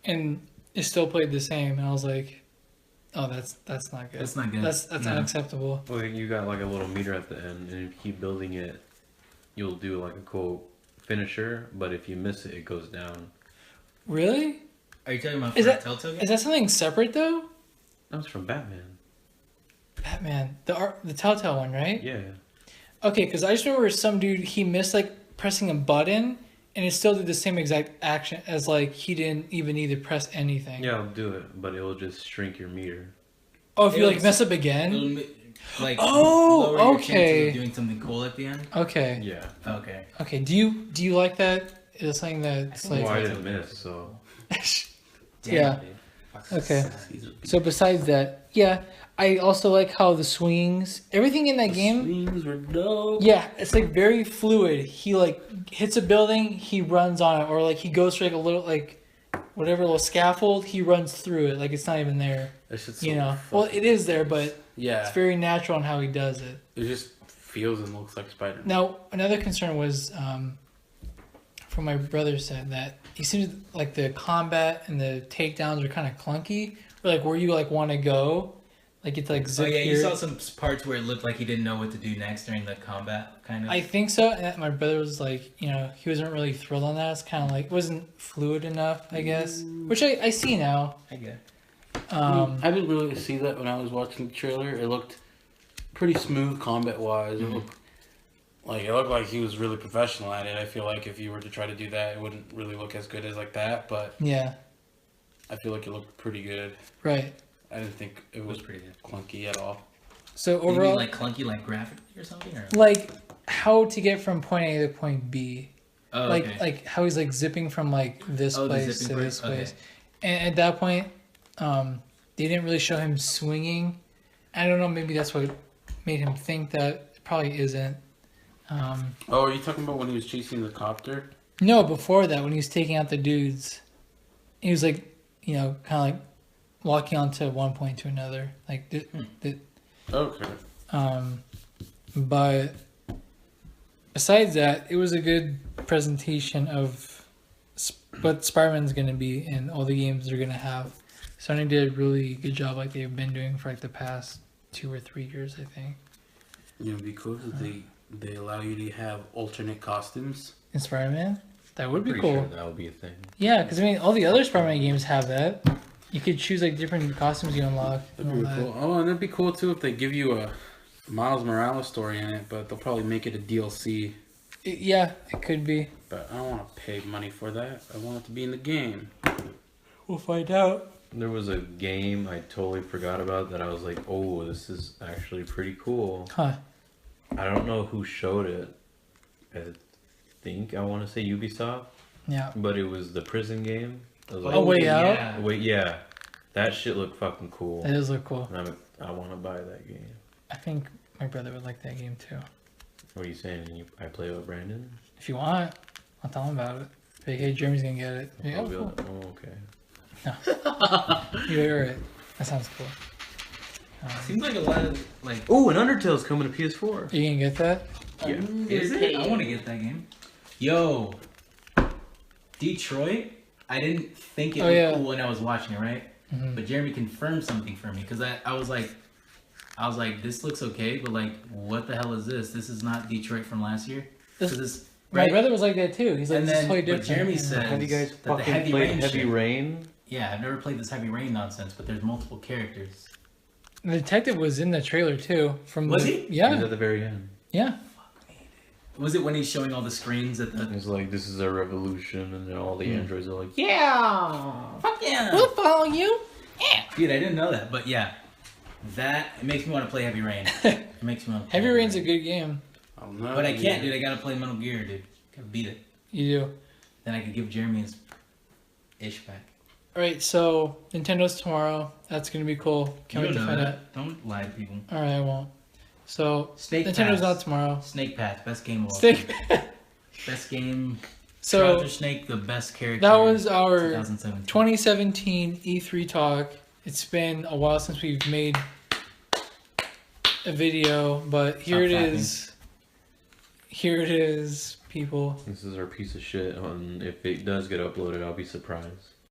and it still played the same. And I was like, oh, that's not good. That's not good. That's No. unacceptable. Well, you got like a little meter at the end, and if you keep building it, you'll do like a cool finisher. But if you miss it, it goes down. Really? Are you talking about Is for that- Telltale game? Is that something separate though? That was from Batman. Batman, the Telltale one, right? Yeah. Okay, because I just remember some dude he missed like pressing a button, and it still did the same exact action as like he didn't even need to press anything. Yeah, I'll do it, but it'll just shrink your meter. Oh, if you like It'll- mess up again. It'll like Oh, lower your okay. chances of doing something cool at the end. Okay. Yeah. Okay. Okay. Do you like that? Is it something that's like? Well, I didn't miss, so. Damn Yeah. it. Okay. So besides that, yeah, I also like how the swings, everything in that game. Swings were dope. Yeah, it's like very fluid. He like hits a building, he runs on it, or like he goes for like a little like whatever little scaffold, he runs through it like it's not even there. That shit's You so know, fucking- well it is there, but yeah, it's very natural in how he does it. it just feels and looks like Spider-Man. Now another concern was, from my brother said that he seems like the combat and the takedowns are kind of clunky, or like where you like want to go, like it's like zip Oh yeah, here. you saw some parts where it looked like he didn't know what to do next during the combat, kind of. I think so. And my brother was like, you know, he wasn't really thrilled on that. It's kind of like, it wasn't fluid enough, I guess. Which I see now. I get. I didn't really see that when I was watching the trailer. It looked pretty smooth combat-wise. It looked like he was really professional at it. I feel like if you were to try to do that, it wouldn't really look as good as like that. But Yeah, I feel like it looked pretty good. right. I didn't think it was pretty good. clunky at all. So You mean overall, like clunky, like graphically or something, or like how to get from point A to point B. oh, Like okay. like how he's like zipping from like this Oh, the place zipping to this part? Okay. place. And at that point, they didn't really show him swinging. I don't know, maybe that's what made him think that. It probably isn't. Oh, are you talking about when he was chasing the copter? No, before that, when he was taking out the dudes, he was like, you know, kind of like walking onto one point to another, like Okay. But besides that, it was a good presentation of what Spider-Man's going to be and all the games they're going to have. Sony did a really good job, like they've been doing for like the past 2 or 3 years, I think. You know, because they allow you to have alternate costumes. In Spider-Man, that would be Pretty cool. sure that would be a thing. Yeah, because I mean, all the other Spider-Man games have that. You could choose like different costumes you unlock. That'd and be all really cool. Oh, and that'd be cool too if they give you a Miles Morales story in it, but they'll probably make it a DLC. Yeah, it could be. But I don't want to pay money for that. I want it to be in the game. We'll find out. There was a game I totally forgot about that I was like, oh, this is actually pretty cool. Huh. I don't know who showed it. I want to say Ubisoft, Yeah. but it was the prison game. I was like, Oh, Way Out? yeah. wait, yeah, that shit looked fucking cool. That does look cool. And I want to buy that game. I think my brother would like that game too. What are you saying? I play with Brandon? If you want, I'll tell him about it. Like, hey, Jeremy's gonna get it. Yeah, I'll be cool. like, oh, okay. You're right. That sounds cool. Seems like a lot of like. Oh, and Undertale's coming to PS4. You gonna get that? Yeah. Is it? I want to get that game. Yo, Detroit. I didn't think it Oh, was yeah. cool when I was watching it, right? Mhm. But Jeremy confirmed something for me because I was like, this looks okay, but like, what the hell is this? This is not Detroit from last year. This- So this, My right? brother was like that too. He's like, And this is then, totally but different. Jeremy Yeah. said, Have you guys that the fucking Heavy played Rain Heavy shit- Rain? Yeah, I've never played this Heavy Rain nonsense, but there's multiple characters. The detective was in the trailer too. From Was the, he? It was Yeah. at the very end. Yeah. Was it when he's showing all the screens at the? It's like, this is a revolution, and then all the androids are like, Yeah, fuck yeah. We'll follow you. Dude, I didn't know that, but yeah, that it makes me want to play Heavy Rain. It makes me want to. Heavy Rain's a good game. I don't know. But I can't, dude. I gotta play Metal Gear, dude. Gotta beat it. You do. Then I could give Jeremy his ish back. All right, so Nintendo's tomorrow. That's gonna be cool. Can't You wait don't to know find out. that. Don't lie to people. All right, I won't. So Snake Nintendo's Pass. not tomorrow. Snake Path, best game of all Snake. time. Best game. So Trouser Snake, the best character. that was our 2017. 2017 E3 talk. It's been a while since we've made a video, but here it Stop is. Here it is, people. this is our piece of shit. And if it does get uploaded, I'll be surprised.